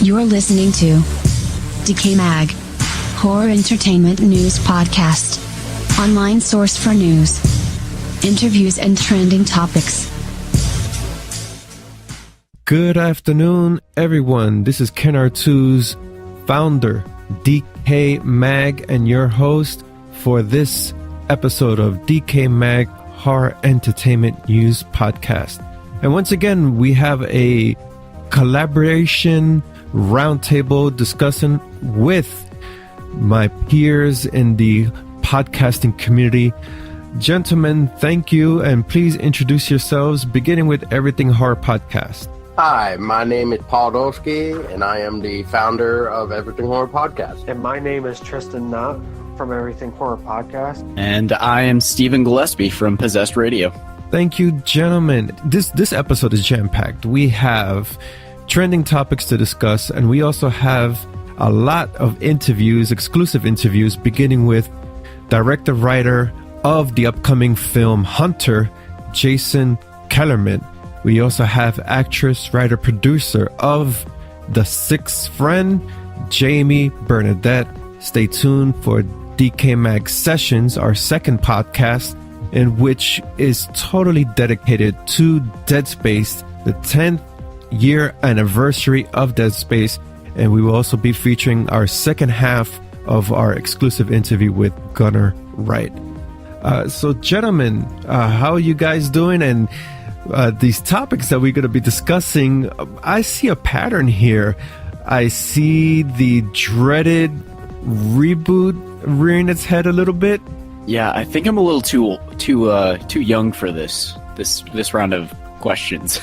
You're listening to DecayMag, Horror Entertainment News Podcast. Online source for news, interviews, and trending topics. Good afternoon, everyone. This is Ken R2's founder, DecayMag, and your host for this episode of DecayMag Horror Entertainment News Podcast. And once again, we have a collaboration roundtable discussion with my peers in the podcasting community. Gentlemen, thank you, and please introduce yourselves, beginning with Everything Horror Podcast. Hi, my name is Paul Dulski, and I am the founder of Everything Horror Podcast. And my name is Tristan Notte from Everything Horror Podcast. And I am Stephen Gillhespy from Possessed Radio. Thank you, gentlemen. This episode is jam-packed. We have trending topics to discuss, and we also have a lot of interviews, exclusive interviews, beginning with director-writer of the upcoming film Hunter, Jason Kellerman. We also have actress, writer, producer of The Sixth Friend, Jamie Bernadette. Stay tuned for DecayMag Sessions, our second podcast, in which is totally dedicated to Dead Space, the 10th year anniversary of Dead Space, and we will also be featuring our second half of our exclusive interview with Gunnar Wright. So gentlemen, how are you guys doing? And these topics that we're going to be discussing, I see a pattern here. I see the dreaded reboot rearing its head a little bit. Yeah, I think I'm a little too young for this round of questions.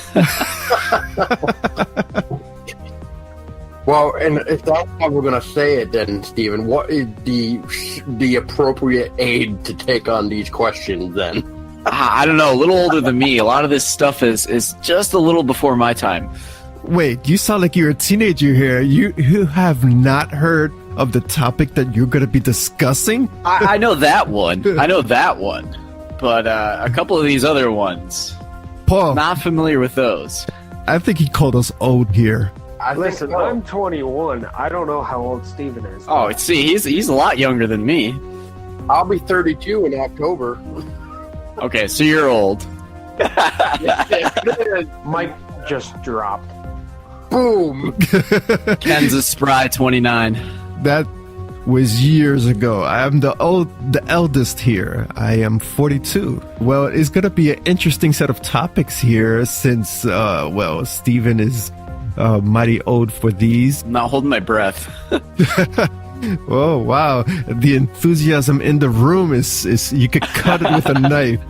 Well, and if that's how we're going to say it, then, Stephen, what is the appropriate age to take on these questions, then? I don't know, a little older than me. A lot of this stuff is just a little before my time. Wait, you sound like you're a teenager here. You have not heard of the topic that you're going to be discussing? I know that one. But a couple of these other ones, Paul, not familiar with those. I think he called us old here. Listen, I'm 21. I don't know how old Steven is. Oh, see, he's a lot younger than me. I'll be 32 in October. Okay, so you're old. Mic just dropped. Boom! Ken's a spry 29. That was years ago. I am the eldest here. I am 42. Well, it's going to be an interesting set of topics here since, Steven is mighty old for these. I'm not holding my breath. Oh, wow. The enthusiasm in the room is you could cut it with a knife.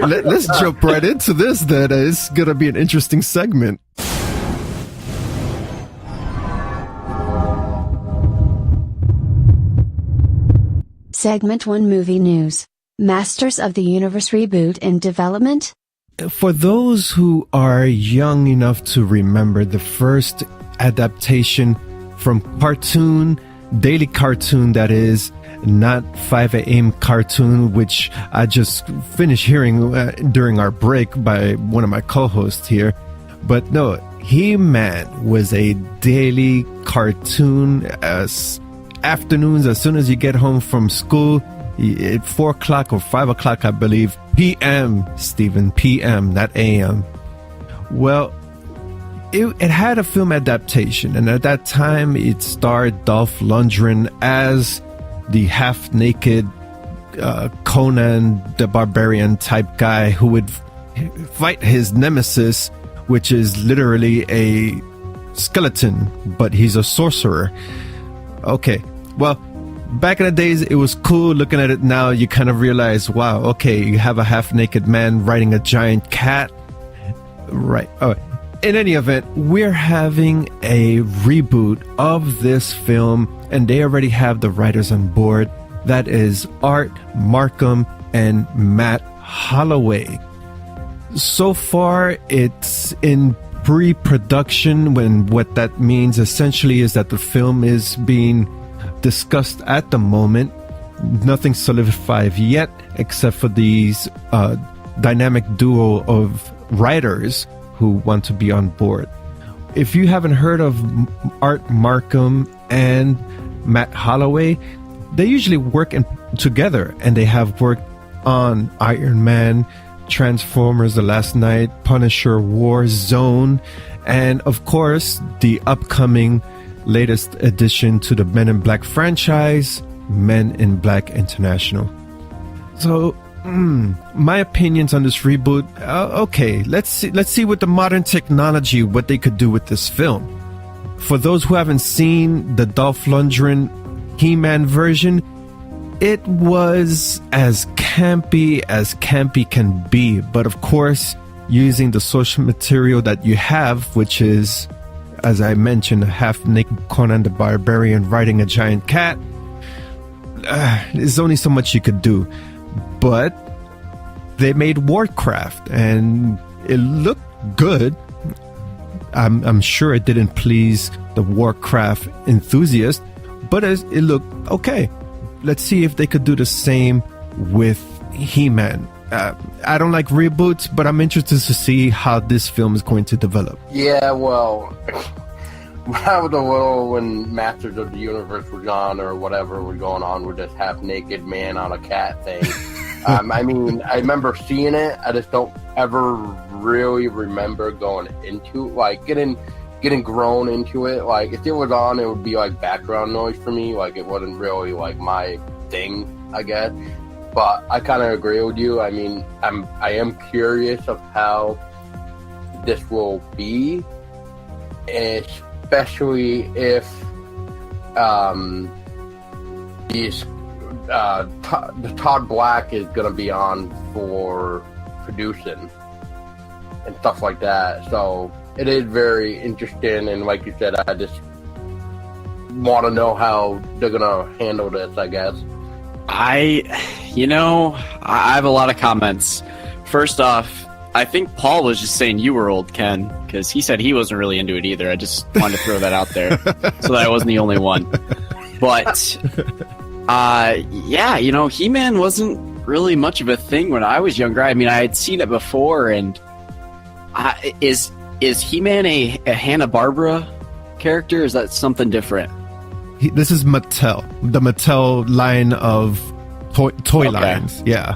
Let's jump right into this then. It's going to be an interesting segment. Segment 1 Movie News. Masters of the Universe reboot in development? For those who are young enough to remember the first adaptation from cartoon, daily cartoon that is, not 5 a.m. cartoon, which I just finished hearing during our break by one of my co-hosts here. But no, He-Man was a daily cartoon afternoons as soon as you get home from school at 4 o'clock or 5 o'clock, I believe, p.m. Stephen, p.m., not a.m. Well, it had a film adaptation, and at that time it starred Dolph Lundgren as the half-naked Conan the Barbarian type guy who would fight his nemesis, which is literally a skeleton, but he's a sorcerer. Okay, well, back in the days, it was cool. Looking at it now, you kind of realize, wow, okay, you have a half-naked man riding a giant cat. Right. Oh, in any event, we're having a reboot of this film, and they already have the writers on board. That is Art Markham and Matt Holloway. So far, it's in pre-production, when what that means essentially is that the film is being discussed at the moment. Nothing solidified yet, except for these dynamic duo of writers who want to be on board. if you haven't heard of Art Markham and Matt Holloway, they usually work together, and they have worked on Iron Man, Transformers The Last Night, Punisher, Warzone, and of course the upcoming latest addition to the Men in Black franchise, Men in Black International. So my opinions on this reboot, okay, let's see with the modern technology what they could do with this film. For those who haven't seen the Dolph Lundgren He-Man version, it was as campy can be, but of course using the source material that you have, which is, as I mentioned, a half-naked Conan the Barbarian riding a giant cat. There's only so much you could do, but they made Warcraft and it looked good. I'm sure it didn't please the Warcraft enthusiast, but it looked okay. Let's see if they could do the same with He-Man. I don't like reboots, but I'm interested to see how this film is going to develop. Yeah, well, when I was a little, when Masters of the Universe was on or whatever was going on with this half-naked man on a cat thing, I mean, I remember seeing it. I just don't ever really remember going into, like, getting grown into it. Like, if it was on, it would be like background noise for me. Like, it wasn't really like my thing, I guess. But I kind of agree with you. I mean, I am curious of how this will be, especially if the Todd Black is going to be on for producing and stuff like that. So it is very interesting, and like you said, I just want to know how they're going to handle this, I guess. I have a lot of comments. First off, I think Paul was just saying you were old, Ken, because he said he wasn't really into it either. I just wanted to throw that out there so that I wasn't the only one. But, yeah, He-Man wasn't really much of a thing when I was younger. I mean, I had seen it before, and is He-Man a Hanna-Barbera character? Or is that something different? This is Mattel, the Mattel line of toy lines. Yeah.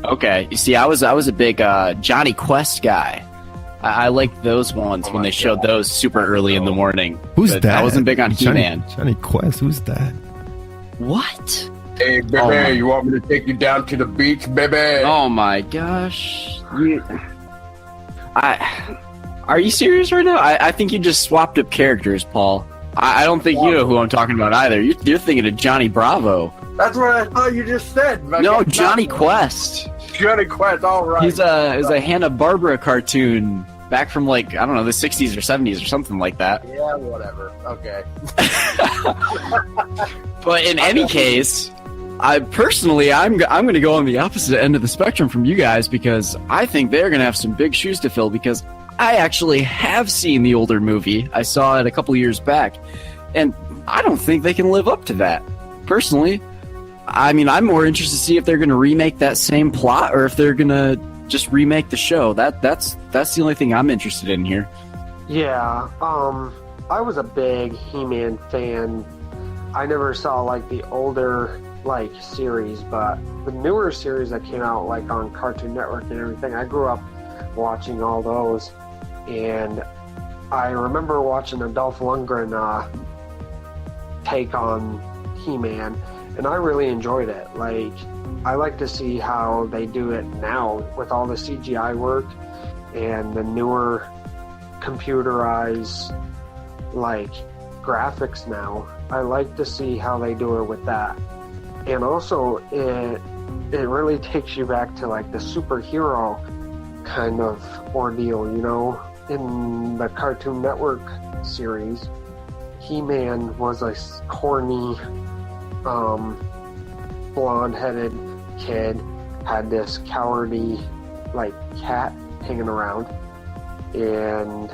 Okay. You see, I was a big Johnny Quest guy. I liked those ones when they showed those super early in the morning. Who's that? I wasn't big on He-Man. Johnny Quest. Who's that? What? Hey, baby, you want me to take you down to the beach, baby? Oh my gosh. Are you serious right now? I think you just swapped up characters, Paul. I don't think you know who I'm talking about either. You're thinking of Johnny Bravo. That's what I thought you just said. No, Johnny Quest. Johnny Quest, all right. He's a Hanna-Barbera cartoon back from, like, I don't know, the 60s or 70s or something like that. Yeah, whatever. Okay. But in any case, I'm going to go on the opposite end of the spectrum from you guys, because I think they're going to have some big shoes to fill, because I actually have seen the older movie. I saw it a couple years back, and I don't think they can live up to that. Personally, I mean, I'm more interested to see if they're going to remake that same plot or if they're going to just remake the show. That's the only thing I'm interested in here. Yeah, I was a big He-Man fan. I never saw, like, the older, like, series, but the newer series that came out, like, on Cartoon Network and everything, I grew up watching all those. And I remember watching a Dolph Lundgren take on He-Man, and I really enjoyed it. Like, I like to see how they do it now with all the CGI work and the newer computerized, like, graphics now. I like to see how they do it with that. And also, it really takes you back to, like, the superhero kind of ordeal, In the Cartoon Network series, He-Man was a corny, blonde-headed kid, had this cowardly, like, cat hanging around, and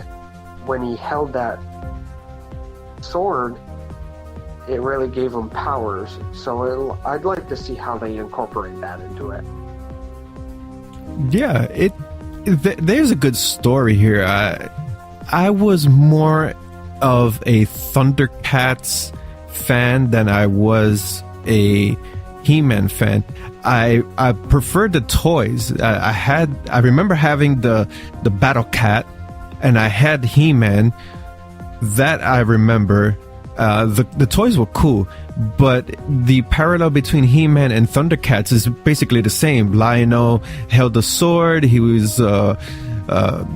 when he held that sword, it really gave him powers. So I'd like to see how they incorporate that into it. Yeah, there's a good story here. I was more of a Thundercats fan than I was a He-Man fan. I preferred the toys. I remember having the Battle Cat, and I had He-Man. That I remember. The toys were cool, but the parallel between He-Man and Thundercats is basically the same. Lionel held the sword. He was the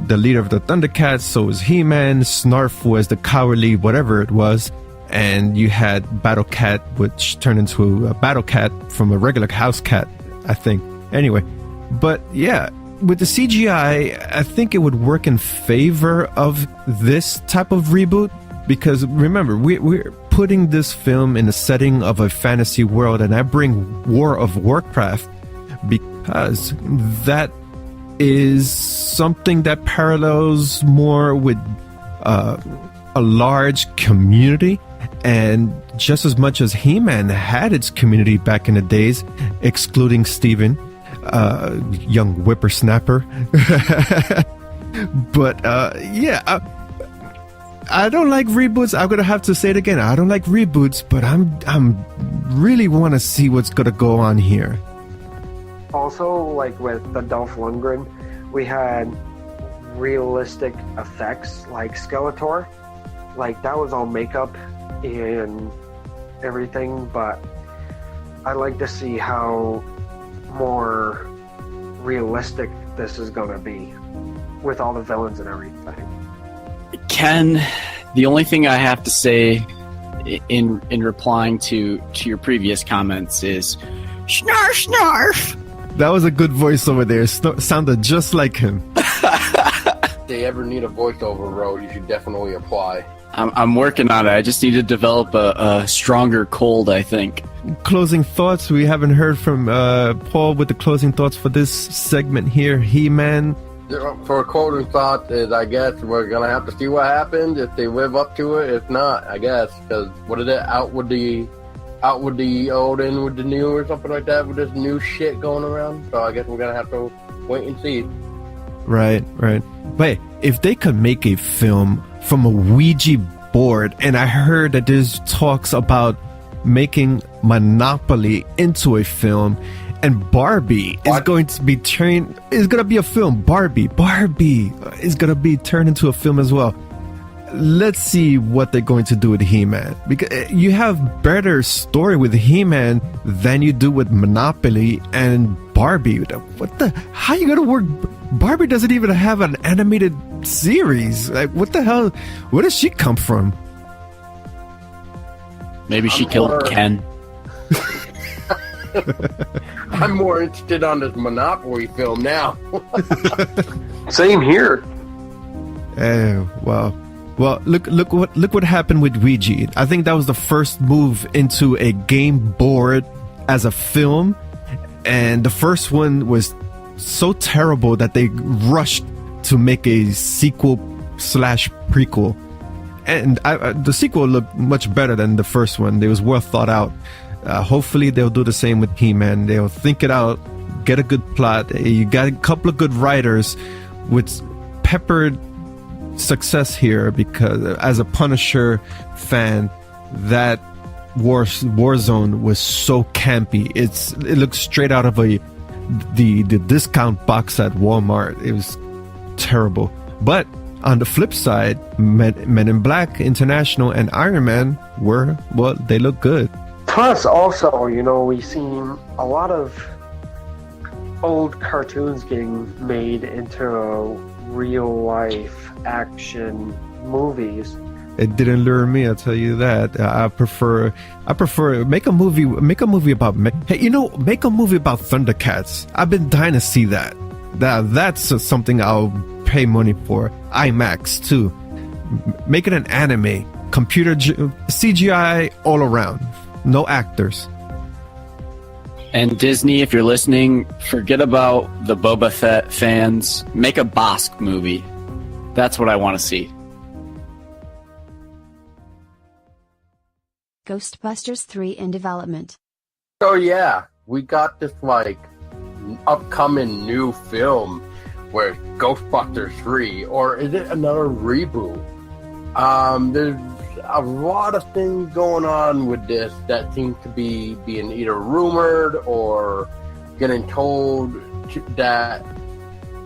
leader of the Thundercats. So was He-Man. Snarf was the cowardly whatever it was. And you had Battle Cat, which turned into a Battle Cat from a regular house cat, I think. Anyway, but yeah, with the CGI, I think it would work in favor of this type of reboot. Because remember, we're putting this film in the setting of a fantasy world, and I bring War of Warcraft because that is something that parallels more with a large community. And just as much as He-Man had its community back in the days, excluding Steven, young whippersnapper. But yeah, I don't like reboots. I'm gonna have to say it again. I don't like reboots, but I'm really want to see what's gonna go on here. Also, like with the Dolph Lundgren, we had realistic effects like Skeletor. Like that was all makeup and everything, but I'd like to see how more realistic this is gonna be with all the villains and everything. Ken, the only thing I have to say in replying to your previous comments is snarf, snarf. That was a good voice over there. Sounded just like him. If they ever need a voiceover role, you should definitely apply. I'm working on it. I just need to develop a stronger cold, I think. Closing thoughts. We haven't heard from Paul with the closing thoughts for this segment here. He-Man. For a closing thought is, I guess we're gonna have to see what happens if they live up to it. If not, I guess, because what is it? Out with the old, in with the new, or something like that. With this new shit going around, so I guess we're gonna have to wait and see. Right. But if they could make a film from a Ouija board, and I heard that there's talks about making Monopoly into a film. And Barbie is going to be turned. Is going to be a film. Barbie is going to be turned into a film as well. Let's see what they're going to do with He-Man, because you have better story with He-Man than you do with Monopoly and Barbie. What the? How you going to work? Barbie doesn't even have an animated series. Like, what the hell? Where does she come from? Maybe she killed Ken. I'm more interested on this Monopoly film now. Same here. Well, look what happened with Ouija. I think that was the first move into a game board as a film, and the first one was so terrible that they rushed to make a sequel / prequel, and the sequel looked much better than the first one. It was well thought out. Hopefully they'll do the same with He-Man. They'll think it out, get a good plot. You got a couple of good writers with peppered success here, because as a Punisher fan, that Warzone was so campy. It looks straight out of the discount box at Walmart. It was terrible. But on the flip side, Men in Black International and Iron Man they look good. Plus, also, we've seen a lot of old cartoons getting made into real life action movies. It didn't lure me, I'll tell you that. I prefer make a movie about make a movie about Thundercats. I've been dying to see that. That's something I'll pay money for. IMAX too. Make it an anime, computer CGI all around. No actors. And Disney, if you're listening, forget about the Boba Fett fans. Make a Bosk movie. That's what I want to see. Ghostbusters 3 in development. So yeah, we got this upcoming new film where it's Ghostbusters 3, or is it another reboot? There's a lot of things going on with this that seems to be being either rumored or getting told that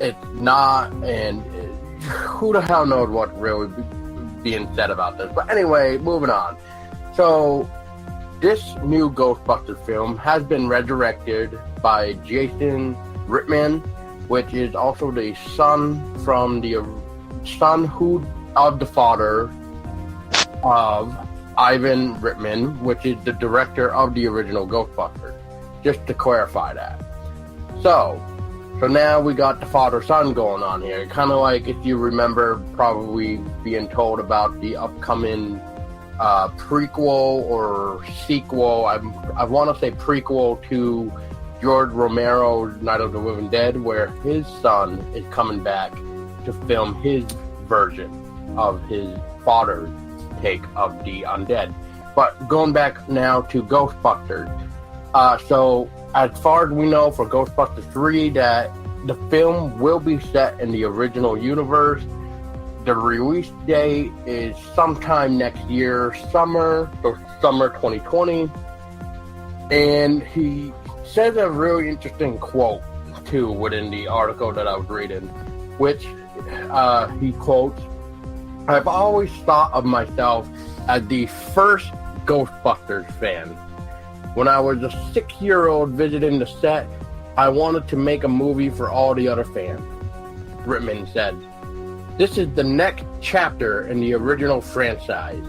it's not, and who the hell knows what really being said about this. But anyway, moving on. So this new Ghostbusters film has been resurrected by Jason Reitman, which is also the son of the father of Ivan Reitman, which is the director of the original Ghostbusters. Just to clarify that. So now we got the father-son going on here. Kind of like, if you remember, probably being told about the upcoming prequel or sequel. I want to say prequel to George Romero's Night of the Living Dead, where his son is coming back to film his version of his father's take of the undead. But going back now to Ghostbusters. So as far as we know for Ghostbusters 3, that the film will be set in the original universe. The release date is sometime next year, summer 2020. And he says a really interesting quote, too, within the article that I was reading, which he quotes, "I've always thought of myself as the first Ghostbusters fan. When I was a 6-year-old visiting the set, I wanted to make a movie for all the other fans," Reitman said. "This is the next chapter in the original franchise.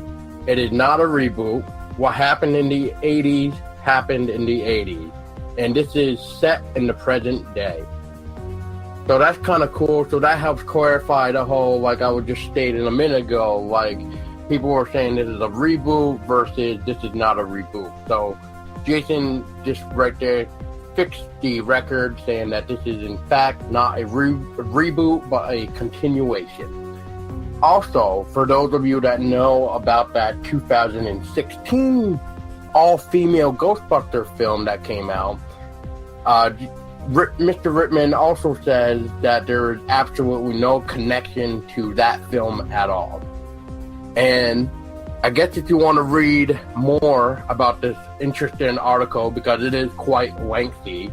It is not a reboot. What happened in the 80s happened in the 80s. And this is set in the present day." So that's kind of cool. So that helps clarify the whole, like I was just stating a minute ago, like people were saying this is a reboot versus this is not a reboot. So Jason just right there fixed the record, saying that this is in fact not a reboot but a continuation. Also, for those of you that know about that 2016 all-female Ghostbuster film that came out, Mr. Reitman also says that there is absolutely no connection to that film at all. And I guess if you want to read more about this interesting article, because it is quite lengthy,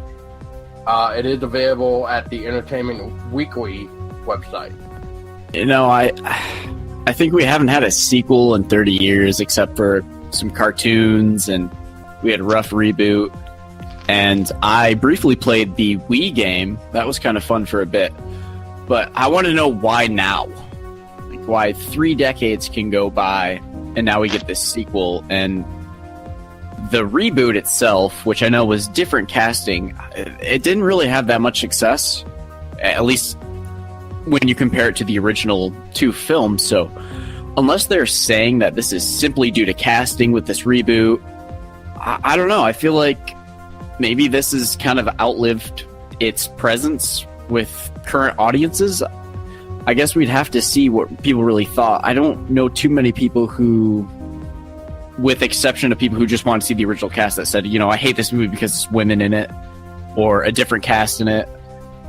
it is available at the Entertainment Weekly website. You know, I think we haven't had a sequel in 30 years except for some cartoons, and we had a rough reboot. And I briefly played the Wii game. That was kind of fun for a bit. But I want to know why now. Like, why 3 decades can go by and now we get this sequel. And the reboot itself, which I know was different casting, it didn't really have that much success. At least when you compare it to the original 2 films. So unless they're saying that this is simply due to casting with this reboot, I don't know. I feel like maybe this has kind of outlived its presence with current audiences. I guess we'd have to see what people really thought. I don't know too many people who, with exception of people who just want to see the original cast, that said, you know, I hate this movie because there's women in it or a different cast in it.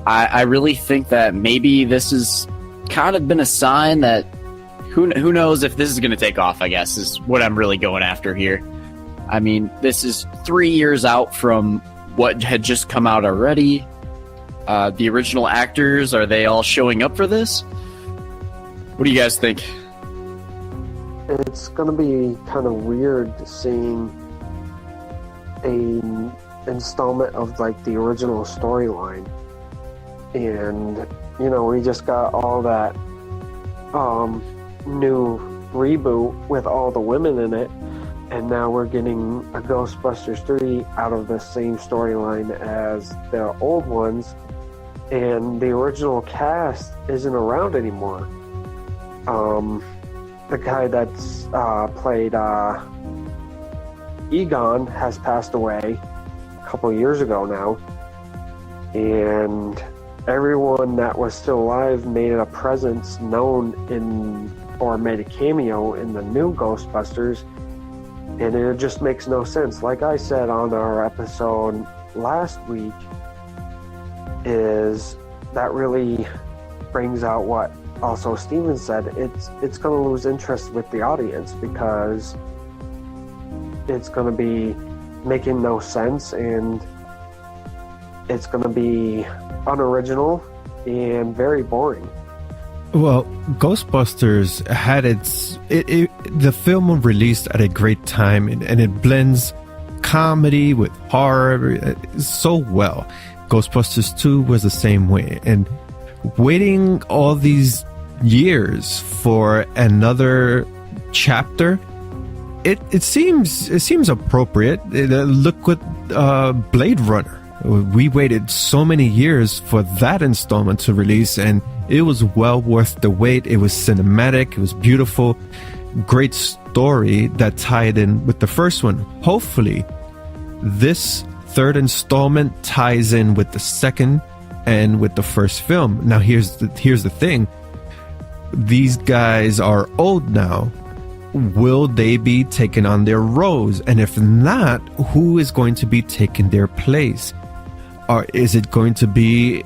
I really think that maybe this has kind of been a sign that who knows if this is going to take off, I guess, is what I'm really going after here. I mean, this is 3 years out from what had just come out already. The original actors, are they all showing up for this? What do you guys think? It's going to be kind of weird seeing an installment of like the original storyline. And, you know, we just got all that new reboot with all the women in it. And now we're getting a Ghostbusters 3 out of the same storyline as the old ones. And the original cast isn't around anymore. The guy that's played Egon has passed away a couple years ago now. And everyone that was still alive made a presence known in, or made a cameo in the new Ghostbusters. And it just makes no sense. Like I said on our episode last week, is that really brings out what also Steven said. It's going to lose interest with the audience because it's going to be making no sense, and it's going to be unoriginal and very boring. Well, Ghostbusters had the film released at a great time, and it blends comedy with horror so well. Ghostbusters 2 was the same way, and waiting all these years for another chapter, it seems appropriate. Look with Blade Runner. We waited so many years for that installment to release, and it was well worth the wait. It was cinematic, it was beautiful, great story that tied in with the first one. Hopefully, this third installment ties in with the second and with the first film. Now, here's the thing. These guys are old now. Will they be taking on their roles? And if not, who is going to be taking their place? Or is it going to be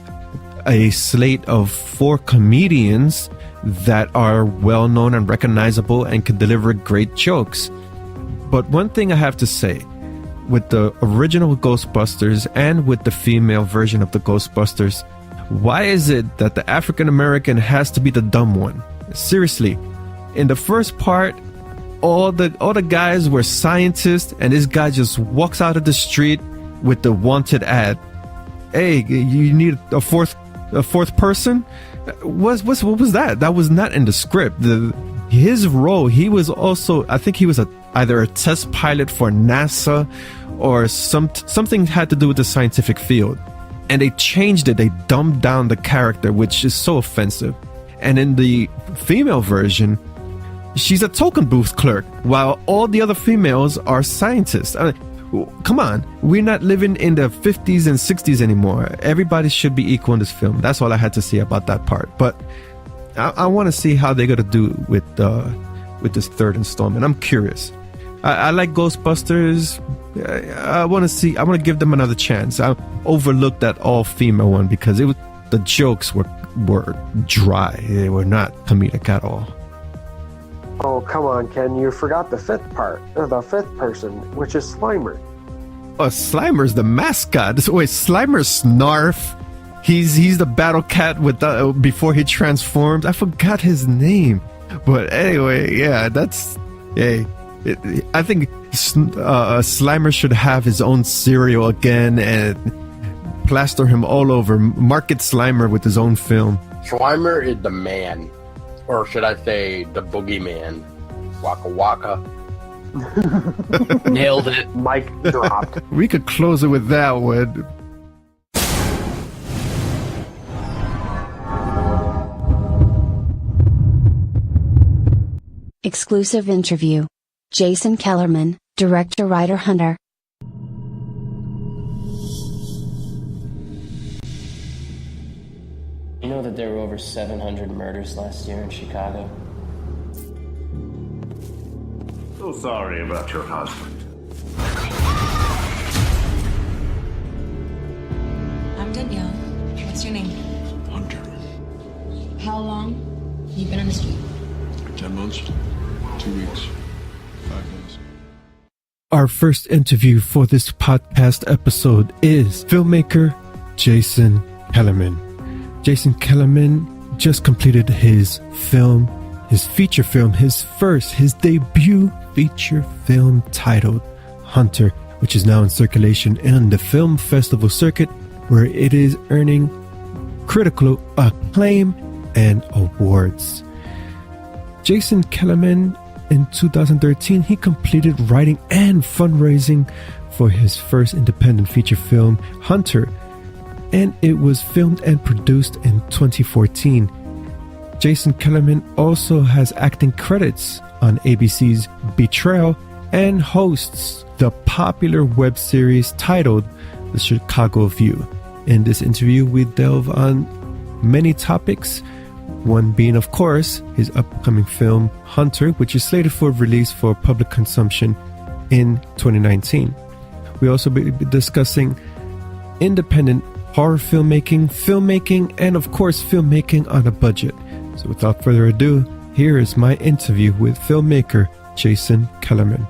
a slate of 4 comedians that are well known and recognizable and can deliver great jokes? But one thing I have to say, with the original Ghostbusters and with the female version of the Ghostbusters, why is it that the African American has to be the dumb one? Seriously, in the first part, all the guys were scientists, and this guy just walks out of the street with the wanted ad. Hey, you need a fourth person? What was that? That was not in the script. His role, he was also, I think he was either a test pilot for NASA or something had to do with the scientific field. And they changed it. They dumbed down the character, which is so offensive. And in the female version, she's a token booth clerk, while all the other females are scientists. I mean, come on, we're not living in the 50s and 60s anymore. Everybody should be equal in this film. That's all I had to say about that part. But I want to see how they're going to do with this third installment. I'm curious. I like Ghostbusters. I want to give them another chance. I overlooked that all-female one because the jokes were dry. They were not comedic at all. Oh, come on, Ken. You forgot the fifth person, which is Slimer. Oh, Slimer's the mascot. Wait, Slimer's Snarf. He's the battle cat with before he transforms. I forgot his name. But anyway, yeah, I think Slimer should have his own cereal again and plaster him all over. Market Slimer with his own film. Slimer is the man. Or should I say the boogeyman? Waka waka. Nailed it. Mic dropped. We could close it with that one. Exclusive interview. Jason Kellerman, director, writer, hunter. You know that there were over 700 murders last year in Chicago? So sorry about your husband. I'm Danielle. What's your name? Hunter. How long you been on the street? 10 months. 2 weeks. 5 days. Our first interview for this podcast episode is filmmaker Jason Kellerman. Jason Kellerman just completed his feature film, his debut feature film titled Hunter, which is now in circulation in the film festival circuit, where it is earning critical acclaim and awards. Jason Kellerman, in 2013, he completed writing and fundraising for his first independent feature film, Hunter, and it was filmed and produced in 2014. Jason Kellerman also has acting credits on ABC's Betrayal and hosts the popular web series titled The Chicago View. In this interview, we delve on many topics, one being, of course, his upcoming film Hunter, which is slated for release for public consumption in 2019. We also be discussing independent horror filmmaking, and of course, filmmaking on a budget. So without further ado, here is my interview with filmmaker Jason Kellerman.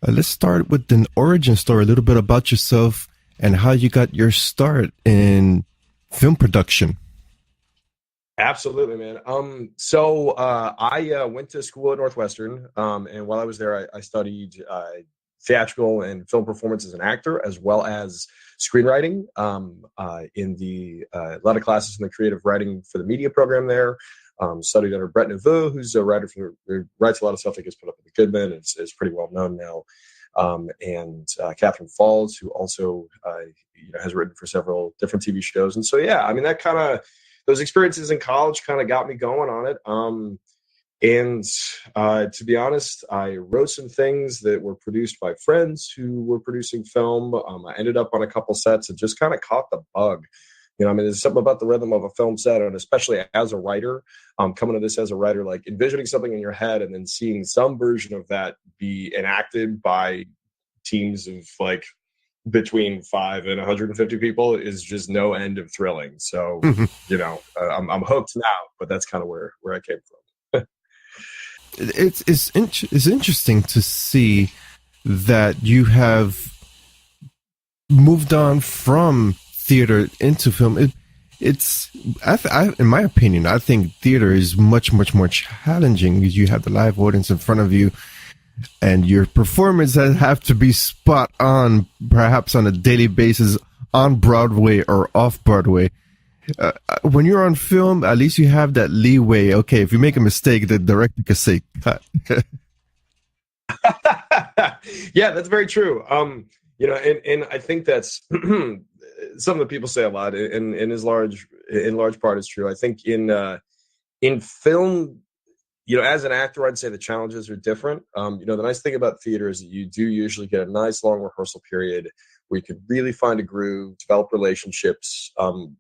Let's start with an origin story, a little bit about yourself and how you got your start in film production. Absolutely, man. So I went to school at Northwestern, and while I was there, I studied theatrical and film performance as an actor, as well as screenwriting. In a lot of classes in the creative writing for the media program there. Studied under Brett Neveu, who's a writer who writes a lot of stuff that gets put up in the Goodman. It's pretty well known now. And Catherine Falls, who also has written for several different TV shows. And so, yeah, I mean, those experiences in college kind of got me going on it. And to be honest, I wrote some things that were produced by friends who were producing film. I ended up on a couple sets and just kind of caught the bug. I mean, there's something about the rhythm of a film set, and especially as a writer, coming to this as a writer, like envisioning something in your head and then seeing some version of that be enacted by teams of like between 5 and 150 people is just no end of thrilling. So, I'm hooked now, but that's kind of where I came from. It's interesting to see that you have moved on from theater into film. In my opinion, I think theater is much, much more challenging because you have the live audience in front of you and your performances have to be spot on, perhaps on a daily basis, on Broadway or off Broadway. When you're on film, at least you have that leeway. Okay, if you make a mistake, the director can say cut. Yeah, that's very true. And I think that's something that people say a lot, and in large part is true. I think in film, as an actor, I'd say the challenges are different. The nice thing about theater is that you do usually get a nice long rehearsal period where you can really find a groove, develop relationships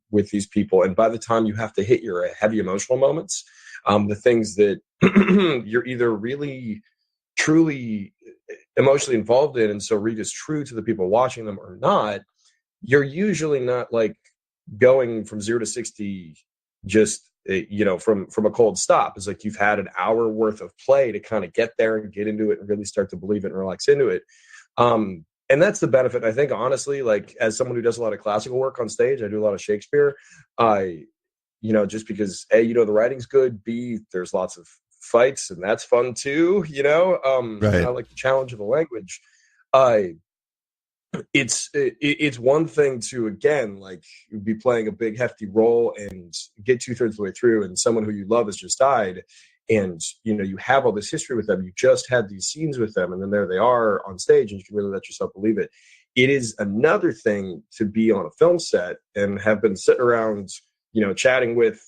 with these people, and by the time you have to hit your heavy emotional moments, the things that you're either really truly emotionally involved in, and so read is true to the people watching them or not, you're usually not like going from 0 to 60 just from a cold stop. It's like you've had an hour worth of play to kind of get there and get into it and really start to believe it and relax into it. And that's the benefit, I think, honestly, like as someone who does a lot of classical work on stage, I do a lot of Shakespeare. Just because A, the writing's good, B, there's lots of fights and that's fun too, Right. I like the challenge of the language. It's one thing to, again, like be playing a big hefty role and get 2/3 of the way through and someone who you love has just died and you have all this history with them, you just had these scenes with them and then there they are on stage and you can really let yourself believe it. It is another thing to be on a film set and have been sitting around chatting with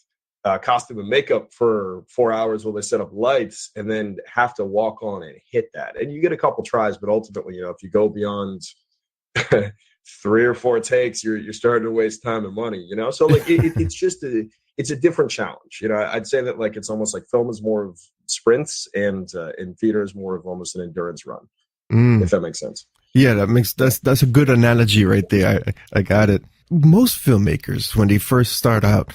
costume and makeup for 4 hours while they set up lights and then have to walk on and hit that. And you get a couple tries, but ultimately, if you go beyond 3 or 4 takes, you're starting to waste time and money, So like it's just it's a different challenge. I'd say that like it's almost like film is more of sprints and theater is more of almost an endurance run, if that makes sense. Yeah, that's a good analogy right there. I got it. Most filmmakers, when they first start out,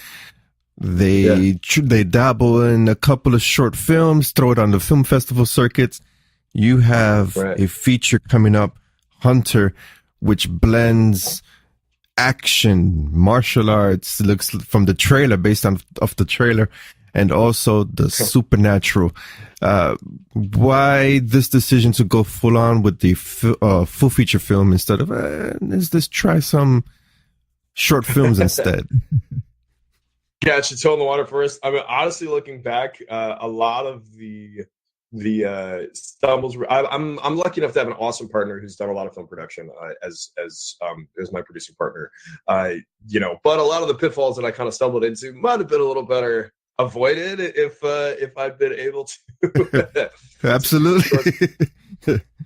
they dabble in a couple of short films, throw it on the film festival circuits. You have a feature coming up, Hunter, which blends action, martial arts, looks from the trailer, based on of the trailer, and also the supernatural. Why this decision to go full on with the full feature film instead of let's try some short films instead? Yeah, it should toe in the water first. I mean, honestly, looking back, a lot of the stumbles. I'm lucky enough to have an awesome partner who's done a lot of film production as my producing partner. But a lot of the pitfalls that I kind of stumbled into might have been a little better avoided if I'd been able to. Absolutely.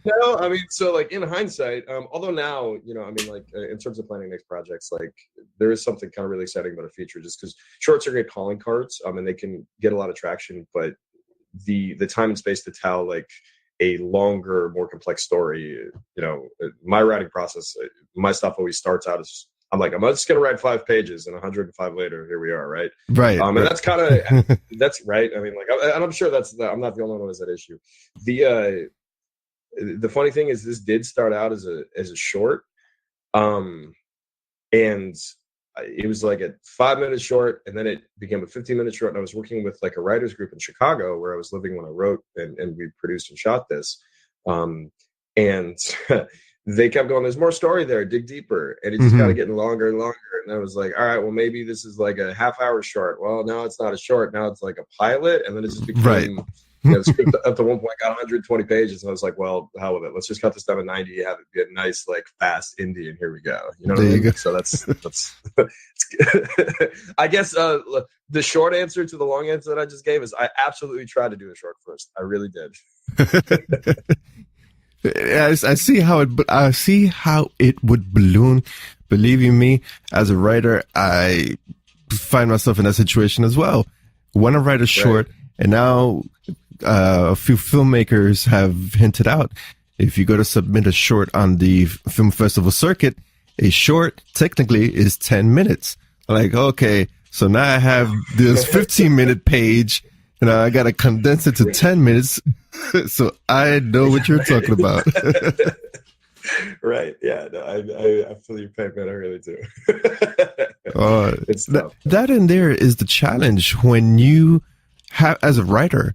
No, I mean, so like in hindsight, although now, in terms of planning next projects, like there is something kind of really exciting about a feature, just because shorts are great calling cards, and they can get a lot of traction, but the time and space to tell like a longer, more complex story. You know, my writing process, my stuff always starts out as, I'm like, I'm just going to write 5 pages, and 105 later, here we are, right? Right. And that's kind of, that's right. I mean, like, and I'm sure I'm not the only one who has that issue. The funny thing is, this did start out as a short, and it was like a 5-minute short, and then it became a 15-minute short. And I was working with like a writers group in Chicago where I was living when I wrote, and we produced and shot this. And they kept going, there's more story there, dig deeper. And it just kind of getting longer and longer. And I was like, all right, well, maybe this is like a half-hour short. Well, now it's not a short. Now it's like a pilot. And then it just became, the script up to one point got 120 pages. And I was like, well, hell with it. Let's just cut this down to 90, have it be a nice, like, fast indie, and here we go. You know what I mean? So that's I guess the short answer to the long answer that I just gave is I absolutely tried to do a short first. I really did. I see how it would balloon. Believe you me, as a writer, I find myself in that situation as well. Want to write a short, and now a few filmmakers have hinted out, if you go to submit a short on the film festival circuit, a short technically is 10 minutes. Like, okay, so now I have this 15-minute page, and I got to condense it to 10 minutes. So I know what you're talking about. Right. Yeah. No, I feel your pain, man. I really do. That in there is the challenge when you have, as a writer,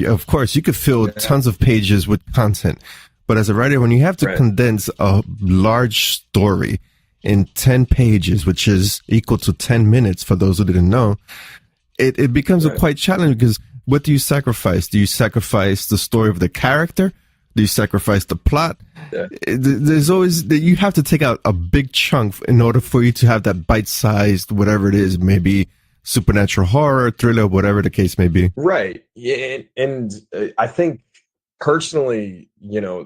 of course, you could fill tons of pages with content, but as a writer, when you have to condense a large story in 10 pages, which is equal to 10 minutes for those who didn't know, it becomes a quite challenging, because what do you sacrifice? Do you sacrifice the story of the character? Do you sacrifice the plot? There's always, you have to take out a big chunk in order for you to have that bite-sized, whatever it is, maybe supernatural horror, thriller, whatever the case may be. Right. Yeah. And I think personally, you know,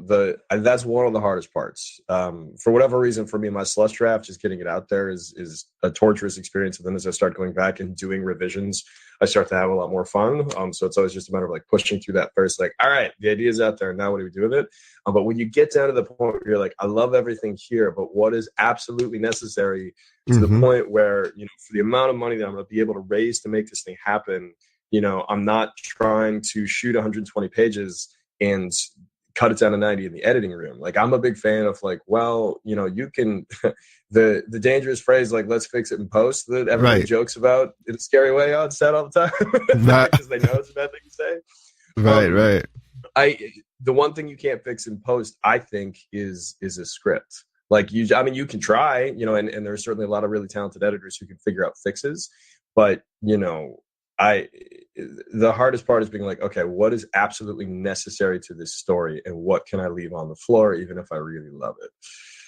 that's one of the hardest parts. For whatever reason, for me, my slush draft, just getting it out there is a torturous experience. And then as I start going back and doing revisions, I start to have a lot more fun. So it's always just a matter of like pushing through that first, like, all right, the idea's out there. Now what do we do with it? But when you get down to the point where you're like, I love everything here, but what is absolutely necessary to the point where, you know, for the amount of money that I'm going to be able to raise to make this thing happen, you know, I'm not trying to shoot 120 pages and cut it down to 90 in the editing room. Like, I'm a big fan of like, well, you know, you can, the dangerous phrase, like, let's fix it in post, that everybody jokes about in a scary way on set all the time because they know it's a bad thing to say. Right. The one thing you can't fix in post, I think, is a script. Like, you can try, you know, and there's certainly a lot of really talented editors who can figure out fixes, but, you know, the hardest part is being like, okay, what is absolutely necessary to this story, and what can I leave on the floor, even if I really love it?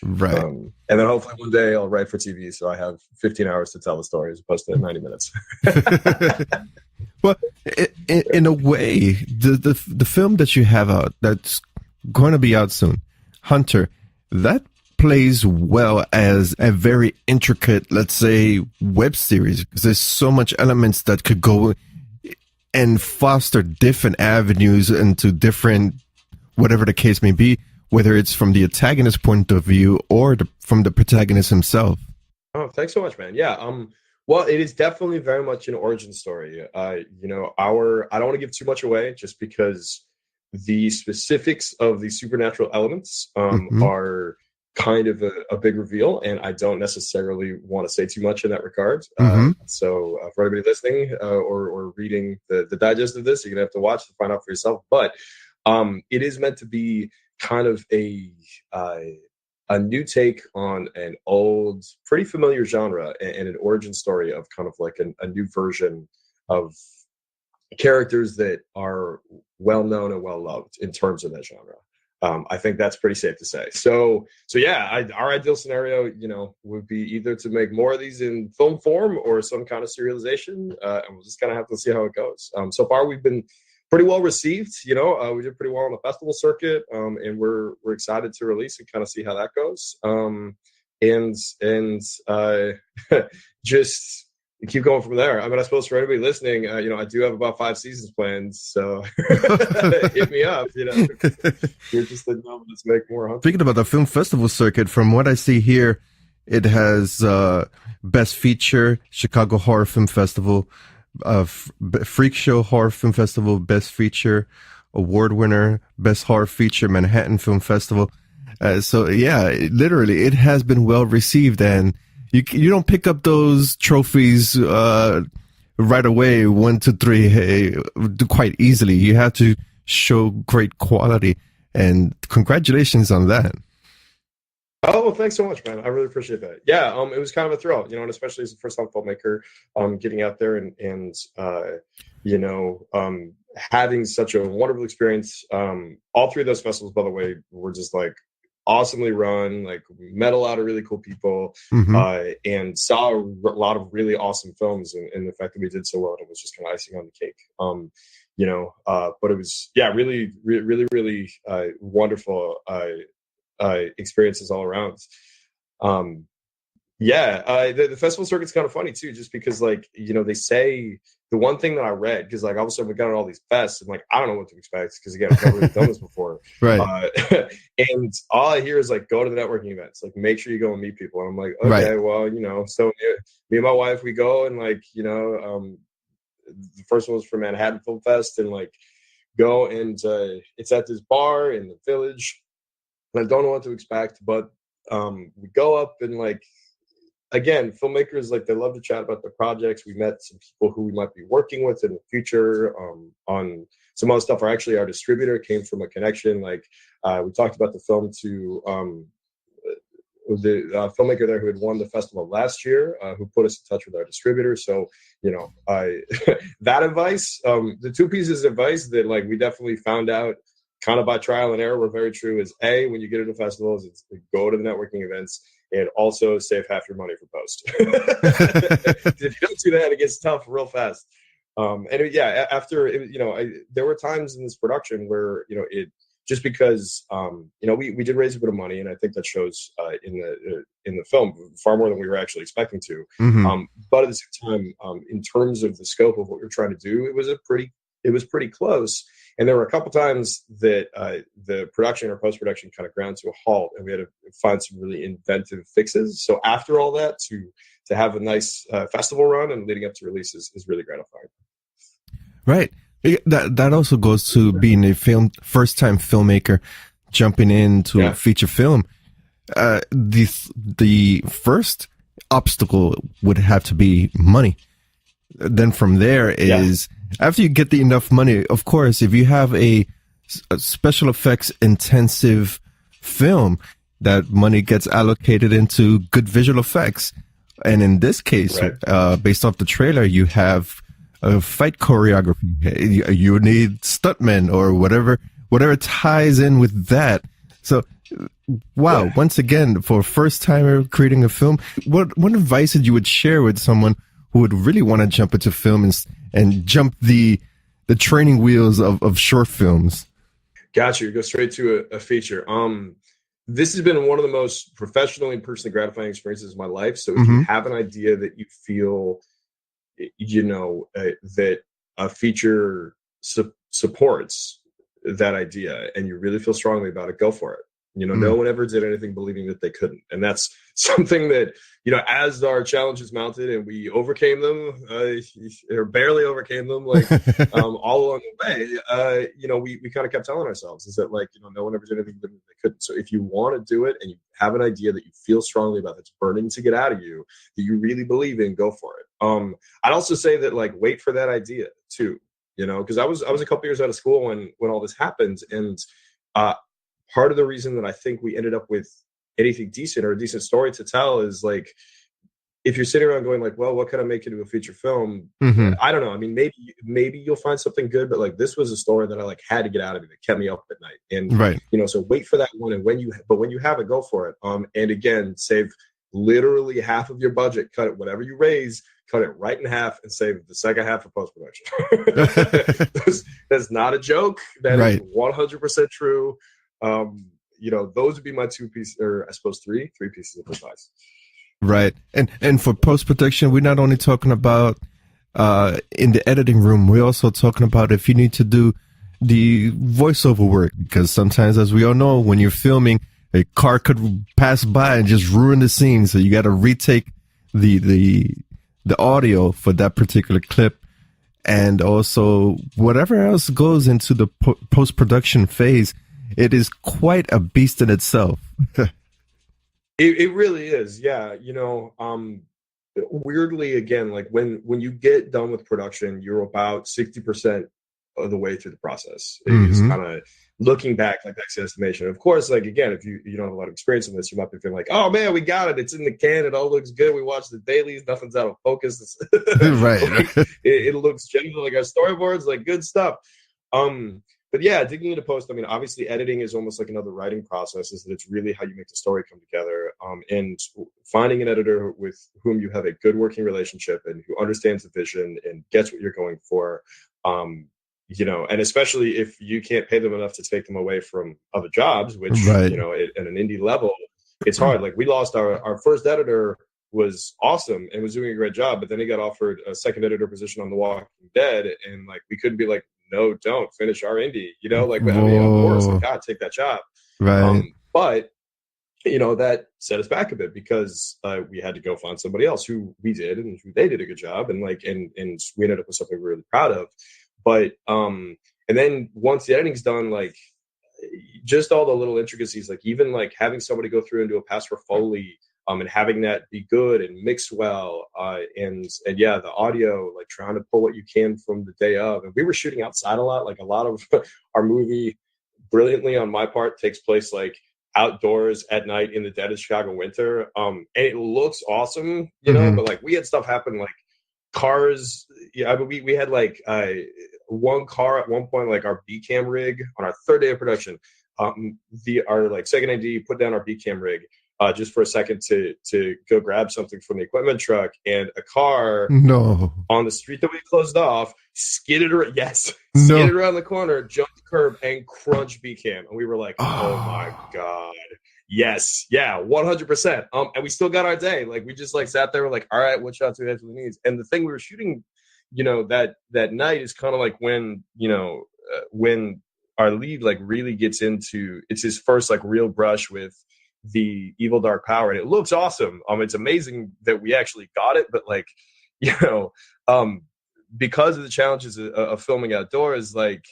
Right. And then hopefully one day I'll write for TV, so I have 15 hours to tell the story as opposed to 90 minutes. Well, in a way, the film that you have out, that's going to be out soon, Hunter, that plays well as a very intricate, let's say, web series, because there's so much elements that could go and foster different avenues into different, whatever the case may be, whether it's from the antagonist point of view or from the protagonist himself. Oh, thanks so much, man. Yeah. Well, it is definitely very much an origin story. You know, I don't want to give too much away, just because the specifics of the supernatural elements are kind of a big reveal, and I don't necessarily want to say too much in that regard. So for everybody listening or reading the digest of this, you're gonna have to watch to find out for yourself. But it is meant to be kind of a new take on an old, pretty familiar genre, and an origin story of kind of like a new version of characters that are well known and well loved in terms of that genre. I think that's pretty safe to say. So yeah, our ideal scenario, you know, would be either to make more of these in film form or some kind of serialization, and we'll just kind of have to see how it goes. So far, we've been pretty well received. You know, we did pretty well on the festival circuit, and we're excited to release and kind of see how that goes. And just keep going from there. I mean, I suppose for anybody listening, I do have about 5 seasons planned, so hit me up. You're interested in helping us make more. Speaking about the film festival circuit, from what I see here, it has Best Feature, Chicago Horror Film Festival, Freak Show Horror Film Festival, Best Feature, Award winner, Best Horror Feature, Manhattan Film Festival. So yeah, literally, it has been well received, and you don't pick up those trophies right away, 1 to 3, quite easily. You have to show great quality, and congratulations on that. Oh, well, thanks so much, man. I really appreciate that. Yeah, it was kind of a thrill, and especially as a first-time filmmaker, getting out there and having such a wonderful experience. All 3 of those festivals, by the way, were just like awesomely run. Like, we met a lot of really cool people, and saw a lot of really awesome films. And the fact that we did so well, it was just kind of icing on the cake. But it was, really, really, really wonderful experiences all around. The festival circuit's kind of funny too, just because they say the one thing that I read, because all of a sudden we got on all these fests, and I don't know what to expect, because again, I've never really done this before. Right. And all I hear is go to the networking events, make sure you go and meet people. And I'm like, okay, well, so me and my wife, we go, and the first one was for Manhattan Film Fest, and go, and it's at this bar in the Village. And I don't know what to expect, but we go up, and again, filmmakers, they love to chat about their projects. We met some people who we might be working with in the future on some other stuff. Our distributor came from a connection. We talked about the film to the filmmaker there who had won the festival last year, who put us in touch with our distributor. So, that advice, the 2 pieces of advice that we definitely found out kind of by trial and error were very true is A, when you get into festivals, it's go to the networking events, and also save half your money for post. If you don't do that, it gets tough real fast. There were times in this production where, it just because, we did raise a bit of money, and I think that shows in the film far more than we were actually expecting to. But at the same time, in terms of the scope of what we were trying to do, it was pretty close. And there were a couple times that the production or post-production kind of ground to a halt, and we had to find some really inventive fixes. So after all that, to have a nice festival run and leading up to releases is really gratifying. Right. That also goes to being a first-time filmmaker jumping into a feature film. The first obstacle would have to be money. Then from there is... After you get enough money, of course, if you have a special effects intensive film, that money gets allocated into good visual effects. And in this case, based off the trailer, you have a fight choreography. You need stuntmen or whatever ties in with that. So, wow, once again, for a first timer creating a film, what advice that you would share with someone who would really want to jump into film and jump the training wheels of short films? Gotcha. You go straight to a feature. This has been one of the most professionally and personally gratifying experiences of my life. So if you have an idea that you feel, that a feature supports that idea, and you really feel strongly about it, go for it. No one ever did anything believing that they couldn't. And that's something that, as our challenges mounted and we overcame them, or barely overcame them, all along the way, we kind of kept telling ourselves is that no one ever did anything believing they couldn't. So if you want to do it and you have an idea that you feel strongly about, that's burning to get out of you, that you really believe in, go for it. I'd also say that wait for that idea too, because I was a couple years out of school when all this happened. And, part of the reason that I think we ended up with anything decent or a decent story to tell is if you're sitting around going well, what can I make into a feature film? I don't know. I mean, maybe you'll find something good, but this was a story that I had to get out of me, that kept me up at night. And so wait for that one. And when you have it, go for it. And again, save literally half of your budget, cut it, whatever you raise, cut it right in half, and save the second half for post-production. That's not a joke. That is 100% true. Those would be my 2 pieces, or I suppose three pieces of advice. Right. And for post-production, we're not only talking about in the editing room, we're also talking about if you need to do the voiceover work, because sometimes, as we all know, when you're filming, a car could pass by and just ruin the scene. So you got to retake the audio for that particular clip. And also whatever else goes into the post-production phase, it is quite a beast in itself. It really is. Yeah. Weirdly, again, like when you get done with production, you're about 60% of the way through the process. It's kind of looking back, like that's the estimation. Of course, like again, if you don't have a lot of experience in this, you might be feeling like, oh man, we got it. It's in the can. It all looks good. We watched the dailies. Nothing's out of focus. Right. Like, it looks generally like our storyboards, like good stuff. But yeah, digging into post, I mean, obviously editing is almost like another writing process, is that it's really how you make the story come together. And finding an editor with whom you have a good working relationship and who understands the vision and gets what you're going for, and especially if you can't pay them enough to take them away from other jobs, which, right. At an indie level, it's hard. Like we lost our first editor, was awesome and was doing a great job, but then he got offered a second editor position on The Walking Dead, and like we couldn't be like, no, don't finish our indie, like I mean, of course, like, God, take that job, right? But that set us back a bit because we had to go find somebody else who we did, and who they did a good job, and like and we ended up with something we're really proud of. But and then once the editing's done, like just all the little intricacies, like even like having somebody go through and do a pass for Foley, and having that be good and mixed well, and yeah, the audio, like trying to pull what you can from the day of. And we were shooting outside a lot. Like a lot of our movie, brilliantly on my part, takes place like outdoors at night in the dead of Chicago winter. And it looks awesome, but like we had stuff happen, like cars. Yeah, but we had like one car at one point, like our B cam rig on our third day of production. Our like second AD put down our B cam rig just for a second to go grab something from the equipment truck, and a car on the street that we closed off skidded around the corner, jumped the curb, and crunched B cam, and we were like, oh my God. Yes, yeah, 100%. And we still got our day. Like we just like sat there, we're like, all right, what shots do we have to the needs? And the thing we were shooting, that night is kind of like when when our lead like really gets into, it's his first like real brush with the evil dark power, and it looks awesome. It's amazing that we actually got it, but like, because of the challenges of filming outdoors, like,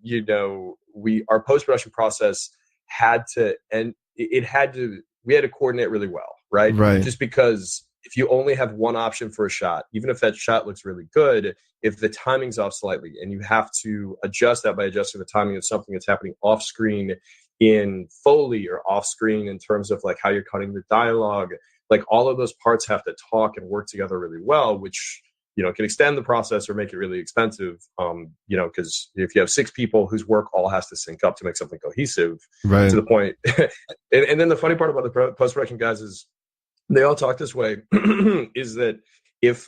our post-production process had to, and we had to coordinate really well, right? Just because if you only have one option for a shot, even if that shot looks really good, if the timing's off slightly, and you have to adjust that by adjusting the timing of something that's happening off screen in Foley, or off screen in terms of like how you're cutting the dialogue, like all of those parts have to talk and work together really well, which, can extend the process or make it really expensive. Because if you have 6 people whose work all has to sync up to make something cohesive, to the point. and then the funny part about the post-production guys is they all talk this way, is that if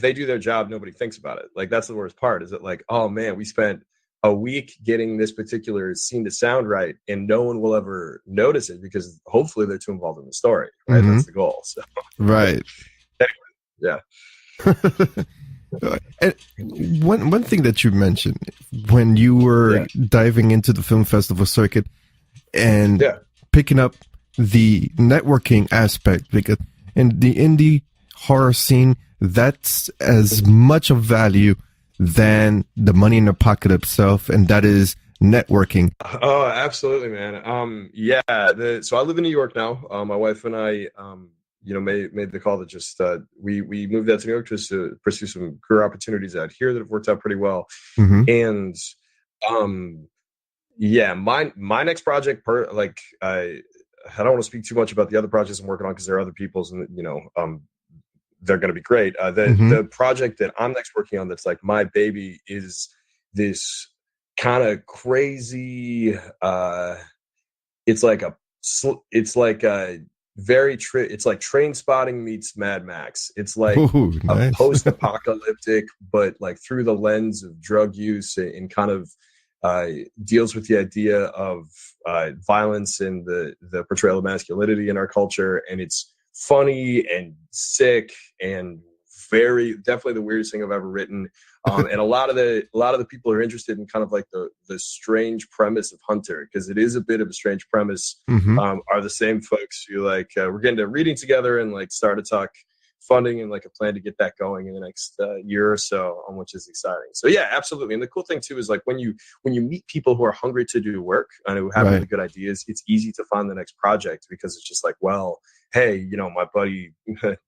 they do their job, nobody thinks about it. Like that's the worst part, is that like, oh man, we spent a week getting this particular scene to sound right, and no one will ever notice it because hopefully they're too involved in the story, right? That's the goal. So right. Anyway, yeah. And one thing that you mentioned when you were diving into the film festival circuit and picking up the networking aspect, because in the indie horror scene, that's as much of value than the money in the pocket itself, and that is networking. Oh, absolutely, man. So I live in New York now. My wife and I made the call that just we moved out to New York just to pursue some career opportunities out here that have worked out pretty well. And my next project, I don't want to speak too much about the other projects I'm working on because there are other people's, and they're going to be great. The project that I'm next working on, that's like my baby, is this kind of crazy. It's like Train Spotting meets Mad Max. It's like a post-apocalyptic, but like through the lens of drug use, and kind of deals with the idea of violence and the portrayal of masculinity in our culture. And it's funny and sick and very definitely the weirdest thing I've ever written. And a lot of the people who are interested in kind of like the strange premise of Hunter, because it is a bit of a strange premise, are the same folks who like we're getting to reading together and like start to talk funding and like a plan to get that going in the next year or so, which is exciting. So yeah, absolutely. And the cool thing too is like when you meet people who are hungry to do work and who have really good ideas, it's easy to find the next project, because it's just like, well, hey, you know, my buddy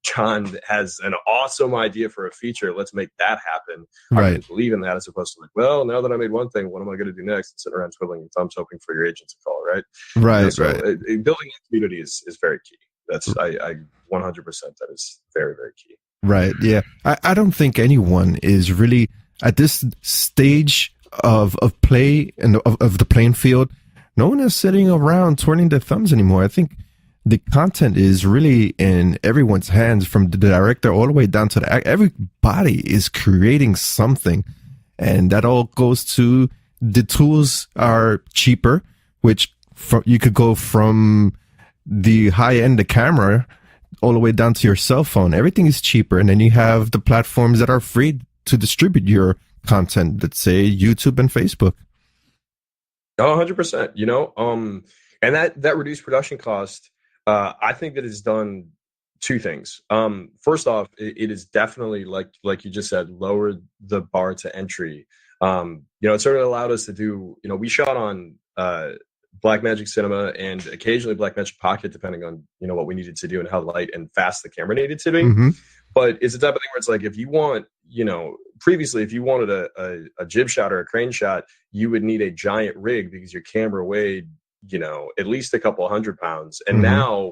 John has an awesome idea for a feature. Let's make that happen. I really believe in that, as opposed to like, well, now that I made one thing, what am I going to do next? And sit around twiddling your thumbs hoping for your agent to call, right? Building a community is very key. That's I 100%. That is very, very key. Right. Yeah. I don't think anyone is really at this stage of play and of the playing field. No one is sitting around twirling their thumbs anymore. I think the content is really in everyone's hands, from the director all the way down to the act. Everybody is creating something, and that all goes to the tools are cheaper, which you could go from the high end, the camera, all the way down to your cell phone. Everything is cheaper. And then you have the platforms that are free to distribute your content, let's say YouTube and Facebook. 100%, you know, and that reduced production cost, I think that it's done two things. First off, it is definitely, like you just said, lowered the bar to entry. You know, it sort of allowed us to do, you know, we shot on Blackmagic Cinema and occasionally Blackmagic Pocket, depending on, you know, what we needed to do and how light and fast the camera needed to be. But it's the type of thing where it's like, if you want, you know, previously, if you wanted a jib shot or a crane shot, you would need a giant rig because your camera weighed, you know, at least a couple 100 pounds. And now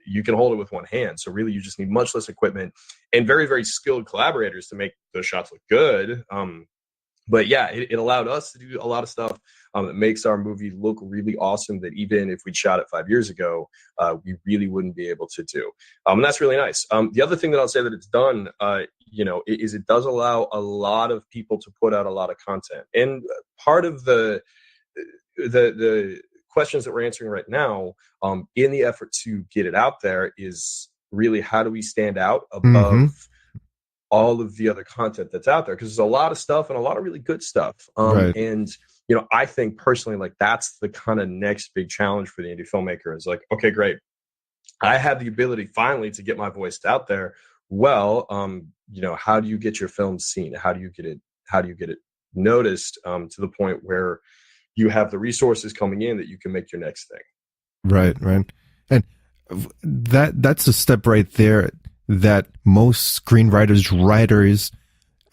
you can hold it with one hand. So really, you just need much less equipment and very, very skilled collaborators to make those shots look good. But yeah, it allowed us to do a lot of stuff that makes our movie look really awesome, that even if we'd shot it 5 years ago, we really wouldn't be able to do. And that's really nice. The other thing that I'll say that it's done, you know, is it does allow a lot of people to put out a lot of content. And part of the questions that we're answering right now, in the effort to get it out there, is really how do we stand out above all of the other content that's out there, because there's a lot of stuff and a lot of really good stuff. And, you know, I think personally, like, that's the kind of next big challenge for the indie filmmaker is like, okay, great. I have the ability finally to get my voice out there. Well, you know, how do you get your film seen? How do you get it noticed, to the point where you have the resources coming in that you can make your next thing? Right. And that's a step right there that most screenwriters, writers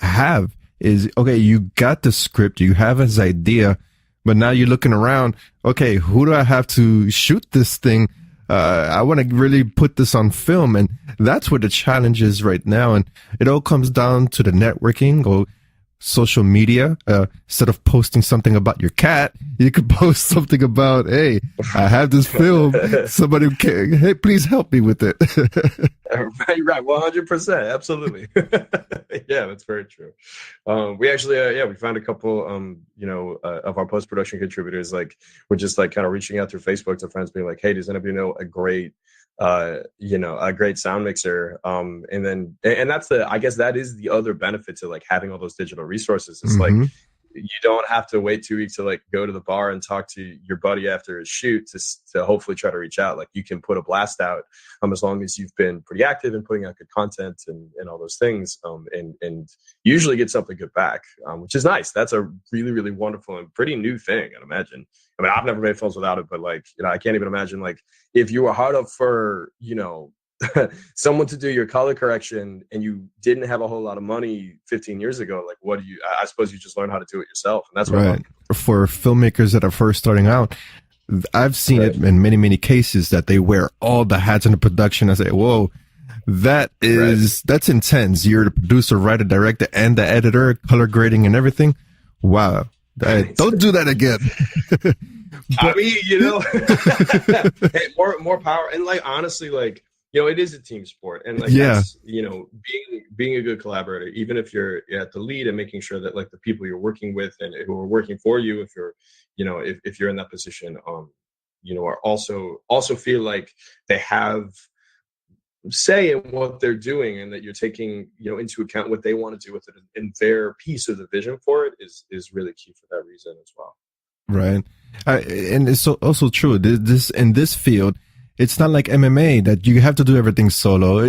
have, is, okay, you got the script, you have his idea, but now you're looking around, okay, who do I have to shoot this thing? I want to really put this on film. And that's where the challenge is right now. And it all comes down to the networking or social media. Instead of posting something about your cat, you could post something about, hey, I have this film. Somebody can, hey, please help me with it. Right, 100%, absolutely. Yeah, that's very true. We actually, we found a couple, you know, of our post-production contributors. Like, we're just like kind of reaching out through Facebook to friends, being like, hey, does anybody know a great sound mixer? And that's I guess that is the other benefit to like having all those digital resources. It's like, you don't have to wait 2 weeks to like go to the bar and talk to your buddy after his shoot to hopefully try to reach out. Like, you can put a blast out, as long as you've been pretty active in putting out good content and all those things, and usually get something good back, which is nice. That's a really, really wonderful and pretty new thing, I'd imagine. I mean, I've never made films without it, but like, you know, I can't even imagine like if you were hard up for, you know, someone to do your color correction and you didn't have a whole lot of money 15 years ago, like, what do you, I suppose you just learn how to do it yourself. And that's what for filmmakers that are first starting out, I've seen it in many, many cases that they wear all the hats in the production. I say, whoa, that's intense. You're the producer, writer, director, and the editor, color grading and everything. Wow. Don't do that again. I mean, you know, hey, more power. And like, honestly, like, you know, it is a team sport. And like, that's, you know, being a good collaborator, even if you're at the lead, and making sure that like the people you're working with and who are working for you, if you're, you know, if you're in that position, you know, are also feel like they have say in what they're doing, and that you're taking, into account what they want to do with it, and their piece of the vision for it is really key for that reason as well. Right. And it's also true. This in this field, it's not like MMA that you have to do everything solo.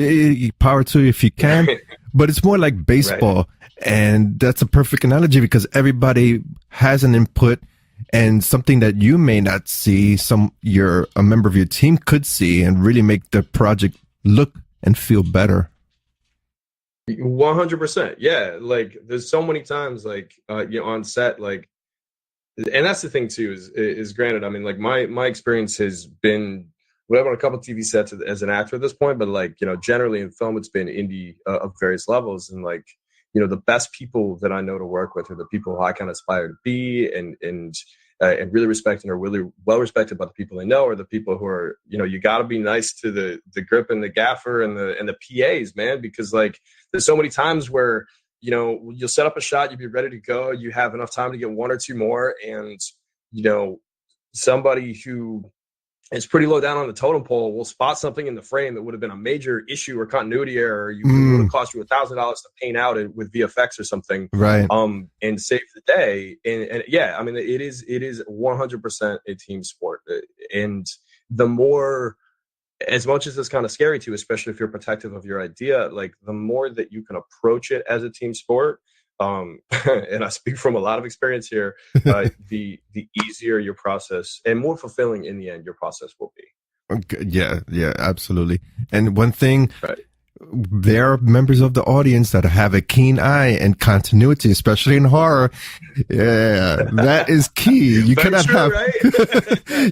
Power to you if you can, but it's more like baseball. Right. And that's a perfect analogy because everybody has an input and something that you may not see, a member of your team could see and really make the project look and feel better. 100%. Yeah. Like there's so many times on set, and that's the thing too, is granted, I mean, like my experience has been whatever on a couple of TV sets as an actor at this point, but generally in film, it's been indie of various levels. And the best people that I know to work with are the people I kind of aspire to be and really respecting, or really well respected by the people they know, or the people who are, you got to be nice to the grip and the gaffer and the PAs, man, because there's so many times where, you'll set up a shot, you'll be ready to go, you have enough time to get one or two more, and, somebody who is pretty low down on the totem pole will spot something in the frame that would have been a major issue or continuity error. It would have cost you $1,000 to paint out it with VFX or something, right? And save the day. And yeah, I mean, it is 100% a team sport. And the more, as much as it's kind of scary too, especially if you're protective of your idea, the more that you can approach it as a team sport, and I speak from a lot of experience here, the easier your process and more fulfilling in the end your process will be. Okay. Yeah, absolutely. And one thing, right, there are members of the audience that have a keen eye and continuity, especially in horror. Yeah, that is key. You cannot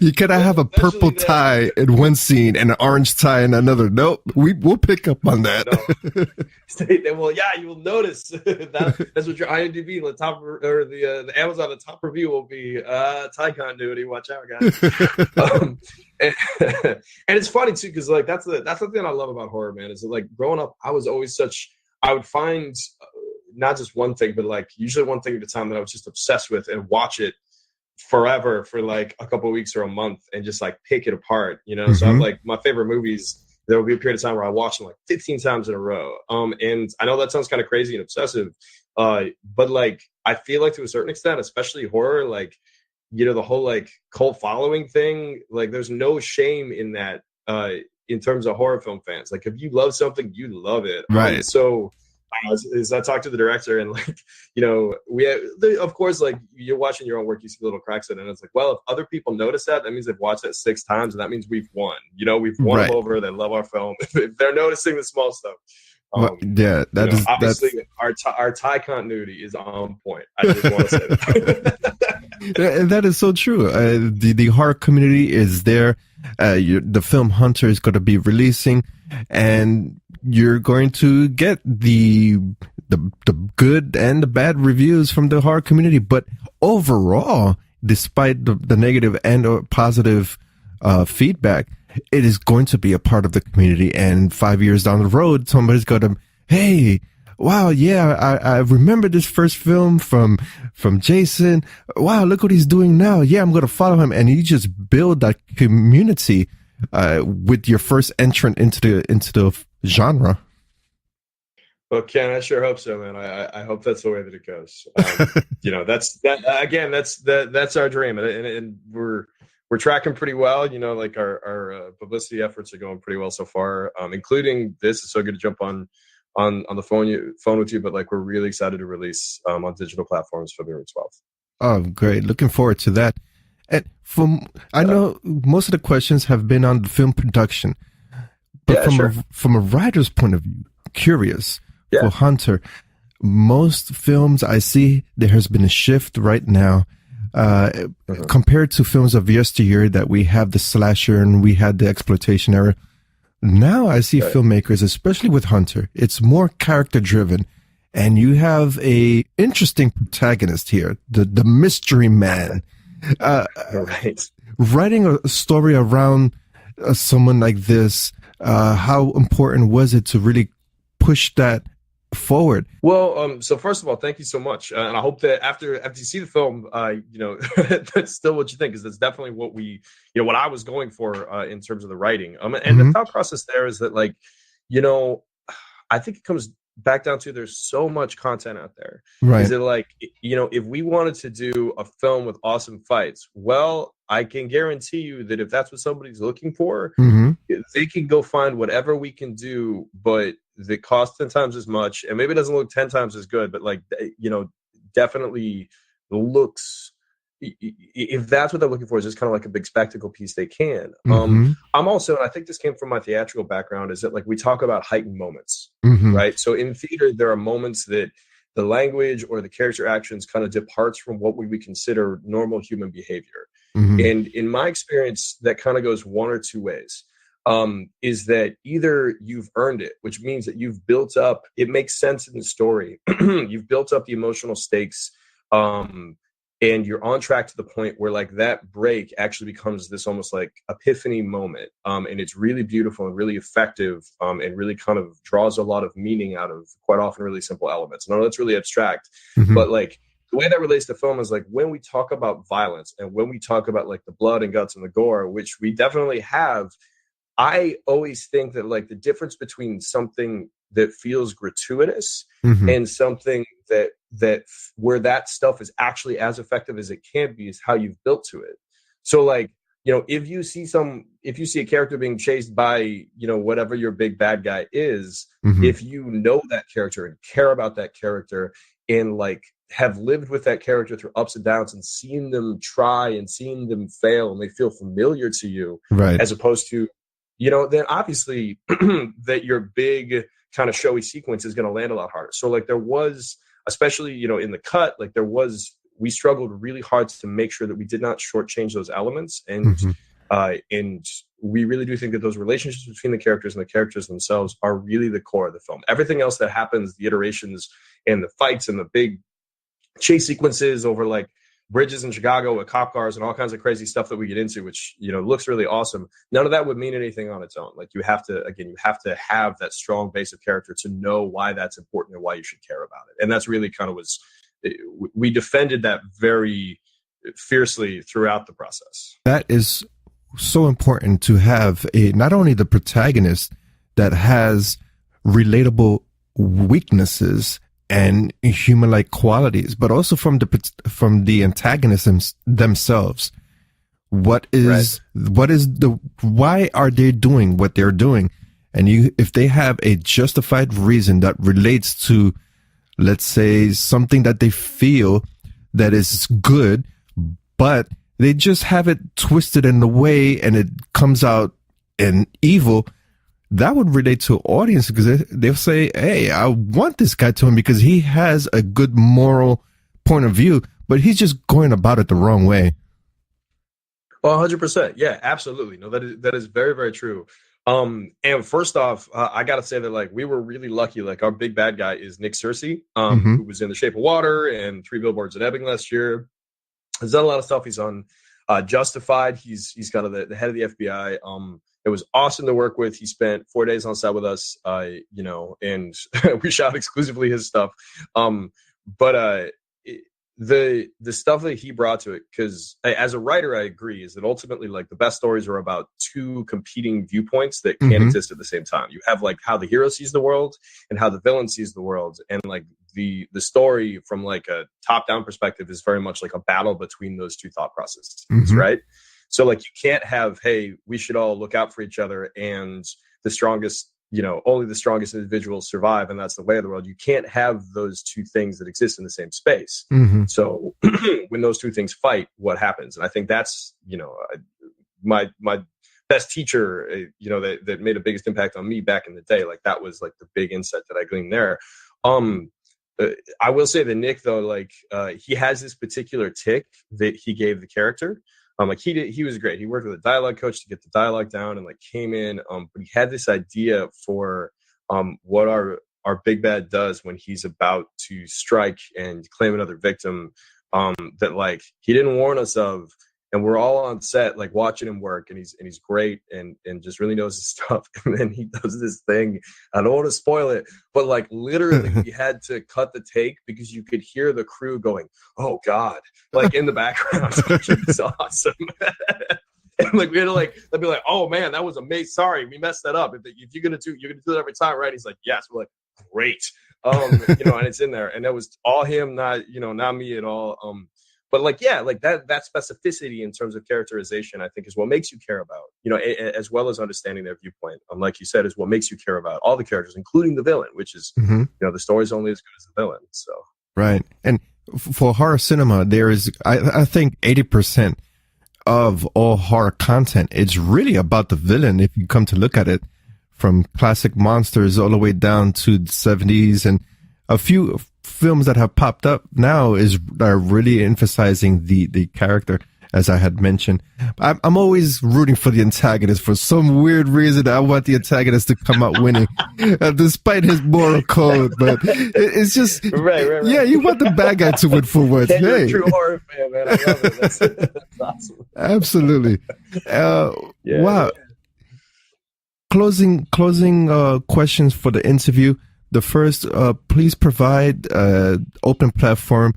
you cannot have a purple tie in one scene and an orange tie in another. Nope, we'll pick up on that. No. Well, yeah, you will notice that's what your IMDb, the top, or the Amazon, the top review will be tie continuity. Watch out, guys. And it's funny too, because that's the thing I love about horror, man. Is that growing up, I was always I would find not just one thing, but usually one thing at a time that I was just obsessed with and watch it forever for a couple of weeks or a month and just pick it apart, Mm-hmm. So I'm my favorite movies, there will be a period of time where I watch them 15 times in a row. And I know that sounds kind of crazy and obsessive, but I feel to a certain extent, especially horror, the whole cult following thing, there's no shame in that in terms of horror film fans. If you love something, you love it, right? So as I talked to the director, and we have, of course, you're watching your own work, you see little cracks in it, and it's well, if other people notice that means they've watched it 6 times, and that means we've won. We've won right. them over. They love our film. If they're noticing the small stuff. Yeah, obviously our tie continuity is on point. I just want to say that. That is so true. The horror community is there. The film Hunter is going to be releasing, and you're going to get the good and the bad reviews from the horror community. But overall, despite the negative and or positive feedback, it is going to be a part of the community. And 5 years down the road, somebody's going to, hey, wow, yeah, I remember this first film from Jason. Wow, look what he's doing now. Yeah, I'm going to follow him. And you just build that community with your first entrant into the genre. Well, Ken, I sure hope so, man. I hope that's the way that it goes. That's our dream, and we're tracking pretty well. Our publicity efforts are going pretty well so far, including this. It's so good to jump on the phone with you, but we're really excited to release on digital platforms February 12th. Oh, great! Looking forward to that. And I know most of the questions have been on the film production, but from a writer's point of view, curious. For Hunter, most films I see, there has been a shift right now compared to films of yesteryear that we have the slasher and we had the exploitation era. Now I see filmmakers, especially with Hunter, it's more character driven, and you have a interesting protagonist here, the mystery man, writing a story around someone like this. How important was it to really push that forward? Well, so first of all, thank you so much, and I hope that after you see the film, that's still what you think, because that's definitely what what I was going for in terms of the writing. And the thought process there is that I think it comes back down to there's so much content out there. Right. Is it like, if we wanted to do a film with awesome fights, well, I can guarantee you that if that's what somebody's looking for, they can go find whatever we can do, but the cost 10 times as much, and maybe it doesn't look 10 times as good, but like, definitely looks, if that's what they're looking for, is just kind of like a big spectacle piece, they can. I'm also, and I think this came from my theatrical background, is that like we talk about heightened moments, right? So in theater, there are moments that the language or the character actions kind of departs from what we would consider normal human behavior. And in my experience, that kind of goes one or two ways. Is that either you've earned it, which means that you've built up, it makes sense in the story. You've built up the emotional stakes, and you're on track to the point where like that break actually becomes this almost like epiphany moment. And it's really beautiful and really effective, and really kind of draws a lot of meaning out of quite often really simple elements. And I know that's really abstract, but like the way that relates to film is like when we talk about violence and when we talk about like the blood and guts and the gore, which we definitely have, I always think that like the difference between something that feels gratuitous and something that where that stuff is actually as effective as it can be is how you've built to it. So like, if you see a character being chased by, whatever your big bad guy is, if you know that character and care about that character and like have lived with that character through ups and downs and seen them try and seen them fail and they feel familiar to you, right? As opposed to, then obviously that your big kind of showy sequence is going to land a lot harder. So like there was, especially, in the cut, like we struggled really hard to make sure that we did not shortchange those elements. And we really do think that those relationships between the characters and the characters themselves are really the core of the film. Everything else that happens, the iterations and the fights and the big chase sequences over like bridges in Chicago with cop cars and all kinds of crazy stuff that we get into, which, looks really awesome. None of that would mean anything on its own. Like you have to have that strong base of character to know why that's important and why you should care about it. And that's really kind of we defended that very fiercely throughout the process. That is so important to have not only the protagonist that has relatable weaknesses and human-like qualities, but also from the antagonists themselves. Why are they doing what they're doing? And if they have a justified reason that relates to, let's say, something that they feel that is good, but they just have it twisted in the way and it comes out in evil, that would relate to audience because they'll say, hey, I want this guy to him because he has a good moral point of view, but he's just going about it the wrong way. Well, 100%. Yeah, absolutely. No, that is very, very true. And first off, I got to say that like we were really lucky. Like our big bad guy is Nick Searcy, who was in The Shape of Water and 3 Billboards at Ebbing last year. He's done a lot of stuff. He's on Justified. He's kind of the head of the FBI. It was awesome to work with. He spent 4 days on set with us, and we shot exclusively his stuff. But the stuff that he brought to it, because as a writer, I agree, is that ultimately like the best stories are about two competing viewpoints that can't exist at the same time. You have like how the hero sees the world and how the villain sees the world, and like the story from like a top-down perspective is very much like a battle between those two thought processes, right? So like you can't have, hey, we should all look out for each other and the strongest, only the strongest individuals survive and that's the way of the world. You can't have those two things that exist in the same space. So when those two things fight, what happens? And I think that's, my best teacher, that made the biggest impact on me back in the day. Like that was like the big insight that I gleaned there. I will say that Nick, though, like he has this particular tick that he gave the character. Like he was great. He worked with a dialogue coach to get the dialogue down and like came in. But he had this idea for what our big bad does when he's about to strike and claim another victim that like he didn't warn us of. And we're all on set, like watching him work, and he's great and just really knows his stuff. And then he does this thing. I don't want to spoil it, but like literally, we had to cut the take because you could hear the crew going, "Oh God!" like in the background, which is awesome. Like we had to they'd be like, oh man, that was amazing. Sorry, we messed that up. If you're gonna do that every time, right? He's like, yes. We're like, great. And it's in there, and that was all him, not me at all. But that specificity in terms of characterization, I think, is what makes you care about, as well as understanding their viewpoint. Like you said, is what makes you care about all the characters, including the villain, which is, the story's only as good as the villain. So right, and for horror cinema, there is, I think, 80% of all horror content, it's really about the villain. If you come to look at it, from classic monsters all the way down to the 70s, and a few films that have popped up now are really emphasizing the character, as I had mentioned. I'm always rooting for the antagonist. For some weird reason, I want the antagonist to come out winning, despite his moral code. But it's just right. Yeah, you want the bad guy to win for once. You're a true horror fan, man. I love it. That's awesome. Absolutely. Wow. Closing questions for the interview. The first, please provide open platform.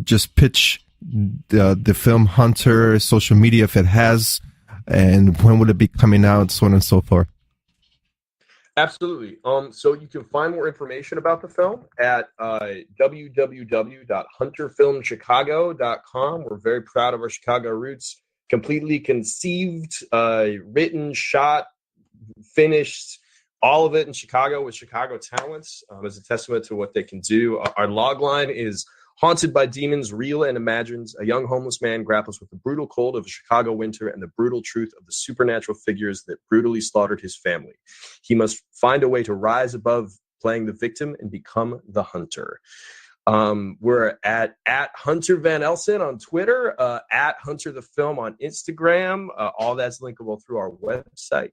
Just pitch the film Hunter, social media if it has, and when will it be coming out, so on and so forth. Absolutely. So you can find more information about the film at www.hunterfilmchicago.com. We're very proud of our Chicago roots. Completely conceived, written, shot, finished, all of it in Chicago with Chicago talents, as a testament to what they can do. Our log line is haunted by demons, real and imagined. A young homeless man grapples with the brutal cold of a Chicago winter and the brutal truth of the supernatural figures that brutally slaughtered his family. He must find a way to rise above playing the victim and become the hunter. We're at Hunter Van Elsen on Twitter, at Hunter the Film on Instagram. All that's linkable through our website.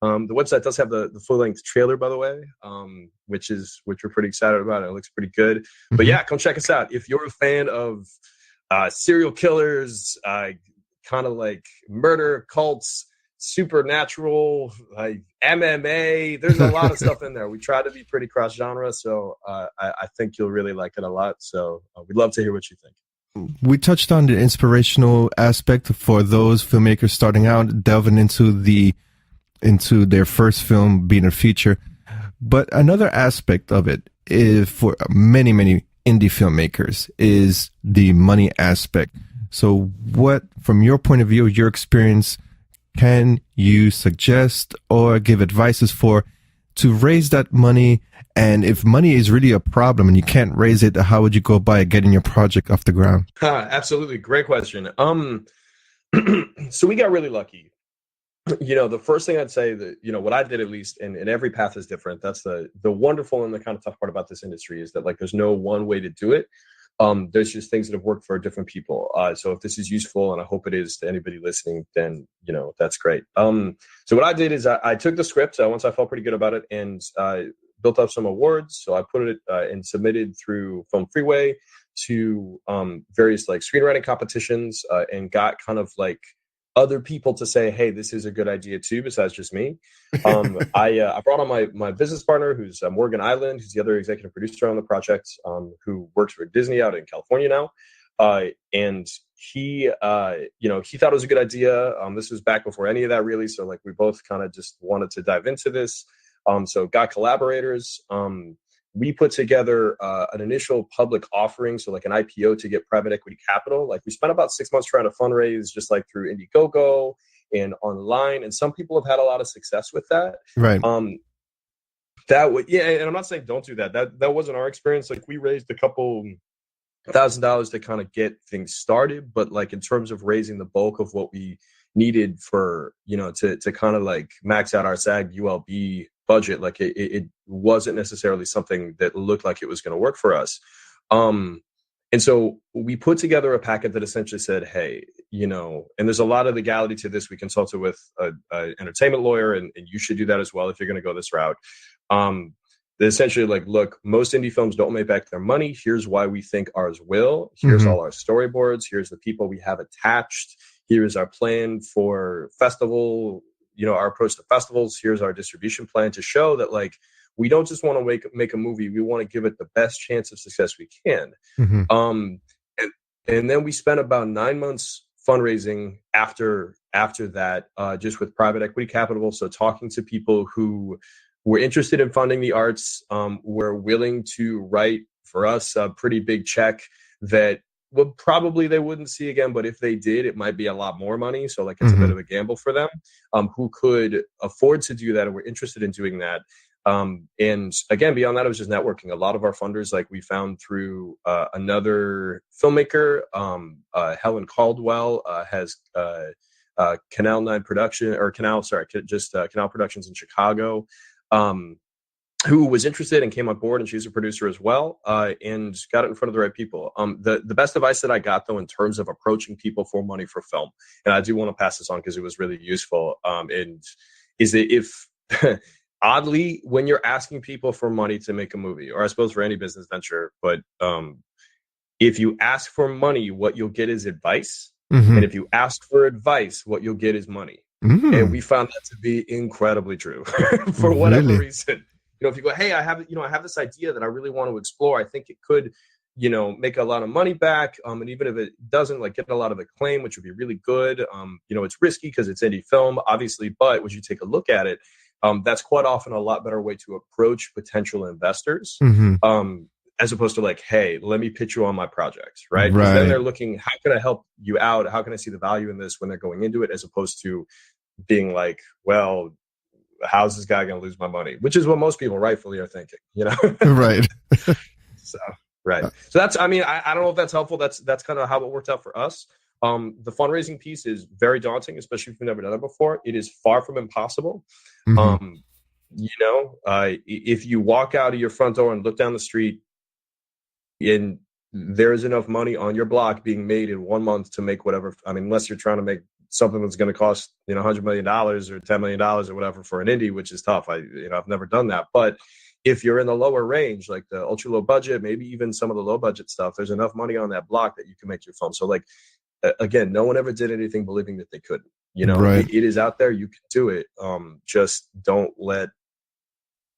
The website does have the full-length trailer, by the way, which we're pretty excited about. It looks pretty good. Mm-hmm. But yeah, come check us out. If you're a fan of serial killers, kind of like murder, cults, supernatural, like MMA, there's a lot of stuff in there. We try to be pretty cross genre, so I think you'll really like it a lot. So we'd love to hear what you think. We touched on the inspirational aspect for those filmmakers starting out, delving into their first film being a feature. But another aspect of it is, for many indie filmmakers, is the money aspect. So what, from your point of view, your experience, can you suggest or give advices for to raise that money? And if money is really a problem and you can't raise it, how would you go by getting your project off the ground? Absolutely. Great question. So we got really lucky. The first thing I'd say that, what I did, at least, and every path is different. That's the wonderful and the kind of tough part about this industry, is that there's no one way to do it. There's just things that have worked for different people. So if this is useful, and I hope it is to anybody listening, then, that's great. So what I did is I took the script once I felt pretty good about it, and built up some awards. So I put it and submitted through Film Freeway to various screenwriting competitions, and got kind of other people to say, hey, this is a good idea too, besides just me. I brought on my business partner, who's Morgan Island, who's the other executive producer on the project, who works for Disney out in California now. And he thought it was a good idea. This was back before any of that, really. So we both kind of just wanted to dive into this. So got collaborators. We put together an initial public offering, so an IPO to get private equity capital. We spent about 6 months trying to fundraise, just through Indiegogo and online, and some people have had a lot of success with that. Right. And I'm not saying don't do that. That wasn't our experience. We raised a couple $1,000 to kind of get things started, but in terms of raising the bulk of what we needed for to kind of max out our SAG ULB budget, it wasn't necessarily something that looked like it was going to work for us. And so we put together a packet that essentially said, hey, and there's a lot of legality to this. We consulted with an entertainment lawyer, and you should do that as well if you're going to go this route. They essentially look, most indie films don't make back their money. Here's why we think ours will. Here's all our storyboards. Here's the people we have attached. Here's our plan for festival, our approach to festivals. Here's our distribution plan to show that we don't just want to make a movie. We want to give it the best chance of success we can. And then we spent about 9 months fundraising after after that, just with private equity capital. So talking to people who were interested in funding the arts, were willing to write for us a pretty big check that probably they wouldn't see again, but if they did, it might be a lot more money. So like it's a bit of a gamble for them, who could afford to do that and were interested in doing that. And again, beyond that, it was just networking. A lot of our funders, like we found through another filmmaker, Helen Caldwell, has Canal 9 production or Canal Productions in Chicago, who was interested and came on board, and she's a producer as well, and got it in front of the right people. The best advice that I got, though, in terms of approaching people for money for film, and I do want to pass this on because it was really useful, and is that if oddly, when you're asking people for money to make a movie, or I suppose for any business venture, but if you ask for money, what you'll get is advice. And if you ask for advice, what you'll get is money. And we found that to be incredibly true for whatever reason. You know, if you go, hey, I have this idea that I really want to explore. I think it could, make a lot of money back. And even if it doesn't get a lot of acclaim, which would be really good. It's risky because it's indie film, obviously, but when you take a look at it, that's quite often a lot better way to approach potential investors, as opposed to hey, let me pitch you on my project, right? Because then they're looking, how can I help you out? How can I see the value in this when they're going into it, as opposed to being like, well, how's this guy going to lose my money? Which is what most people rightfully are thinking, Right. So that's, I don't know if that's helpful. That's kind of how it worked out for us. The fundraising piece is very daunting, especially if you've never done it before. It is far from impossible. If you walk out of your front door and look down the street, and there is enough money on your block being made in 1 month to make whatever, unless you're trying to make something that's going to cost, $100 million or $10 million or whatever for an indie, which is tough. I've never done that. But if you're in the lower range, like the ultra low budget, maybe even some of the low budget stuff, there's enough money on that block that you can make your film. So again, no one ever did anything believing that they couldn't. It is out there. You can do it. Just don't let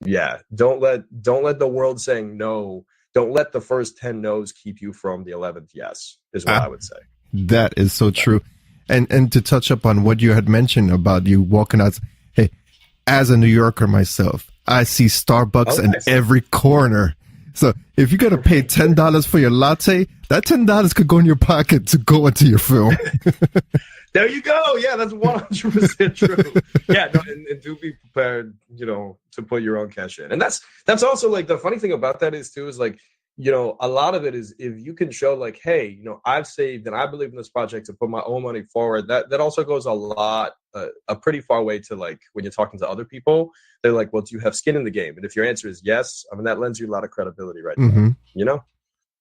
the world saying no. Don't let the first 10 no's keep you from the 11th yes, is what I would say. That is so true. And to touch up on what you had mentioned about you walking out, hey, as a New Yorker myself, I see Starbucks in every corner. So if you got to pay $10 for your latte, that $10 could go in your pocket to go into your film. There you go. Yeah, that's 100% true. Yeah, no, and do be prepared, to put your own cash in. And that's also the funny thing about that is a lot of it is if you can show hey, I've saved and I believe in this project to put my own money forward, that also goes a pretty far way to when you're talking to other people, they're like, well, do you have skin in the game? And if your answer is yes, that lends you a lot of credibility right now,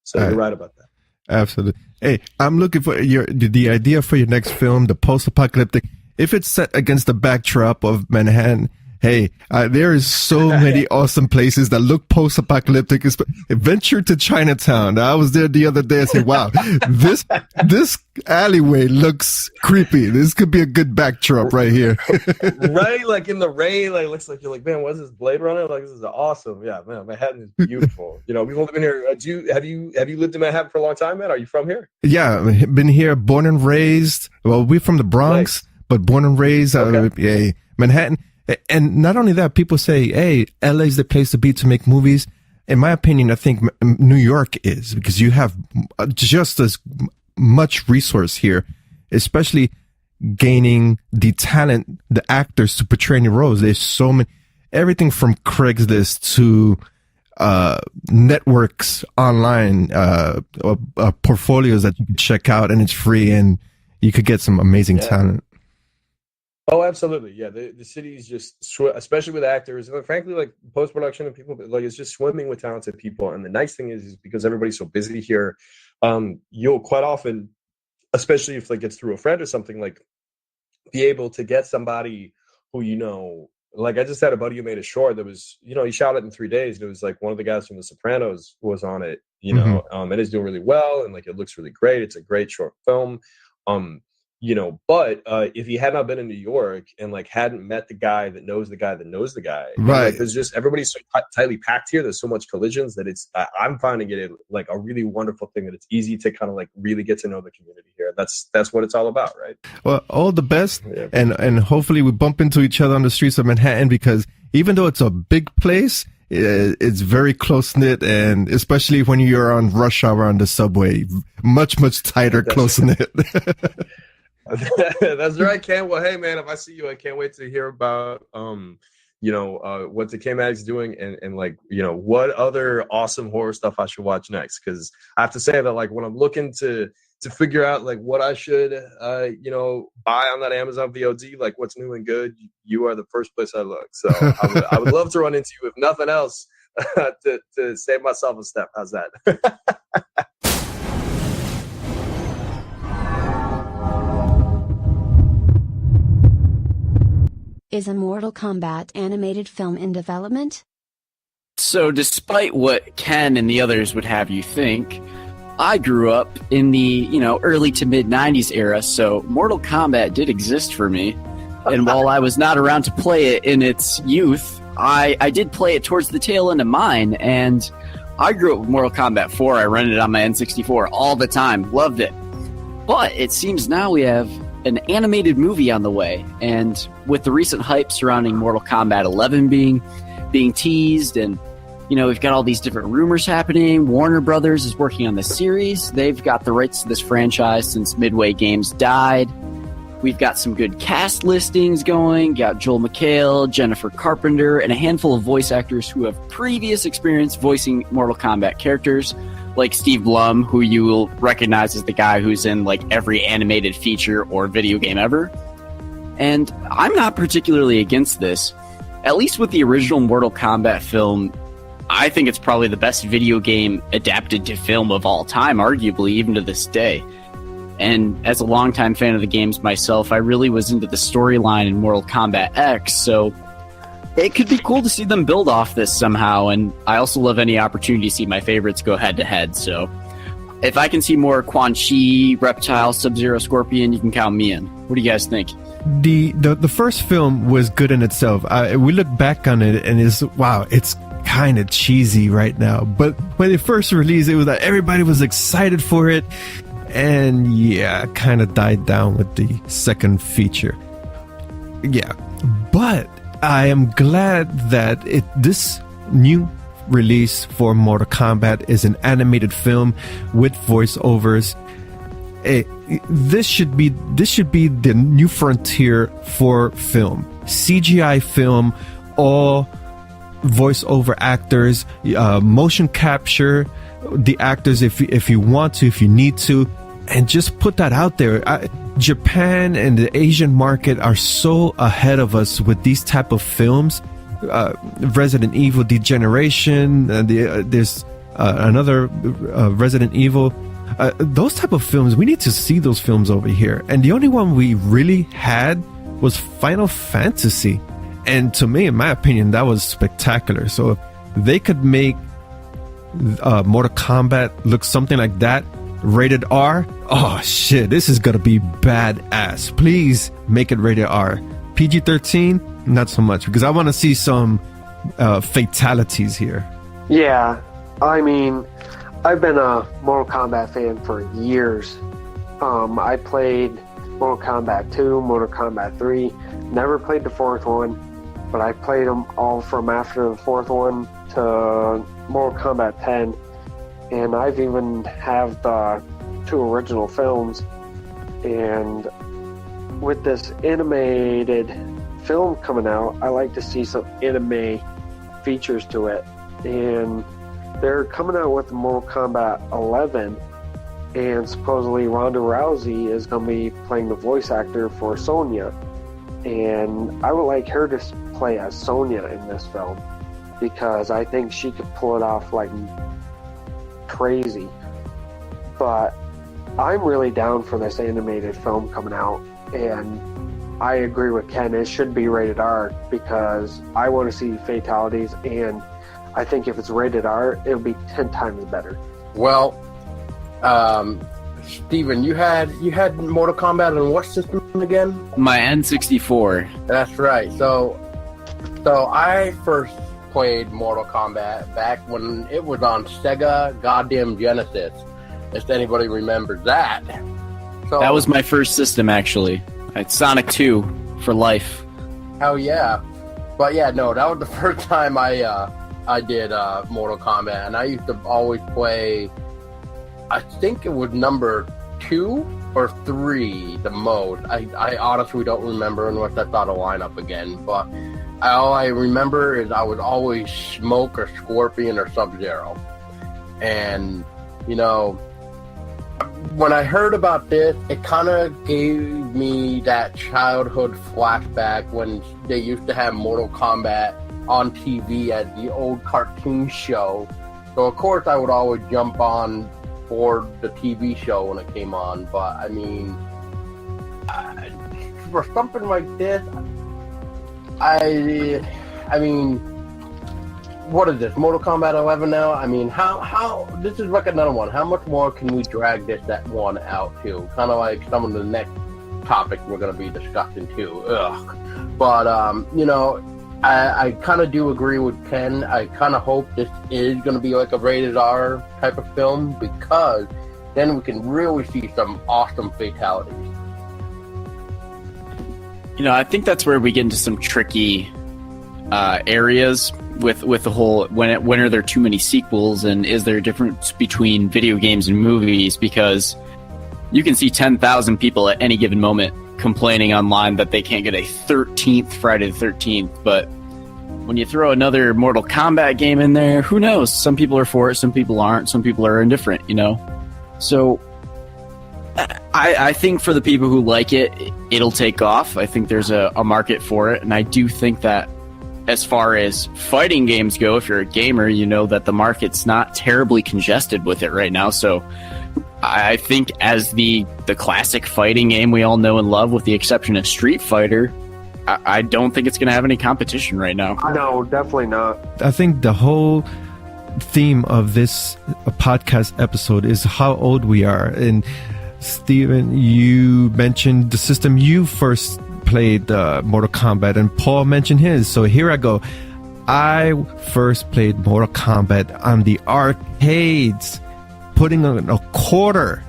So you're right about that. Absolutely. Hey, I'm looking for the idea for your next film, the post-apocalyptic. If it's set against the backdrop of Manhattan, hey, there is so many awesome places that look post-apocalyptic. Venture to Chinatown. I was there the other day and said, wow, this alleyway looks creepy. This could be a good backdrop right here. Right? In the rain, looks like you're like, man, what is this, Blade Runner? This is awesome. Yeah, man, Manhattan is beautiful. We've only been here. Have you lived in Manhattan for a long time, man? Are you from here? Yeah, I've been here, born and raised. Well, we're from the Bronx, but born and raised, Manhattan. And not only that, people say, hey, LA is the place to be to make movies. In my opinion, I think New York is, because you have just as much resource here, especially gaining the talent, the actors to portray any roles. There's so many, everything from Craigslist to networks online, portfolios that you can check out, and it's free, and you could get some amazing talent. Oh, absolutely. Yeah. The city is just, especially with actors, and frankly, post-production and people, it's just swimming with talented people. And the nice thing is because everybody's so busy here, you'll quite often, especially if it's through a friend or something, be able to get somebody who, I just had a buddy who made a short that was, he shot it in 3 days. And it was one of the guys from The Sopranos was on it, and it's doing really well. And it looks really great. It's a great short film. But if he had not been in New York and like hadn't met the guy that knows the guy that knows the guy, right? Like, there's just everybody's so tightly packed here. There's so much collisions that I'm finding it like a really wonderful thing that it's easy to kind of like really get to know the community here. That's what it's all about, right? Well, all the best, yeah. and hopefully we bump into each other on the streets of Manhattan, because even though it's a big place, it's very close knit, and especially when you're on rush hour on the subway, much tighter, close knit. That's right, Ken. Well, hey, man, if I see you, I can't wait to hear about, what DecayMag's doing and like, what other awesome horror stuff I should watch next. Because I have to say that, like, when I'm looking to figure out, like, what I should, buy on that Amazon VOD, like, what's new and good, you are the first place I look. So I would love to run into you, if nothing else, to save myself a step. How's that? Is a Mortal Kombat animated film in development? So despite what Ken and the others would have you think, I grew up in the, early to mid 90s era, so Mortal Kombat did exist for me. And while I was not around to play it in its youth, I did play it towards the tail end of mine, and I grew up with Mortal Kombat 4. I rented it on my N64 all the time. Loved it. But it seems now we have an animated movie on the way, and with the recent hype surrounding Mortal Kombat 11 being teased, and we've got all these different rumors happening. Warner Brothers is working on the series. They've got the rights to this franchise since Midway Games died. We've got some good cast listings going. Got Joel McHale, Jennifer Carpenter, and a handful of voice actors who have previous experience voicing Mortal Kombat characters, like Steve Blum, who you will recognize as the guy who's in like every animated feature or video game ever. And I'm not particularly against this. At least with the original Mortal Kombat film, I think it's probably the best video game adapted to film of all time, arguably, even to this day. And as a longtime fan of the games myself, I really was into the storyline in Mortal Kombat X, so it could be cool to see them build off this somehow, and I also love any opportunity to see my favorites go head-to-head, so if I can see more Quan Chi, Reptile, Sub-Zero, Scorpion, you can count me in. What do you guys think? The first film was good in itself. We look back on it, and it's kind of cheesy right now, but when it first released, it was like everybody was excited for it, and kind of died down with the second feature. But I am glad that this new release for Mortal Kombat is an animated film with voiceovers. This should be the new frontier for film. CGI film, all voiceover actors, motion capture the actors if you want to, if you need to, and just put that out there. Japan and the Asian market are so ahead of us with these type of films. Resident Evil Degeneration, there's another Resident Evil. Those type of films, we need to see those films over here. And the only one we really had was Final Fantasy. And to me, in my opinion, that was spectacular. So if they could make Mortal Kombat look something like that, rated R, oh shit, this is gonna be badass. Please make it rated R. PG-13, not so much, because I want to see some fatalities here. Yeah, I mean, I've been a Mortal Kombat fan for years. I played Mortal Kombat 2, Mortal Kombat 3, never played the fourth one, but I played them all from after the fourth one to Mortal Kombat 10, and I've even have the 2 original films. And with this animated film coming out, I like to see some anime features to it. And they're coming out with Mortal Kombat 11, and supposedly Ronda Rousey is going to be playing the voice actor for Sonya. And I would like her to play as Sonya in this film, because I think she could pull it off like crazy. But I'm really down for this animated film coming out, and I agree with Ken, it should be rated R, because I want to see fatalities, and I think if it's rated R, it'll be 10 times better. Well, Steven, you had Mortal Kombat on what system again? My N64. That's right. So I first played Mortal Kombat back when it was on Sega goddamn Genesis. If anybody remembers that. So That was my first system, actually. It's Sonic 2 for life. Hell yeah. But yeah, no, that was the first time I did Mortal Kombat, and I used to always play, I think it was number 2 or 3 the most. I honestly don't remember unless I thought of lineup again, but all I remember is I was always Smoke or Scorpion or Sub-Zero. And, you know, when I heard about this, it kind of gave me that childhood flashback when they used to have Mortal Kombat on TV at the old cartoon show. So, of course, I would always jump on for the TV show when it came on. But, I mean, for something like this, I mean, what is this, Mortal Kombat 11 now? I mean, how this is like another one. How much more can we drag that one out to? Kind of like some of the next topics we're going to be discussing too. Ugh. But, you know, I kind of do agree with Ken. I kind of hope this is going to be like a rated R type of film, because then we can really see some awesome fatalities. You know, I think that's where we get into some tricky areas with the whole when are there too many sequels, and is there a difference between video games and movies? Because you can see 10,000 people at any given moment complaining online that they can't get a 13th Friday the 13th, but when you throw another Mortal Kombat game in there, who knows? Some people are for it, some people aren't, some people are indifferent, you know? So I think for the people who like it, it'll take off. I think there's a market for it, and I do think that as far as fighting games go, if you're a gamer, you know that the market's not terribly congested with it right now. So I think as the classic fighting game we all know and love, with the exception of Street Fighter, I don't think it's going to have any competition right now. No, definitely not. I think the whole theme of this podcast episode is how old we are. And Steven, you mentioned the system you first played, Mortal Kombat, and Paul mentioned his. So here I go. I first played Mortal Kombat on the arcades, putting on a quarter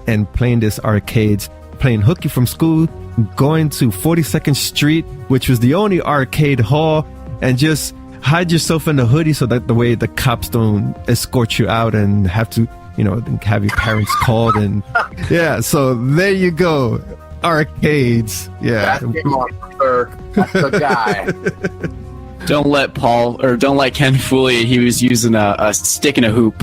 and playing this arcades, playing hooky from school, going to 42nd Street, which was the only arcade hall, and just hide yourself in the hoodie so that the way the cops don't escort you out and have to, you know, have your parents called. And yeah, so there you go. Arcades. Yeah. That's the guy. Don't let Ken fool you. He was using a stick and a hoop.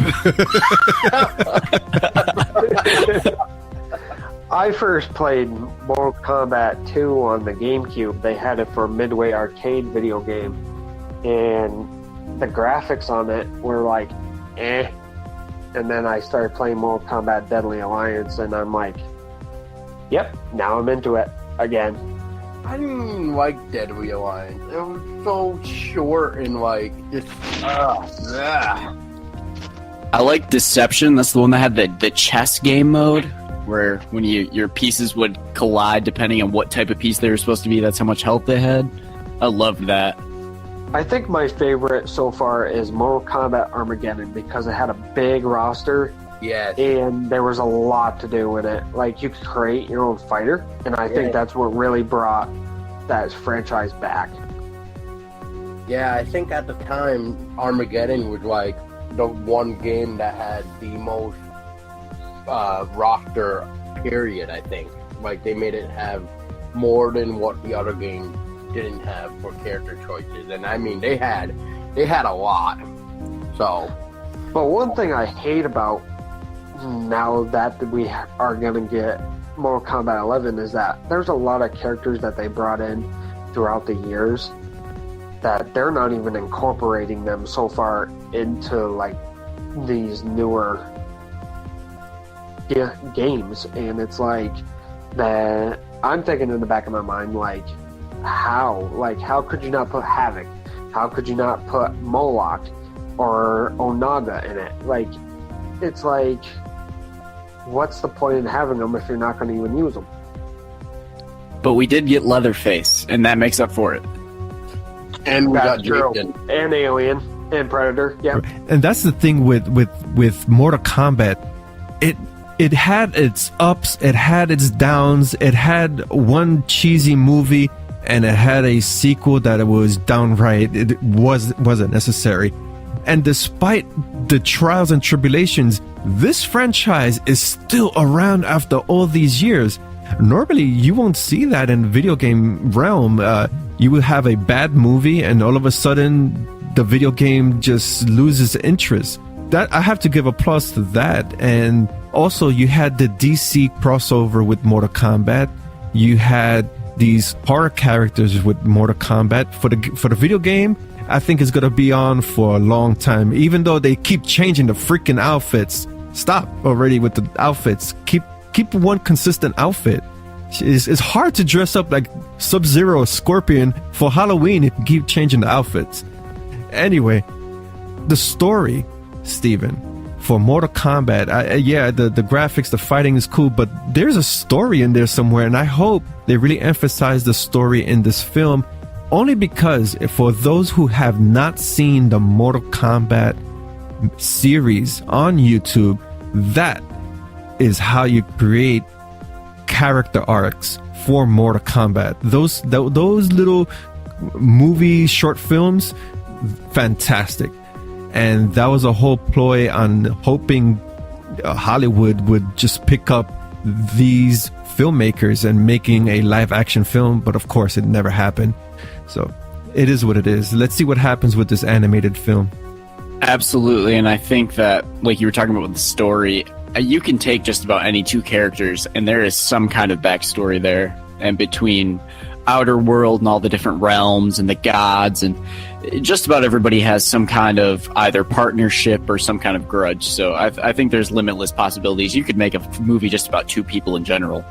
I first played Mortal Kombat 2 on the GameCube. They had it for Midway Arcade video game, and the graphics on it were like, eh. And then I started playing Mortal Kombat Deadly Alliance, and I'm like, yep, now I'm into it again. I didn't like Deadly Alliance. It was so short and like just I like Deception. That's the one that had the chess game mode, where when your pieces would collide depending on what type of piece they were supposed to be. That's how much health they had. I loved that. I think my favorite so far is Mortal Kombat Armageddon, because it had a big roster. Yes. And there was a lot to do with it. Like, you could create your own fighter, and I think that's what really brought that franchise back. Yeah, I think at the time, Armageddon was like the one game that had the most roster, period, I think. Like, they made it have more than what the other games didn't have for character choices. And I mean, they had a lot. So. But one thing I hate about now that we are going to get Mortal Kombat 11 is that there's a lot of characters that they brought in throughout the years that they're not even incorporating them so far into like these newer games. And it's like that I'm thinking in the back of my mind, like how could you not put Havoc? How could you not put Moloch or Onaga in it? Like, it's like, what's the point in having them if you're not going to even use them? But we did get Leatherface, and that makes up for it. And we got True. Jason. And Alien and Predator. Yeah. And that's the thing with Mortal Kombat. It had its ups, it had its downs, it had one cheesy movie, and it had a sequel that it was downright it wasn't necessary. And despite the trials and tribulations, this franchise is still around after all these years. Normally, you won't see that in the video game realm. You will have a bad movie, and all of a sudden, the video game just loses interest. That I have to give applause to that. And also, you had the DC crossover with Mortal Kombat. You had these horror characters with Mortal Kombat. For the video game, I think it's gonna be on for a long time. Even though they keep changing the freaking outfits. Stop already with the outfits. Keep one consistent outfit. It's hard to dress up like Sub-Zero or Scorpion for Halloween if you keep changing the outfits. Anyway, the story, Steven, for Mortal Kombat, the graphics, the fighting is cool, but there's a story in there somewhere, and I hope they really emphasize the story in this film, only because for those who have not seen the Mortal Kombat series on YouTube, that is how you create character arcs for Mortal Kombat. Those little movie short films, fantastic. And that was a whole ploy on hoping Hollywood would just pick up these filmmakers and making a live action film, but of course it never happened. So it is what it is. Let's see what happens with this animated film. Absolutely, and I think that, like you were talking about with the story, you can take just about any two characters, and there is some kind of backstory there, and between outer world and all the different realms and the gods, and just about everybody has some kind of either partnership or some kind of grudge. So I think there's limitless possibilities. You could make a movie just about two people in general.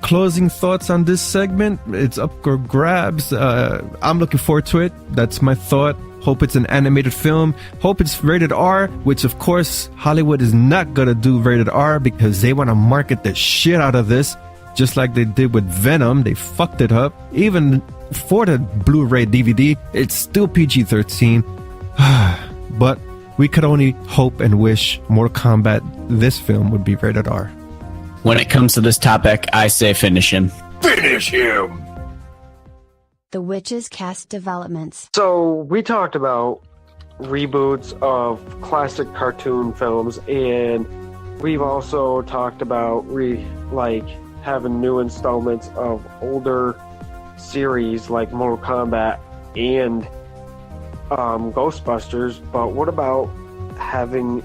Closing thoughts on this segment. It's up for grabs. I'm looking forward to it. That's my thought. Hope it's an animated film. Hope it's rated R, which of course Hollywood is not gonna do rated R because they want to market the shit out of this, just like they did with Venom. They fucked it up. Even for the Blu-ray DVD, it's still PG-13. But we could only hope and wish Mortal Kombat, this film, would be rated R. When it comes to this topic, I say finish him. Finish him! The Witches cast developments. So we talked about reboots of classic cartoon films, and we've also talked about having new installments of older series like Mortal Kombat and Ghostbusters. But what about having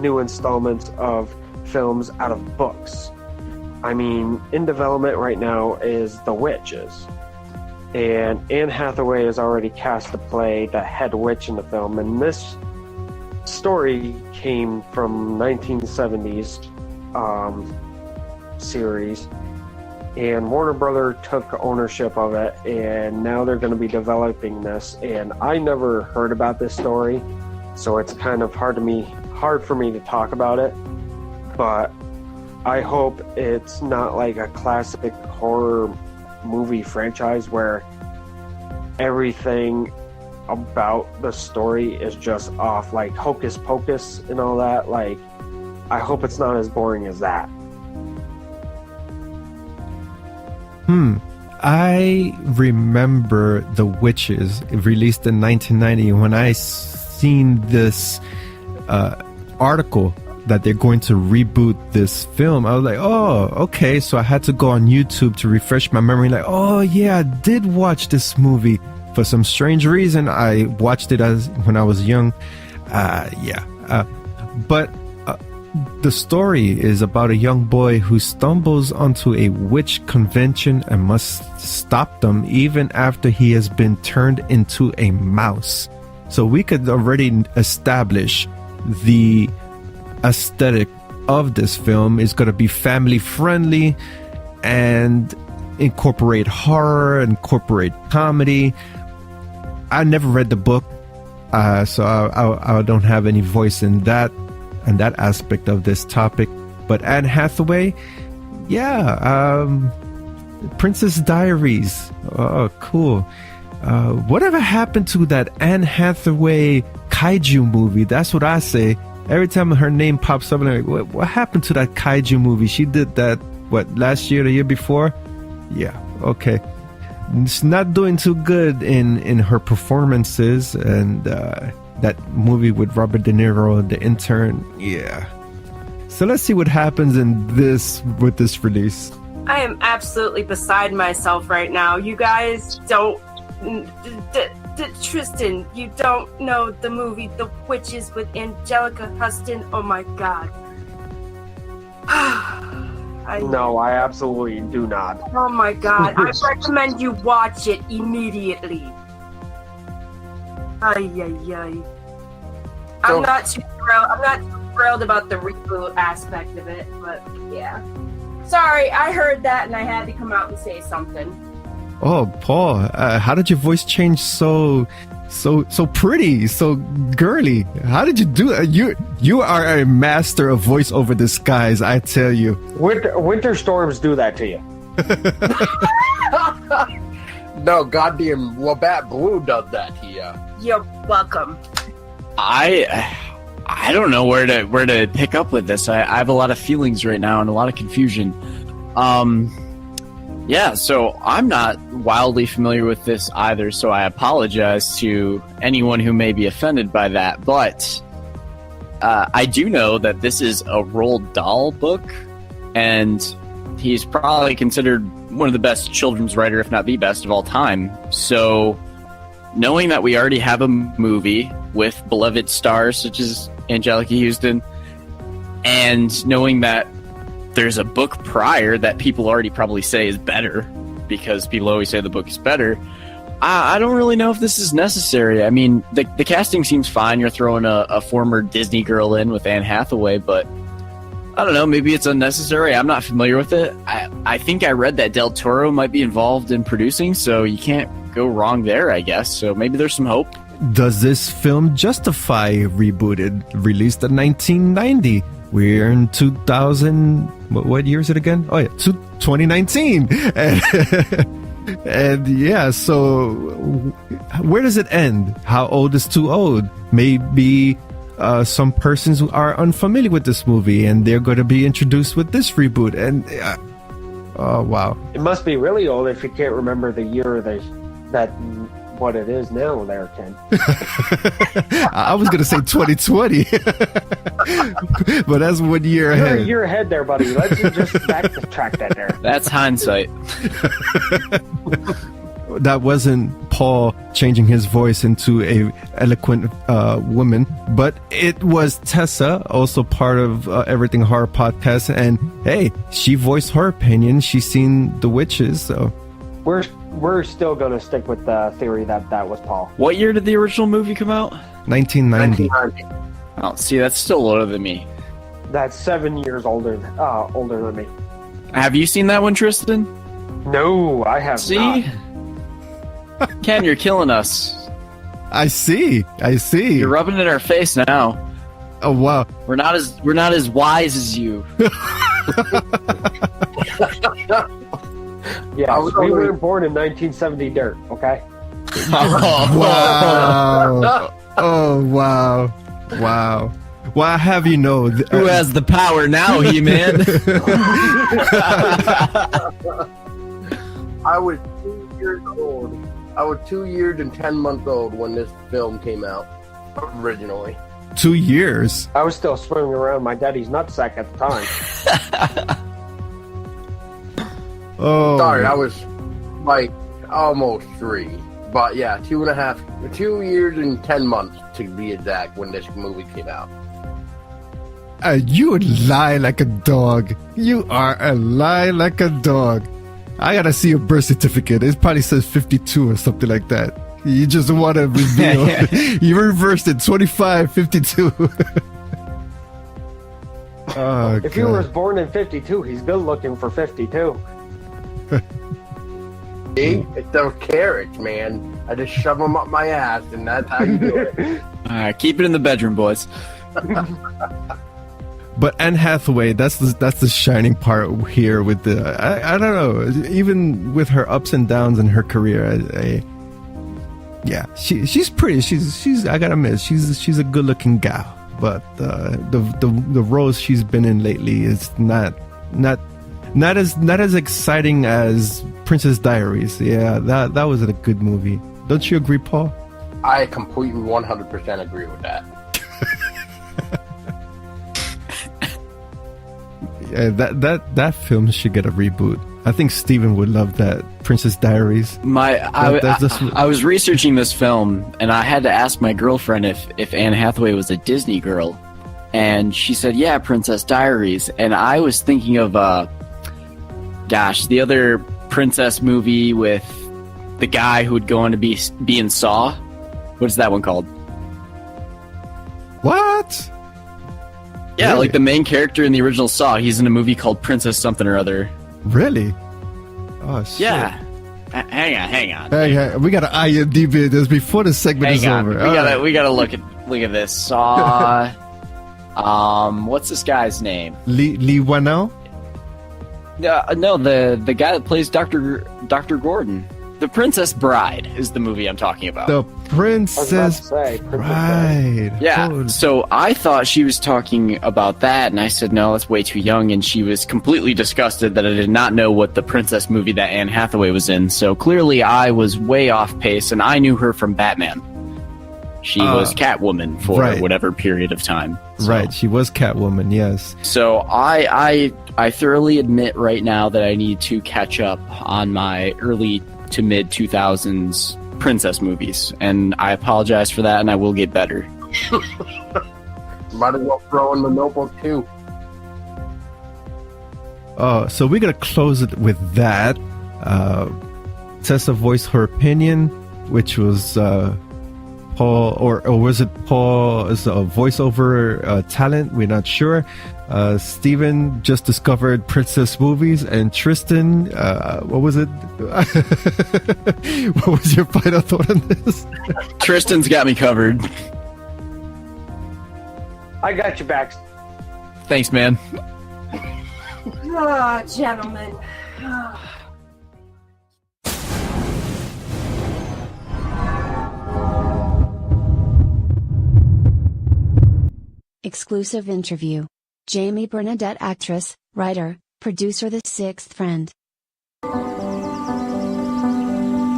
new installments of films out of books? I mean, in development right now is The Witches. And Anne Hathaway has already cast to play the head witch in the film, and this story came from 1970s series, and Warner Brother took ownership of it, and now they're going to be developing this. And I never heard about this story, so it's kind of hard for me to talk about it. But I hope it's not like a classic horror movie franchise where everything about the story is just off, like Hocus Pocus and all that. Like, I hope it's not as boring as that. I remember The Witches, released in 1990, when I seen this article that they're going to reboot this film. I was like, oh, okay. So I had to go on YouTube to refresh my memory. Like, oh yeah, I did watch this movie. For some strange reason, I watched it when I was young. But the story is about a young boy who stumbles onto a witch convention and must stop them even after he has been turned into a mouse. So we could already establish the aesthetic of this film is going to be family friendly and incorporate horror, incorporate comedy. I never read the book, so I don't have any voice in that. and that aspect of this topic. But Anne Hathaway, yeah, Princess Diaries. Oh, cool. Whatever happened to that Anne Hathaway kaiju movie? That's what I say. Every time her name pops up, I'm like, what happened to that kaiju movie? She did that, last year, the year before? Yeah, okay. It's not doing too good in her performances, and that movie with Robert De Niro, The Intern, yeah. So let's see what happens with this release. I am absolutely beside myself right now. You guys don't... Tristan, you don't know the movie The Witches with Angelica Huston? Oh my god. No, I absolutely do not. Oh my god. I recommend you watch it immediately. Ay, ay, ay. I'm not too thrilled about the reboot aspect of it, but yeah. Sorry, I heard that and I had to come out and say something. Oh, Paul, how did your voice change so pretty, so girly? How did you do that? You are a master of voice over disguise, I tell you. Winter storms do that to you. No, goddamn Labatt Blue does that to you. You're welcome. I don't know where to pick up with this. I have a lot of feelings right now and a lot of confusion. Yeah, so I'm not wildly familiar with this either, so I apologize to anyone who may be offended by that. But I do know that this is a Roald Dahl book, and he's probably considered one of the best children's writer, if not the best of all time. So knowing that we already have a movie with beloved stars such as Angelica Houston, and knowing that there's a book prior that people already probably say is better, because people always say the book is better, I don't really know if this is necessary. I mean, the casting seems fine. You're throwing a former Disney girl in with Anne Hathaway, but I don't know, maybe it's unnecessary. I'm not familiar with it. I think I read that Del Toro might be involved in producing, so you can't go wrong there, I guess. So maybe there's some hope. Does this film justify rebooted? Released in 1990. We're in 2000. What year is it again? Oh yeah, 2019. And yeah, so where does it end? How old is too old? Maybe some persons who are unfamiliar with this movie, and they're going to be introduced with this reboot. And oh wow, it must be really old if you can't remember the year that what it is now there, Ken. I was going to say 2020. But that's 1 year ahead. You're ahead there, buddy. Let's just backtrack that there. That's hindsight. That wasn't Paul changing his voice into a eloquent woman, but it was Tessa, also part of Everything Horror Podcast, and hey, she voiced her opinion. She's seen The Witches, so we're still going to stick with the theory that was Paul. What year did the original movie come out? 1990. Oh, see, that's still older than me. That's 7 years older than me. Have you seen that one, Tristan? No, I have not. Ken, you're killing us. I see. You're rubbing it in our face now. Oh wow. We're not as wise as you. Yeah, we were born in 1970 dirt, okay? Oh, wow. Oh, wow. Wow. Well, I have you know... Who has the power now, He-Man? I was 2 years old. I was 2 years and 10 months old when this film came out, originally. 2 years? I was still swimming around my daddy's nutsack at the time. Oh. Sorry, I was like almost 3. But yeah, 2 years and 10 months to be exact when this movie came out. You lie like a dog. You are a lie like a dog. I gotta see your birth certificate. It probably says 52 or something like that. You just want to reveal. You reversed it, 25, 52. Oh, if he was born in 52, he's good looking for 52. See? It's those carrots, man. I just shove them up my ass, and that's how you do it. All right, keep it in the bedroom, boys. But Anne Hathaway, that's the shining part here with the, I don't know, even with her ups and downs in her career, yeah, she's pretty. She's I gotta admit, she's a good looking gal. But the roles she's been in lately is not as exciting as Princess Diaries. Yeah, that was a good movie. Don't you agree, Paul? I completely 100% agree with that. Yeah, that film should get a reboot. I think Steven would love that, Princess Diaries. I was researching this film, and I had to ask my girlfriend if Anne Hathaway was a Disney girl, and she said, "Yeah, Princess Diaries." And I was thinking of the other princess movie with the guy who would go on to be in Saw. What's that one called? What? Yeah, Really? like the main character in the original Saw. He's in a movie called Princess something or other. Really? Oh shit! Yeah. Hang on. Hey, we gotta IMDb this before the segment is over. We gotta look at this. Saw. What's this guy's name? Lee Whannell? No, the guy that plays Dr. Gordon. The Princess Bride is the movie I'm talking about. The Princess Bride. Yeah. Oh. So I thought she was talking about that, and I said, no, that's way too young. And she was completely disgusted that I did not know what the princess movie that Anne Hathaway was in. So clearly I was way off pace, and I knew her from Batman. She was Catwoman for whatever period of time. So. Right, she was Catwoman, yes. So I thoroughly admit right now that I need to catch up on my early to mid 2000s princess movies, and I apologize for that, and I will get better. Might as well throw in the Notebook too. So we're gonna close it with that. Tessa voiced her opinion, which was Paul, or was it Paul as a voiceover talent? We're not sure. Steven just discovered princess movies, and Tristan, what was it? What was your final thought on this? Tristan's got me covered. I got your back. Thanks, man. Ah, gentlemen. Exclusive interview. Jamie Bernadette, actress, writer, producer, The Sixth Friend.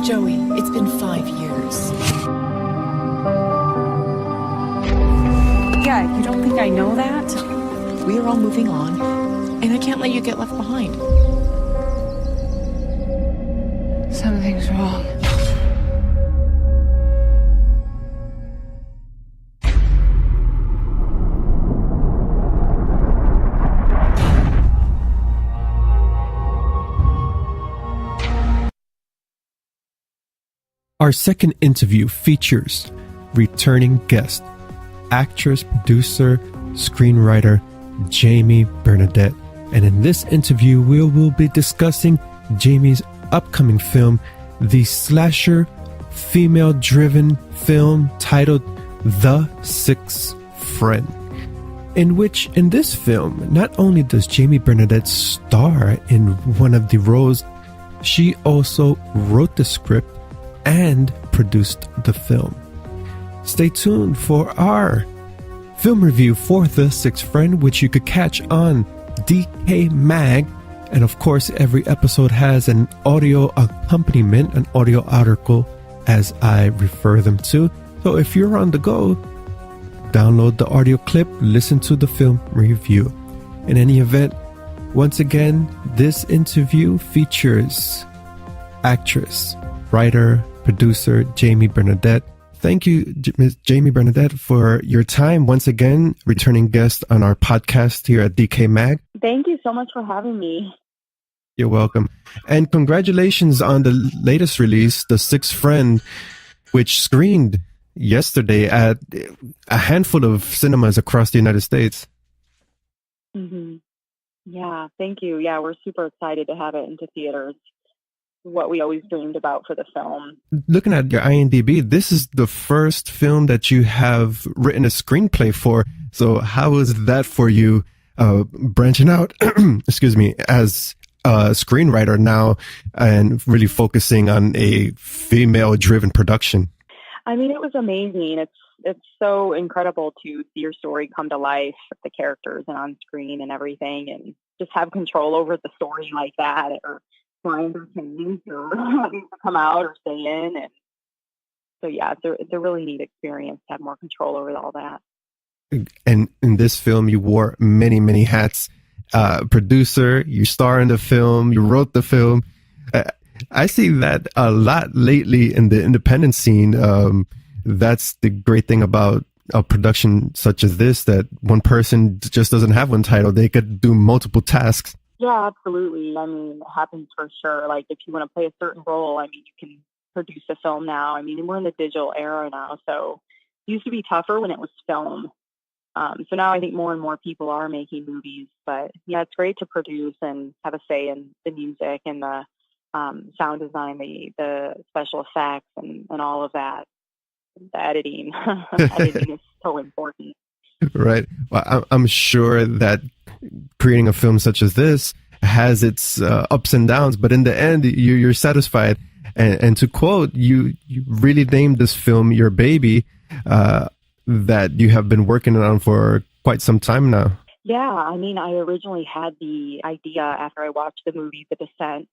Joey, it's been 5 years. Yeah, you don't think I know that? We are all moving on, and I can't let you get left behind. Something's wrong. Our second interview features returning guest, actress, producer, screenwriter Jamie Bernadette. And in this interview, we will be discussing Jamie's upcoming film, the slasher, female-driven film titled The Sixth Friend. In this film, not only does Jamie Bernadette star in one of the roles, she also wrote the script and produced the film. Stay tuned for our film review for The Sixth Friend, which you could catch on DecayMag. And of course, every episode has an audio accompaniment, an audio article, as I refer them to. So if you're on the go, download the audio clip, listen to the film review. In any event, once again, this interview features actress, writer, producer Jamie Bernadette. Thank you, Ms. Jamie Bernadette, for your time. Once again, returning guest on our podcast here at DecayMag. Thank you so much for having me. You're welcome. And congratulations on the latest release, The Sixth Friend, which screened yesterday at a handful of cinemas across the United States. Mm-hmm. Yeah, thank you. Yeah, we're super excited to have it into theaters. What we always dreamed about for the film. Looking at your IMDb, this is the first film that you have written a screenplay for. So how was that for you, branching out, excuse me, as a screenwriter now and really focusing on a female-driven production? I mean, it was amazing. It's so incredible to see your story come to life, the characters and on screen and everything, and just have control over the story like that, or find things or come out or stay in. And so, yeah, it's a really neat experience to have more control over all that. And in this film, you wore many, many hats. Producer, you star in the film, you wrote the film. I see that a lot lately in the independent scene. That's the great thing about a production such as this, that one person just doesn't have one title. They could do multiple tasks. Yeah, absolutely. I mean, it happens for sure. Like, if you want to play a certain role, I mean, you can produce a film now. I mean, we're in the digital era now, so it used to be tougher when it was film. So now I think more and more people are making movies. But yeah, it's great to produce and have a say in the music and the sound design, the special effects, and all of that. The editing. Editing is so important. Right. Well, I'm sure that creating a film such as this has its ups and downs, but in the end, you're satisfied. And to quote, you really named this film your baby, that you have been working on for quite some time now. Yeah, I mean, I originally had the idea after I watched the movie The Descent.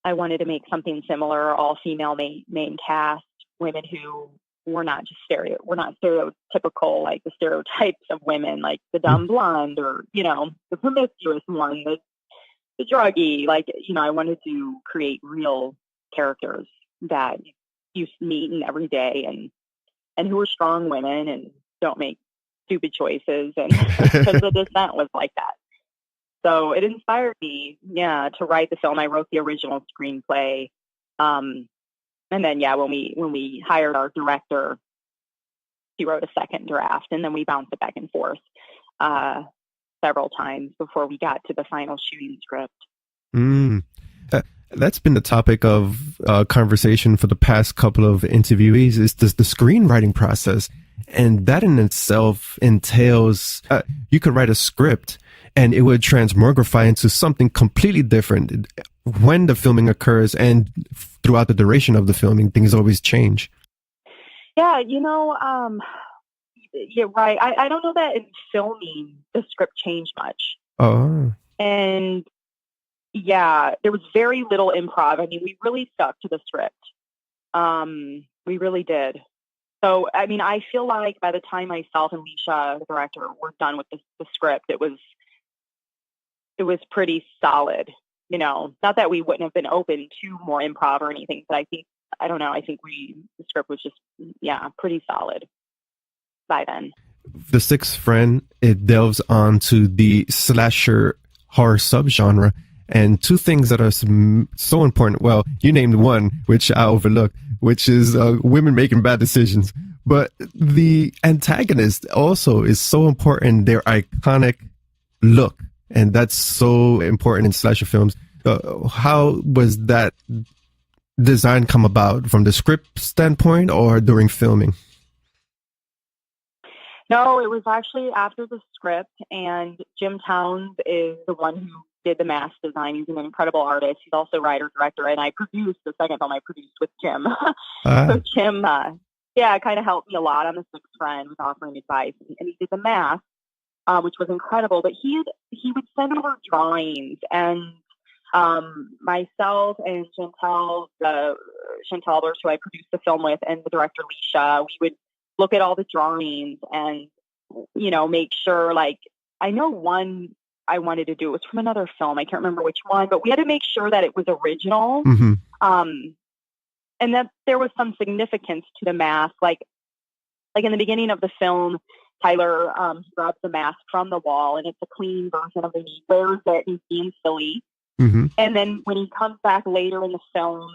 I wanted to make something similar, all female main cast, women who were not just stereotypical, like the stereotypes of women, like the dumb blonde or, the promiscuous one, the druggy. Like, I wanted to create real characters that you meet in every day and who are strong women and don't make stupid choices. And because The Descent was like that. So it inspired me, to write the film. I wrote the original screenplay. And then, when we hired our director, he wrote a second draft, and then we bounced it back and forth several times before we got to the final shooting script. That's been the topic of conversation for the past couple of interviewees, is the screenwriting process. And that in itself entails, you could write a script and it would transmogrify into something completely different. When the filming occurs and throughout the duration of the filming, things always change. Yeah, you're right. I don't know that in filming the script changed much. Oh. And yeah, there was very little improv. I mean, we really stuck to the script. We really did. So, I mean, I feel like by the time myself and Leisha, the director, were done with the script, it was pretty solid. Not that we wouldn't have been open to more improv or anything, but I think the script was just, pretty solid by then. The Sixth Friend, it delves onto the slasher horror subgenre, and two things that are so important. Well, you named one, which I overlooked, which is women making bad decisions. But the antagonist also is so important, their iconic look. And that's so important in slasher films. How was that design come about, from the script standpoint or during filming? No, it was actually after the script, and Jim Towns is the one who did the mask design. He's an incredible artist. He's also writer, director, and I produced the second film I produced with Jim. So Jim, kind of helped me a lot on The Sixth Friend with offering advice, and he did the mask, which was incredible. But he would send over drawings, and myself and Chantal Burst, who I produced the film with, and the director Leisha, we would look at all the drawings and, make sure, like, I know one I wanted to do, it was from another film. I can't remember which one, but we had to make sure that it was original. Mm-hmm. And that there was some significance to the mask. Like in the beginning of the film, Tyler grabs the mask from the wall, and it's a clean version of it. He wears it, and he's being silly. Mm-hmm. And then when he comes back later in the film,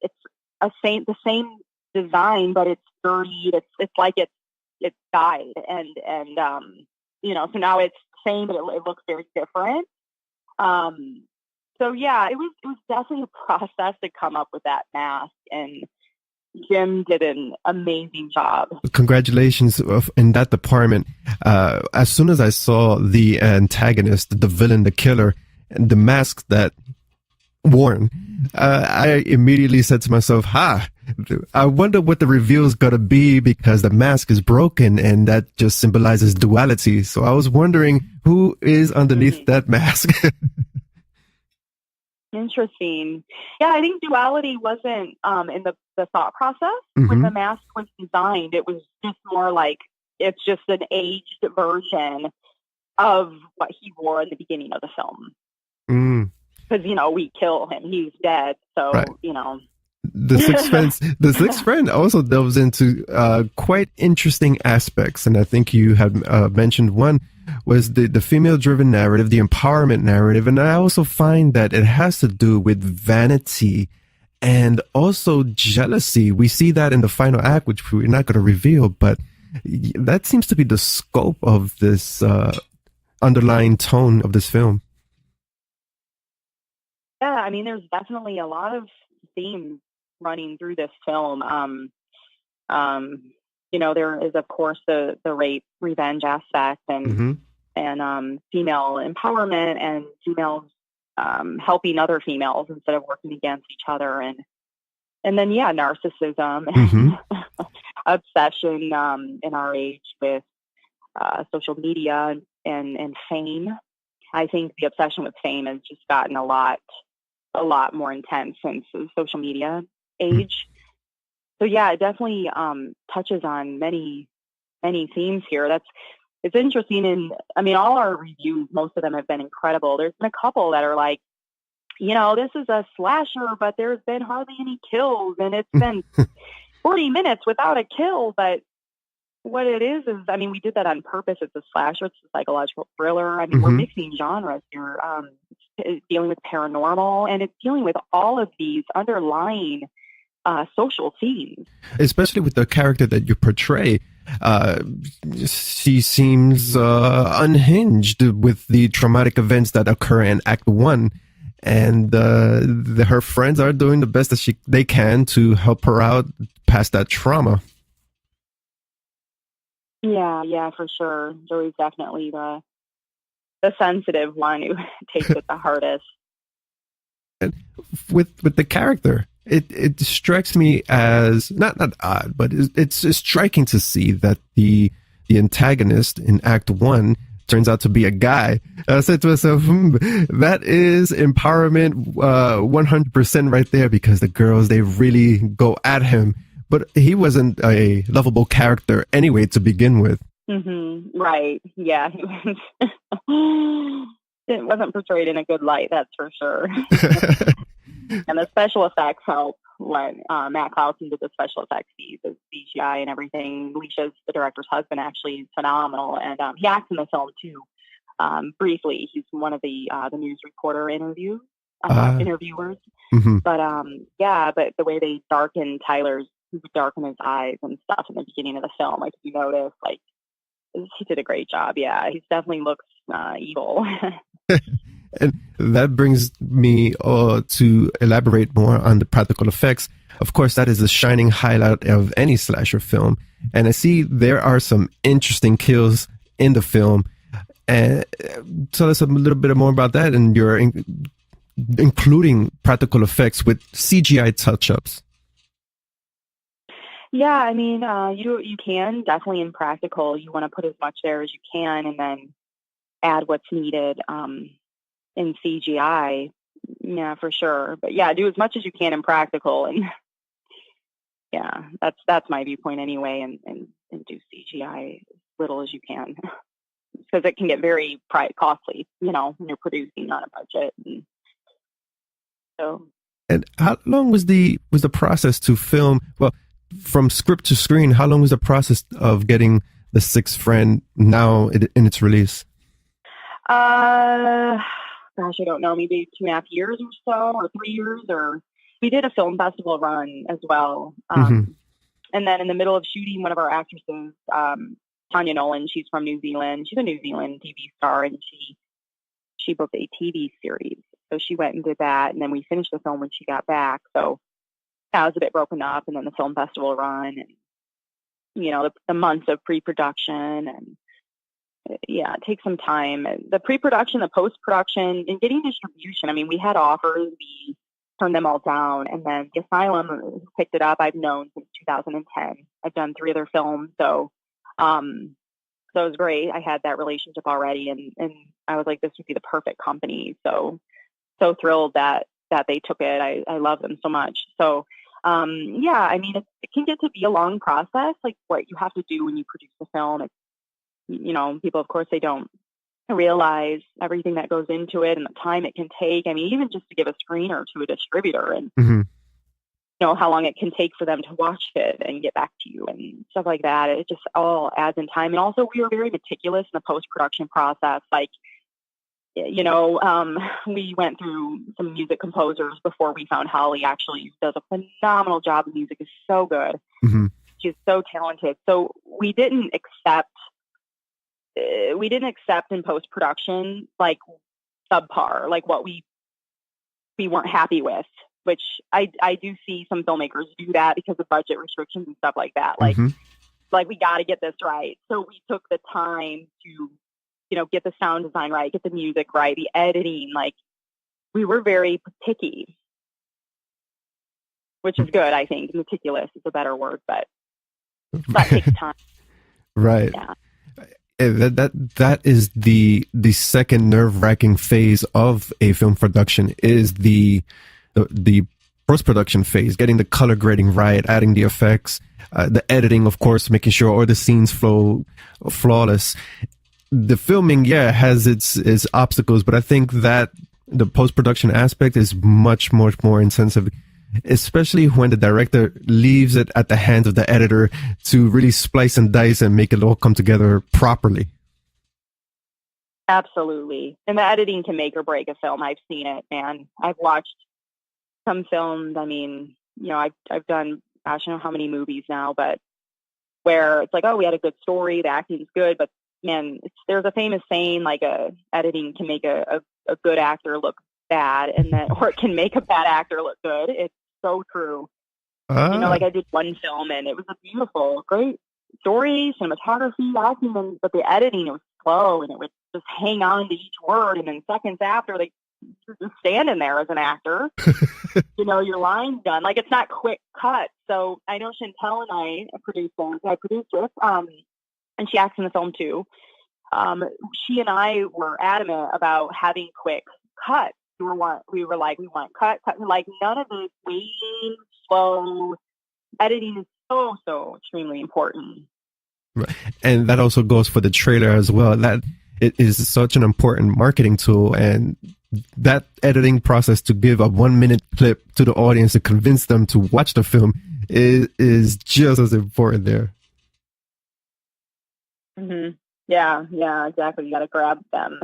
it's the same design, but it's dirty. It's like it's dyed, and so now it's the same, but it looks very different. So yeah, it was definitely a process to come up with that mask, and Jim did an amazing job. Congratulations in that department. As soon as I saw the antagonist, the villain, the killer, and the mask that worn, I immediately said to myself, I wonder what the reveal is going to be, because the mask is broken and that just symbolizes duality. So I was wondering who is underneath that mask. Interesting. Yeah, I think duality wasn't in the thought process when the mask was designed. It was just more like it's just an aged version of what he wore in the beginning of the film. Because, we kill him. He's dead. So, right. The Sixth Friend also delves into quite interesting aspects. And I think you had mentioned one was the female-driven narrative, the empowerment narrative. And I also find that it has to do with vanity and also jealousy. We see that in the final act, which we're not going to reveal, but that seems to be the scope of this underlying tone of this film. Yeah, I mean, there's definitely a lot of themes running through this film. There is, of course, the rape revenge aspect and female empowerment and females helping other females instead of working against each other, and then narcissism and obsession in our age with social media and fame. I think the obsession with fame has just gotten a lot more intense since the social media age. So yeah, it definitely touches on many themes here. It's interesting, and I mean, all our reviews, most of them have been incredible. There's been a couple that are like, this is a slasher, but there's been hardly any kills, and it's been 40 minutes without a kill. But what it is, I mean, we did that on purpose. It's a slasher, it's a psychological thriller. I mean, we're mixing genres here. It's dealing with paranormal, and it's dealing with all of these underlying social themes. Especially with the character that you portray. She seems unhinged with the traumatic events that occur in Act 1. And her friends are doing the best that they can to help her out past that trauma. Yeah, for sure. Joey's definitely the sensitive one who takes it the hardest. And with the character, it strikes me as not odd, but it's striking to see that the antagonist in Act 1 turns out to be a guy. I said to myself, that is empowerment 100% right there, because the girls, they really go at him. But he wasn't a lovable character anyway to begin with. Right. Yeah. It wasn't portrayed in a good light, that's for sure. And the special effects help. When Matt Clausen did the special effects, the CGI and everything. Leisha's the director's husband, actually is phenomenal, and he acts in the film too. Briefly, he's one of the news reporter interviewers. But but the way they darken his eyes and stuff in the beginning of the film, like if you notice, like he did a great job. Yeah, he definitely looks evil. And that brings me to elaborate more on the practical effects. Of course, that is the shining highlight of any slasher film. And I see there are some interesting kills in the film. And tell us a little bit more about that, and your including practical effects with CGI touch-ups. Yeah, I mean, you can definitely in practical. You want to put as much there as you can, and then add what's needed in CGI. Yeah, for sure. But yeah, do as much as you can in practical, and yeah, that's my viewpoint anyway. And do CGI as little as you can, because it can get very costly, when you're producing on a budget. And how long was the process to film? Well, from script to screen, how long was the process of getting The Sixth Friend now in its release? Gosh, I don't know, maybe 2.5 years or so, or 3 years, or we did a film festival run as well. And then in the middle of shooting, one of our actresses, Tanya Nolan, she's from New Zealand. She's a New Zealand TV star, and she booked a TV series. So she went and did that, and then we finished the film when she got back. So was a bit broken up, and then the film festival run, and the months of pre-production, and it takes some time. The pre-production, the post-production, and getting distribution. I mean, we had offers, we turned them all down, and then the Asylum, who picked it up, I've known since 2010. I've done 3 other films, so it was great. I had that relationship already, and I was like, this would be the perfect company. So thrilled that they took it. I love them so much. So, I mean, it can get to be a long process, like what you have to do when you produce a film. It's, people, of course, they don't realize everything that goes into it and the time it can take. I mean, even just to give a screener to a distributor and, how long it can take for them to watch it and get back to you and stuff like that. It just all adds in time. And also, we were very meticulous in the post-production process. Like, we went through some music composers before we found Holly. Actually, does a phenomenal job. The music is so good. She's so talented. So we didn't accept in post-production like subpar, like what we weren't happy with, which I do see some filmmakers do that because of budget restrictions and stuff like that. Like we got to get this right. So we took the time to, get the sound design right, get the music right, the editing. Like, we were very picky, which is good. I think meticulous is a better word, but that takes time. Right. Yeah. That is the second nerve-wracking phase of a film production, is the post-production phase, getting the color grading right, adding the effects, the editing, of course, making sure all the scenes flow flawless. The filming, has its obstacles, but I think that the post-production aspect is much more intensive, especially when the director leaves it at the hands of the editor to really splice and dice and make it all come together properly. Absolutely. And the editing can make or break a film. I've seen it, man. I've watched some films. I mean, I've done, gosh, I don't know how many movies now, but where it's like, oh, we had a good story, the acting's good, but man, there's a famous saying, like, editing can make a good actor look bad, or it can make a bad actor look good. It's so true. Like, I did one film and it was a beautiful, great story, cinematography, acting, but the editing, it was slow and it would just hang on to each word, and then seconds after, you're just standing there as an actor. Your line's done. Like, it's not quick cut. So I know Chantel and I produced it, and she acts in the film too. She and I were adamant about having quick cuts. We were like, we want cut. Like, none of this waiting, slow. Editing is so extremely important. Right. And that also goes for the trailer as well. That it is such an important marketing tool, and that editing process to give a 1-minute clip to the audience to convince them to watch the film is just as important there. Yeah, exactly. You got to grab them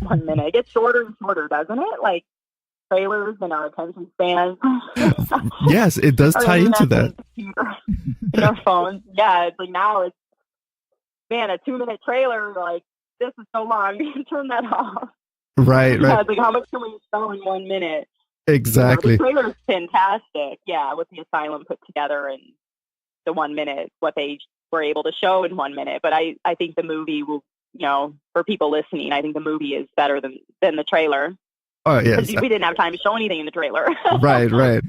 1 minute. It gets shorter and shorter, doesn't it? Like trailers and our attention spans. Yes, it does tie into that. In our phones. Yeah, it's like now it's, man, a 2-minute trailer, like, this is so long. You can turn that off. Right. It's like, how much can we show in 1 minute? Exactly. The trailer is fantastic. Yeah, what the Asylum put together in the 1 minute, what they were able to show in 1 minute. But I think the movie will, for people listening, I think the movie is better than the trailer. Oh, yes. Because we didn't have time to show anything in the trailer. Right.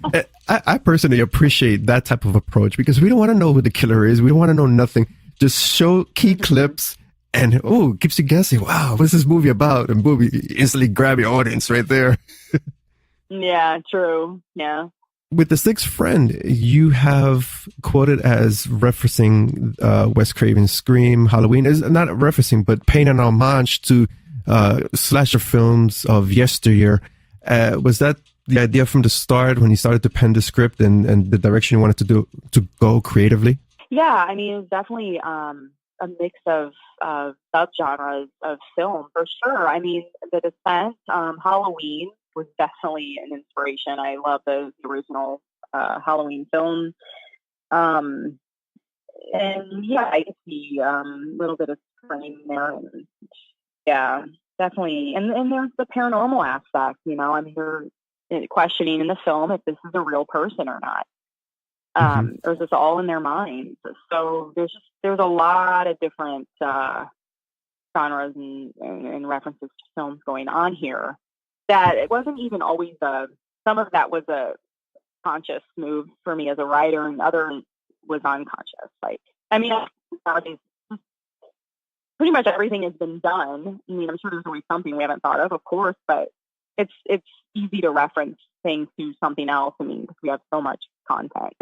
I personally appreciate that type of approach, because we don't want to know who the killer is. We don't want to know nothing. Just show key clips and, it keeps you guessing. Wow, what's this movie about? And boom, you instantly grab your audience right there. Yeah, true. Yeah. With The Sixth Friend, you have quoted as referencing Wes Craven's Scream, Halloween. Is not referencing, but paying an homage to slasher films of yesteryear. Was that the idea from the start when you started to pen the script and the direction you wanted to go creatively? Yeah, I mean, it was definitely a mix of subgenres of film, for sure. I mean, The Descent, Halloween was definitely an inspiration. I love the original Halloween film. And yeah, I could see a little bit of Scream there. And, yeah, definitely. And there's the paranormal aspect, I mean, you're questioning in the film if this is a real person or not. Or is this all in their minds? So there's a lot of different genres and references to films going on here. That it wasn't even always some of that was a conscious move for me as a writer, and other was unconscious. Like, I mean, nowadays pretty much everything has been done. I mean, I'm sure there's always something we haven't thought of course, but it's easy to reference things to something else. I mean, because we have so much content.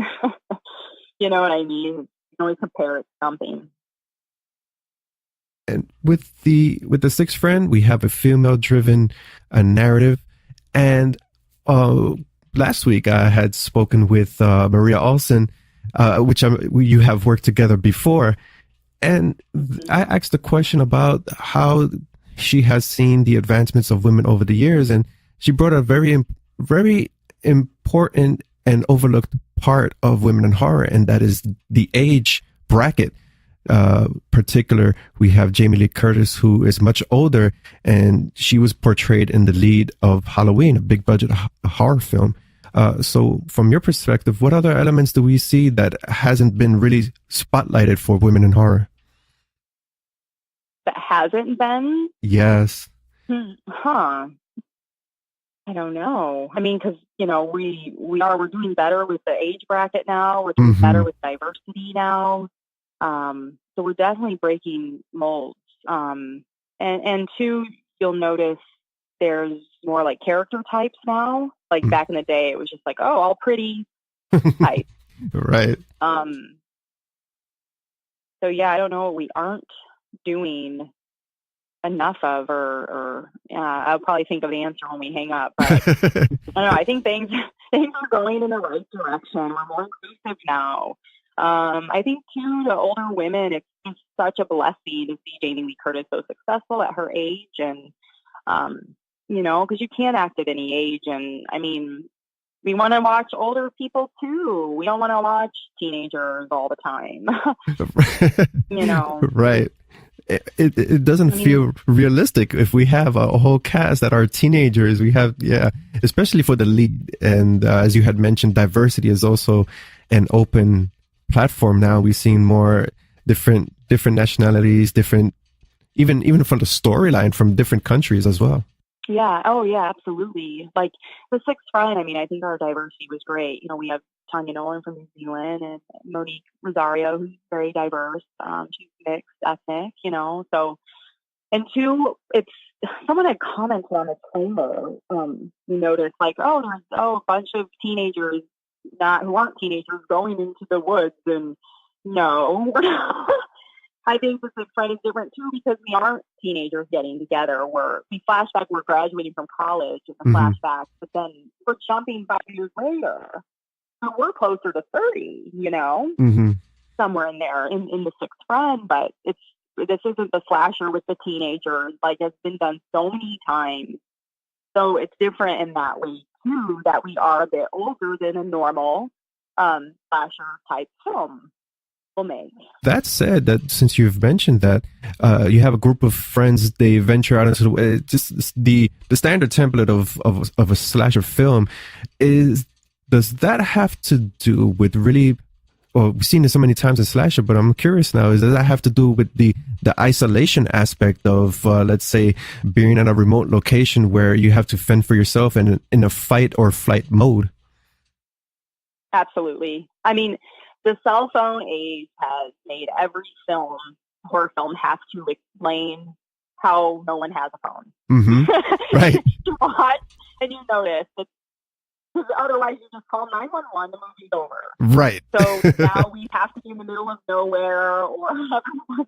You know what I mean? You can always compare it to something. And with the Sixth Friend, we have a female-driven narrative. And last week I had spoken with Maria Olsen, which you have worked together before. And I asked a question about how she has seen the advancements of women over the years. And she brought a very important and overlooked part of women in horror, and that is the age bracket. Particular, we have Jamie Lee Curtis, who is much older, and she was portrayed in the lead of Halloween, a big budget horror film. So from your perspective, what other elements do we see that hasn't been really spotlighted for women in horror? That hasn't been? Yes. I don't know. I mean, because, you know, we're doing better with the age bracket now. We're doing better with diversity now. So we're definitely breaking molds. And two, you'll notice there's more like character types now. Like back in the day, it was just like, oh, all pretty type. Right. So yeah, I don't know what we aren't doing enough of, or I'll probably think of the answer when we hang up. But I don't know. I think things are going in the right direction. We're more inclusive now. I think too, to older women, it's just such a blessing to see Jamie Lee Curtis so successful at her age, and you know, because you can't act at any age. And I mean, we want to watch older people too. We don't want to watch teenagers all the time. You know, right? It doesn't feel realistic if we have a whole cast that are teenagers. We have, especially for the lead. And as you had mentioned, diversity is also an open platform now. We've seen more different nationalities, different, even from the storyline, from different countries as well. Yeah. Oh, yeah, absolutely. Like the Sixth Friend, I mean, I think our diversity was great. You know, we have Tanya Nolan from New Zealand and Monique Rosario, who's very diverse. She's mixed ethnic, you know. So, and two, it's someone had commented on the trailer. You noticed like, there's a bunch of teenagers who aren't teenagers going into the woods, and no, we're not. I think the Sixth Friend is different too, because we aren't teenagers getting together. We flashback, we're graduating from college in the flashback, but then we're jumping 5 years later. So we're closer to 30, you know, somewhere in there in the Sixth Friend. But this isn't the slasher with the teenagers, like it's been done so many times. So it's different in that way too, that we are a bit older than a normal slasher type film. That said, that since you've mentioned that, you have a group of friends, they venture out into the standard template of a slasher film. Does that have to do with really, well, we've seen it so many times in slasher, but I'm curious now, does that have to do with the isolation aspect of, let's say, being in a remote location where you have to fend for yourself and in a fight or flight mode? Absolutely. I mean, the cell phone age has made every horror film have to explain how no one has a phone. Right. You watch and you notice that, because otherwise you just call 911, the movie's over. Right. So now we have to be in the middle of nowhere, or everyone's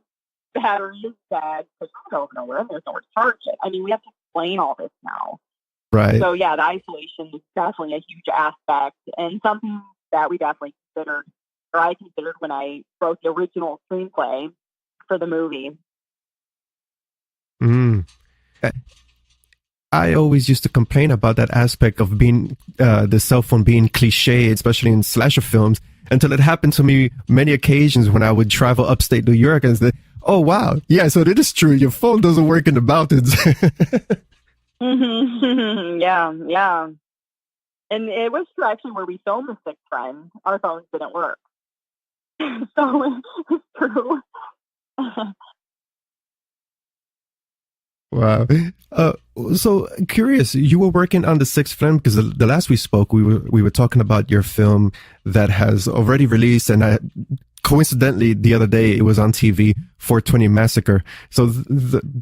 battery is dead because we're in the middle of nowhere and there's nowhere to charge it. I mean, we have to explain all this now. Right. So yeah, the isolation is definitely a huge aspect, and something that we definitely considered, or I considered when I wrote the original screenplay for the movie. I always used to complain about that aspect of being the cell phone being cliche, especially in slasher films, until it happened to me many occasions when I would travel upstate New York and say, oh, wow, yeah, so it is true. Your phone doesn't work in the mountains. Yeah. And it was actually where we filmed The Sixth Friend. Our phones didn't work. So it's true. Wow. So curious, you were working on The Sixth Film because the last we spoke, we were talking about your film that has already released, and coincidentally the other day it was on TV, 420 Massacre. So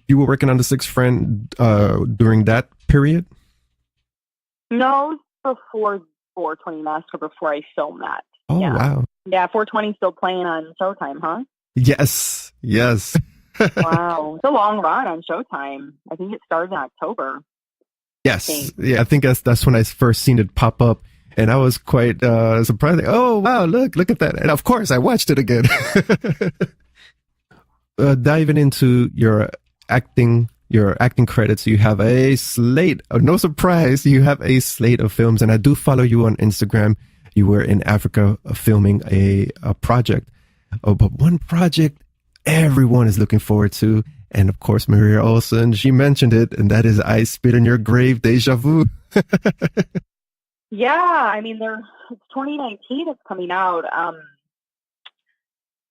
you were working on The Sixth Friend during that period? No, before 420 Massacre, before I filmed that. Oh, yeah. Wow. Yeah, 420 still playing on Showtime, huh? Yes. Wow. It's a long run on Showtime. I think it started in October. Yes. Yeah, I think that's when I first seen it pop up. And I was quite surprised. Like, oh, wow, look at that. And of course, I watched it again. Diving into your acting credits, you have a slate. No surprise, you have a slate of films. And I do follow you on Instagram. You were in Africa filming a project. Oh, but one project everyone is looking forward to. And of course, Maria Olsen, she mentioned it, and that is I Spit in Your Grave, Deja Vu. Yeah, I mean, it's 2019, it's coming out.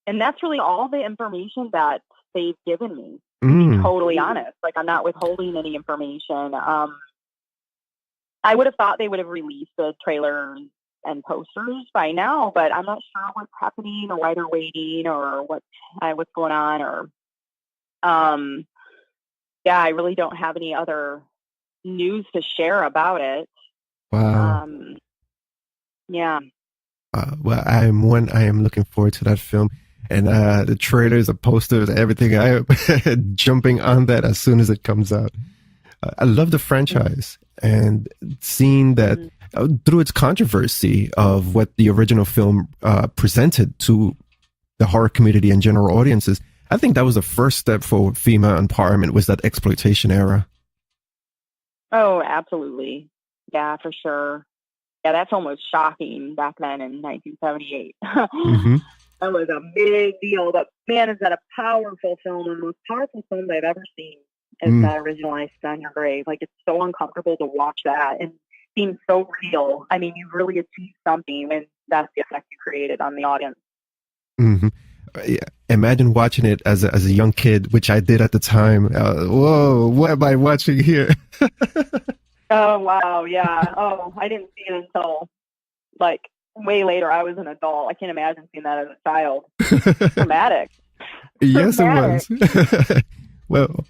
And that's really all the information that they've given me, to be totally honest. Like, I'm not withholding any information. I would have thought they would have released the trailers and posters by now, but I'm not sure what's happening or why they're waiting or what's going on, or I really don't have any other news to share about it. Wow. Yeah. Well, I am looking forward to that film, and the trailers, the posters, everything. I am jumping on that as soon as it comes out. I love the franchise, and seeing that through its controversy of what the original film presented to the horror community and general audiences, I think that was the first step for female empowerment, was that exploitation era. Oh, absolutely. Yeah, for sure. Yeah, that film was shocking back then in 1978. That was a big deal. But man, is that a powerful film, and the most powerful film I've ever seen is that original I Spit on Your Grave. Like, it's so uncomfortable to watch that and seems so real. I mean, you really achieved something when that's the effect you created on the audience. Yeah. Imagine watching it as a young kid, which I did at the time. Whoa, what am I watching here? Oh, wow, yeah. Oh, I didn't see it until, like, way later. I was an adult. I can't imagine seeing that as a child. Dramatic. Yes, it was. Well,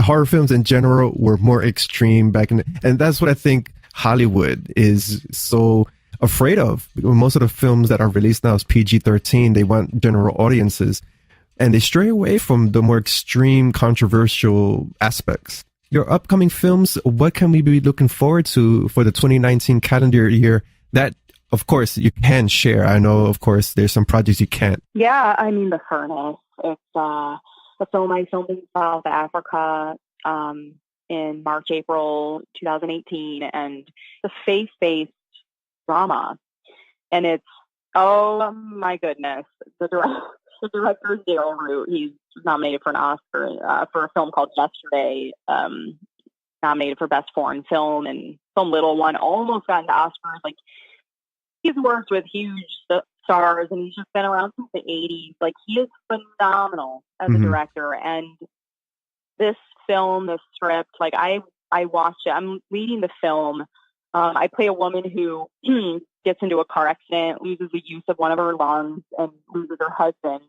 horror films in general were more extreme back in and that's what I think Hollywood is so afraid of. Most of the films that are released now is PG-13. They want general audiences, and they stray away from the more extreme, controversial aspects. Your upcoming films, what can we be looking forward to for the 2019 calendar year that, of course, you can share? I know, of course, there's some projects you can't. Yeah, I mean, The Furnace. It's a film I filmed in South Africa in March, April 2018, and the faith-based drama. And it's, oh my goodness, the director is Daryl Root. He's nominated for an Oscar for a film called Yesterday, nominated for Best Foreign Film, and Some Little One almost got into Oscars. Like, he's worked with huge stars, and he's just been around since the 80s. Like, he is phenomenal as a director. And this film, the script, like, I watched it. I'm leading the film. I play a woman who gets into a car accident, loses the use of one of her lungs, and loses her husband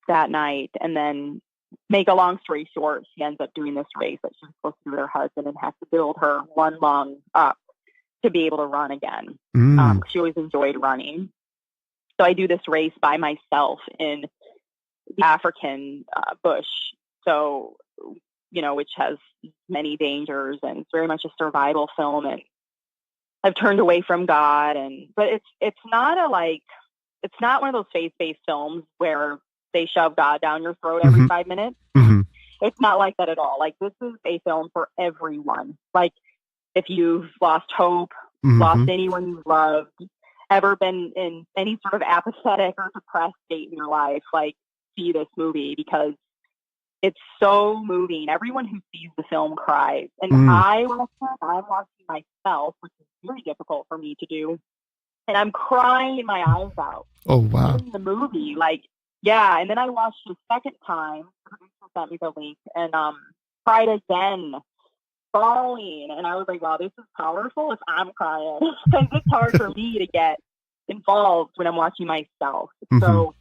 that night. And then, make a long story short, she ends up doing this race that she's supposed to do with her husband, and has to build her one lung up to be able to run again. She always enjoyed running. So I do this race by myself in the African bush. So, which has many dangers, and it's very much a survival film. And I've turned away from God, but it's not it's not one of those faith-based films where they shove God down your throat every 5 minutes. It's not like that at all. Like, this is a film for everyone. Like, if you've lost hope, lost anyone you've loved, ever been in any sort of apathetic or depressed state in your life, like, see this movie, because It's so moving. Everyone who sees the film cries. And I'm watching myself, which is very difficult for me to do. And I'm crying my eyes out. Oh, wow. In the movie. Like, yeah. And then I watched it a second time. The producer sent me the link and cried again, bawling. And I was like, wow, this is powerful if I'm crying. Because it's hard for me to get involved when I'm watching myself. So,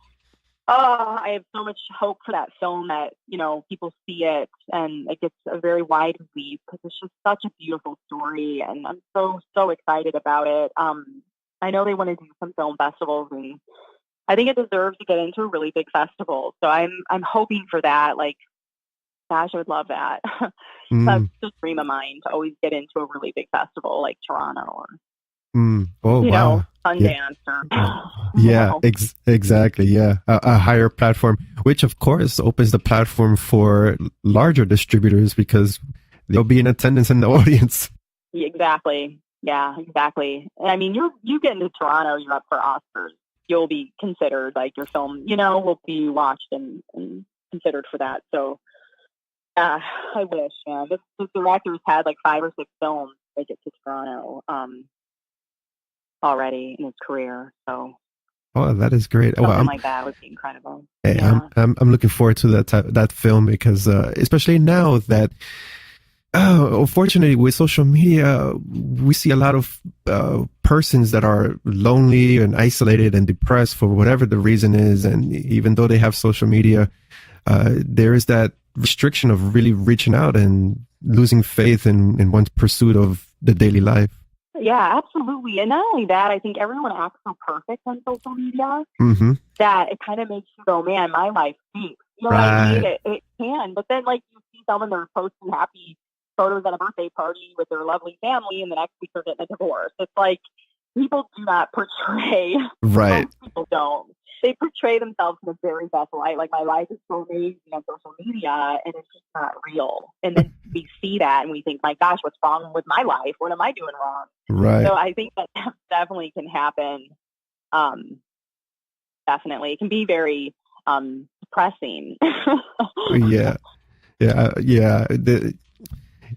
I have so much hope for that film that, you know, people see it and it gets a very wide release because it's just such a beautiful story. And I'm so excited about it. I know they want to do some film festivals and I think it deserves to get into a really big festival. So I'm hoping for that. Like, gosh, I would love that. That's just a dream of mine to always get into a really big festival like Toronto or you know, Sundance or exactly. Yeah, a higher platform, which of course opens the platform for larger distributors because they'll be in attendance in the audience. Exactly. Yeah, exactly. I mean, you get into Toronto, you're up for Oscars. You'll be considered, like your film, you know, will be watched and considered for that. So, I wish, man. This director's had like 5 or 6 films make it to Toronto. Already in his career, so that is great. Something like that would be incredible. Hey, yeah. I'm looking forward to that film because especially now that unfortunately with social media we see a lot of persons that are lonely and isolated and depressed for whatever the reason is, and even though they have social media, there is that restriction of really reaching out and losing faith in one's pursuit of the daily life. Yeah, absolutely. And not only that, I think everyone acts so perfect on social media that it kind of makes you go, man, my life stinks. You know what I mean? It can. But then, like, you see someone that are posting happy photos at a birthday party with their lovely family, and the next week they're getting a divorce. It's like, people do not portray. Right. Most people don't. They portray themselves in the very best light. Like, my life is so amazing on social media, and it's just not real. And then we see that, and we think, my gosh, what's wrong with my life? What am I doing wrong? Right. So I think that definitely can happen. Definitely. It can be very depressing. Yeah.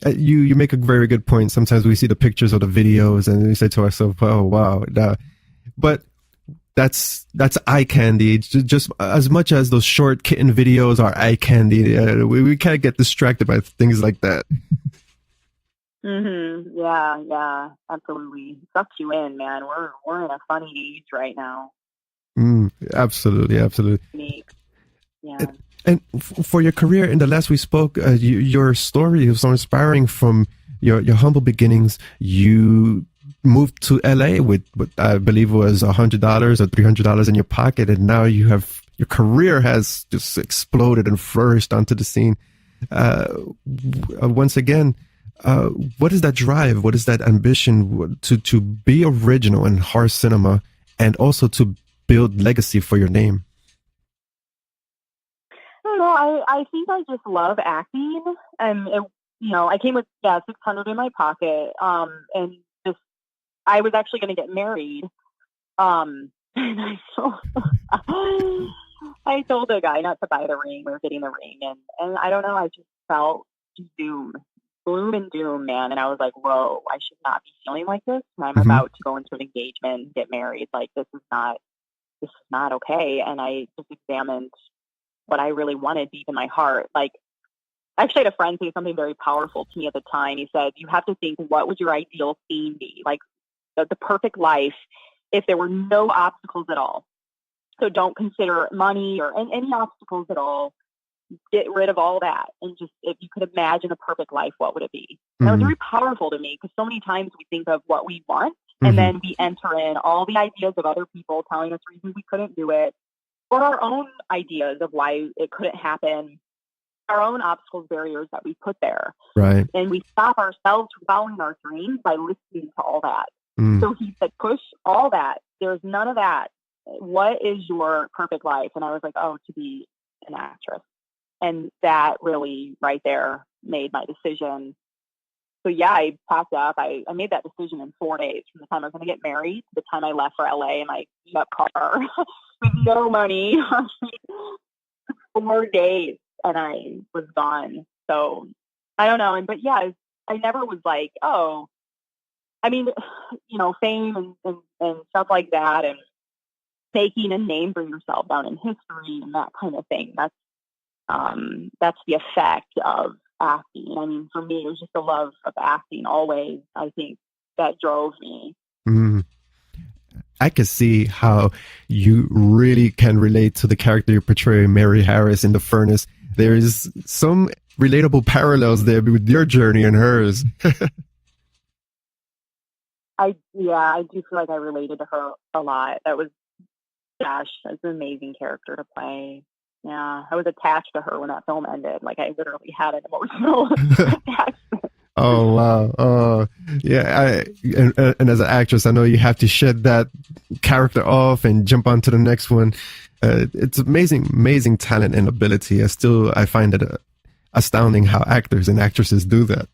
You make a very good point. Sometimes we see the pictures or the videos and we say to ourselves, oh, wow. But that's eye candy. Just as much as those short kitten videos are eye candy, we can't get distracted by things like that. Yeah, absolutely. Sucks you in, man. We're in a funny age right now. Absolutely. Yeah. And for your career, in the last we spoke, your story was so inspiring. From your humble beginnings, you moved to LA with what I believe was $100 or $300 in your pocket, and now your career has just exploded and flourished onto the scene. Once again, what is that drive? What is that ambition to be original in horror cinema and also to build legacy for your name? I don't know. I think I just love acting, and I came with $600 in my pocket, and just I was actually going to get married, and I told the guy not to buy the ring. We were getting the ring, and I don't know. I just felt gloom and doom, man. And I was like, whoa, I should not be feeling like this. And I'm about to go into an engagement and get married. Like, this is not okay. And I just examined what I really wanted deep in my heart. Like, I actually had a friend say something very powerful to me at the time. He said, you have to think, what would your ideal scene be? Like, the perfect life if there were no obstacles at all. So don't consider money or any obstacles at all. Get rid of all that, and just, if you could imagine a perfect life, what would it be? And that was very powerful to me, because so many times we think of what we want, and then we enter in all the ideas of other people telling us reasons we couldn't do it, or our own ideas of why it couldn't happen, our own obstacles, barriers that we put there. Right. And we stop ourselves from following our dreams by listening to all that. So he said, push all that. There's none of that. What is your perfect life? And I was like, oh, to be an actress. And that really right there made my decision. So yeah, I packed up. I made that decision in 4 days, from the time I was going to get married to the time I left for LA in my beat up car with no money. 4 days. and I was gone. So I don't know. But yeah, I never was like, oh, I mean, fame and stuff like that, and making a name for yourself down in history and that kind of thing. That's the effect of acting. I mean, for me, it was just the love of acting always. I think that drove me. Mm. I can see how you really can relate to the character you portray, Mary Harris, in The Furnace. There is some relatable parallels there with your journey and hers. I do feel like I related to her a lot. That's an amazing character to play. Yeah, I was attached to her when that film ended. Like, I literally had an emotional attachment. Oh, wow. Yeah. And as an actress, I know you have to shed that character off and jump on to the next one. It's amazing talent and ability. I find it astounding how actors and actresses do that.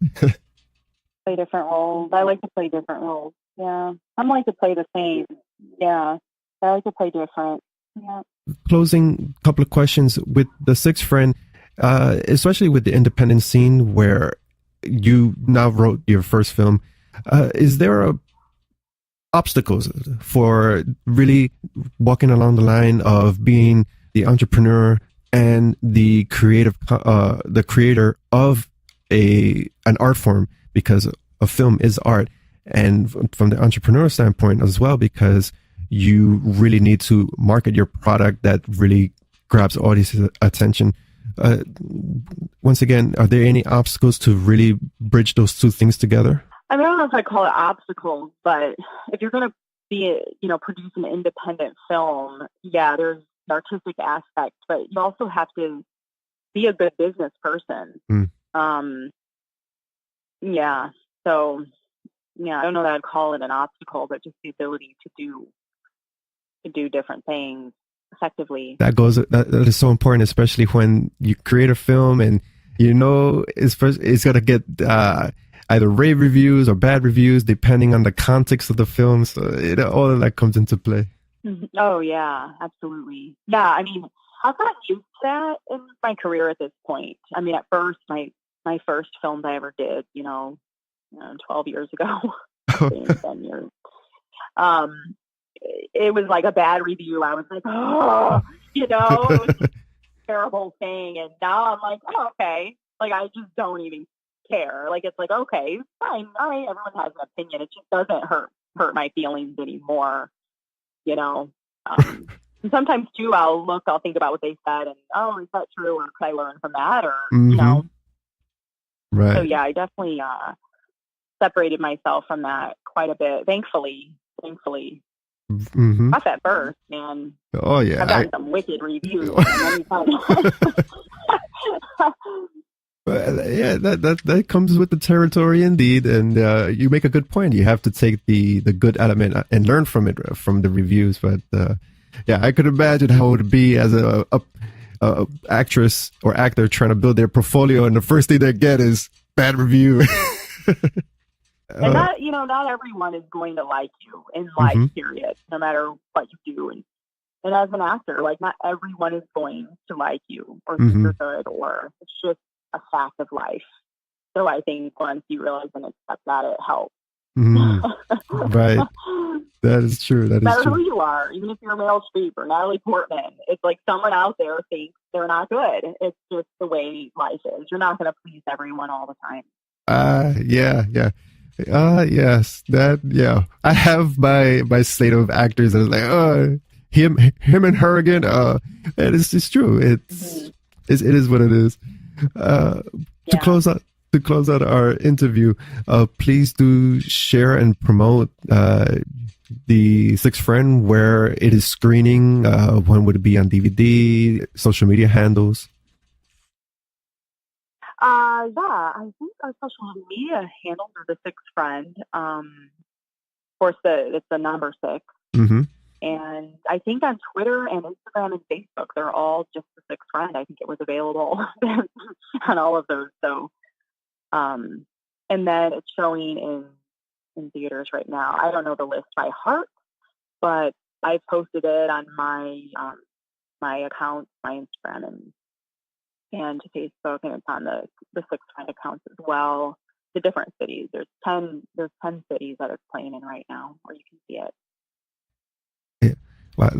Play different roles. I like to play different roles. Yeah. I don't like to play the same. Yeah. I like to play different. Yeah. Closing couple of questions with The Sixth Friend, especially with the independent scene where you now wrote your first film. Is there obstacles for really walking along the line of being the entrepreneur and the creator of an art form, because a film is art, and from the entrepreneur standpoint as well, because you really need to market your product that really grabs audience's attention. Once again, are there any obstacles to really bridge those two things together? I mean, I don't know if I call it obstacles, but if you're going to be, produce an independent film, yeah, there's an artistic aspect, but you also have to be a good business person. Yeah. So, yeah, I don't know that I'd call it an obstacle, but just the ability to do different things effectively. That is so important, especially when you create a film and it's going to get either rave reviews or bad reviews depending on the context of the film. So all of that comes into play. Oh yeah, absolutely. Yeah, I mean, I've gotten used to that in my career at this point. I mean, at first, my first films I ever did, 12 years ago, 10 years. It was like a bad review. I was like, oh, it was a terrible thing. And now I'm like, oh, okay. Like, I just don't even care. Like, it's like, okay, fine. All right. Everyone has an opinion. It just doesn't hurt my feelings anymore, And sometimes too, I'll think about what they said and, oh, is that true? Or could I learn from that? Or, Right. So yeah, I definitely separated myself from that quite a bit. Thankfully. Not at first, man. Oh yeah, I've gotten some wicked reviews. Yeah, that comes with the territory indeed, and you make a good point. You have to take the good element and learn from it, from the reviews. But yeah, I could imagine how it would be as a actress or actor trying to build their portfolio, and the first thing they get is bad review. And not everyone is going to like you in life, period, no matter what you do. And as an actor, like, not everyone is going to like you or think you're good, or it's just a fact of life. So I think once you realize and accept that, it helps. Right. That is true. That is true. No matter who you are, even if you're Meryl Streep or Natalie Portman, it's like someone out there thinks they're not good. It's just the way life is. You're not going to please everyone all the time. Yeah. Yes, I have my slate of actors that is like, him and her again. And it's true. It is what it is. To close out our interview, please do share and promote The Sixth Friend, where it is screening. When would it be on DVD? Social media handles. Yeah, I think our social media handles are The Sixth Friend. Of course, it's the number 6. And I think on Twitter and Instagram and Facebook, they're all just The Sixth Friend. I think it was available on all of those. So, and then it's showing in theaters right now. I don't know the list by heart, but I posted it on my my account, my Instagram and to Facebook, and it's on the Six Flag accounts as well. The different cities. There's 10 cities that it's playing in right now where you can see it. Well,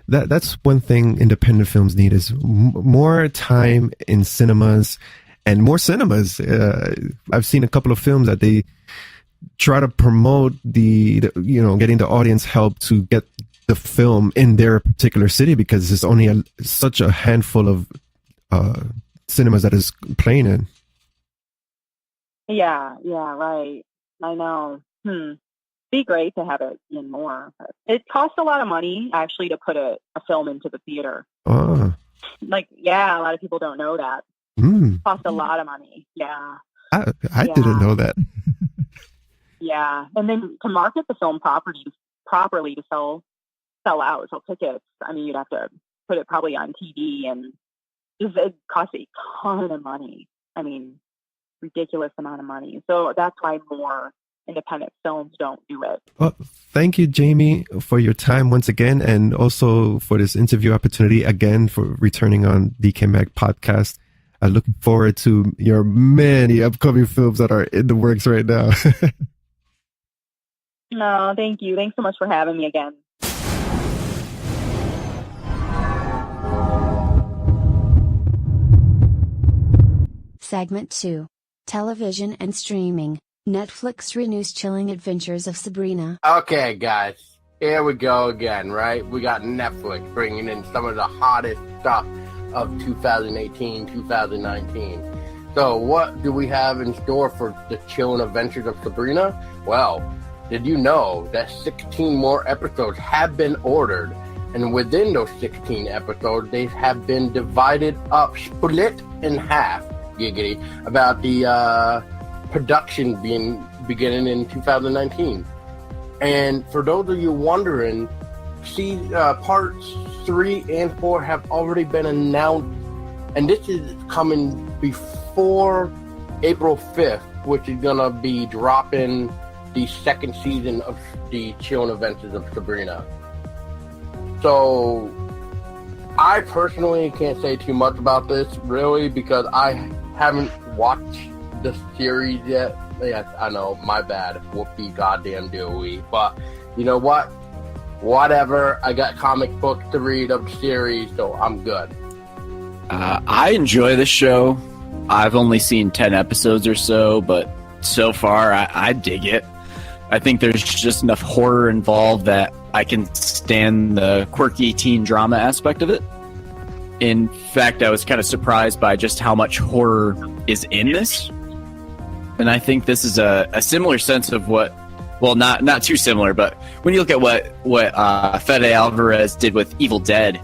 that's one thing independent films need is more time in cinemas and more cinemas. I've seen a couple of films that they try to promote the getting the audience help to get the film in their particular city because there's only such a handful of cinemas that is playing in. Yeah, right. I know. Be great to have it in more. It costs a lot of money actually to put a film into the theater. Oh. A lot of people don't know that. Costs a lot of money. Yeah. I didn't know that. Yeah, and then to market the film properly to sell out, sell tickets. I mean, you'd have to put it probably on TV, and it costs a ton of money. I mean, ridiculous amount of money. So that's why more independent films don't do it. Well, thank you, Jamie, for your time once again, and also for this interview opportunity again for returning on DecayMag podcast. I look forward to your many upcoming films that are in the works right now. No, thank you. Thanks so much for having me again. Segment 2. Television and streaming. Netflix renews chilling adventures of Sabrina. Okay, guys. Here we go again, right? We got Netflix bringing in some of the hottest stuff of 2018, 2019. So what do we have in store for the chilling adventures of Sabrina? Well, did you know that 16 more episodes have been ordered? And within those 16 episodes, they have been divided up, split in half, giggity, about the production beginning in 2019. And for those of you wondering, parts 3 and 4 have already been announced, and this is coming before April 5th, which is gonna be dropping the second season of the Chilling Adventures of Sabrina. So I personally can't say too much about this, really, because I haven't watched the series yet. Yes, I know, my bad. Whoopie goddamn dooey. But you know what? Whatever. I got comic books to read of the series, so I'm good. I enjoy the show. I've only seen 10 episodes or so, but so far I dig it. I think there's just enough horror involved that I can stand the quirky teen drama aspect of it. In fact, I was kind of surprised by just how much horror is in this. And I think this is a similar sense of what, well, not too similar, but when you look at what Fede Alvarez did with Evil Dead,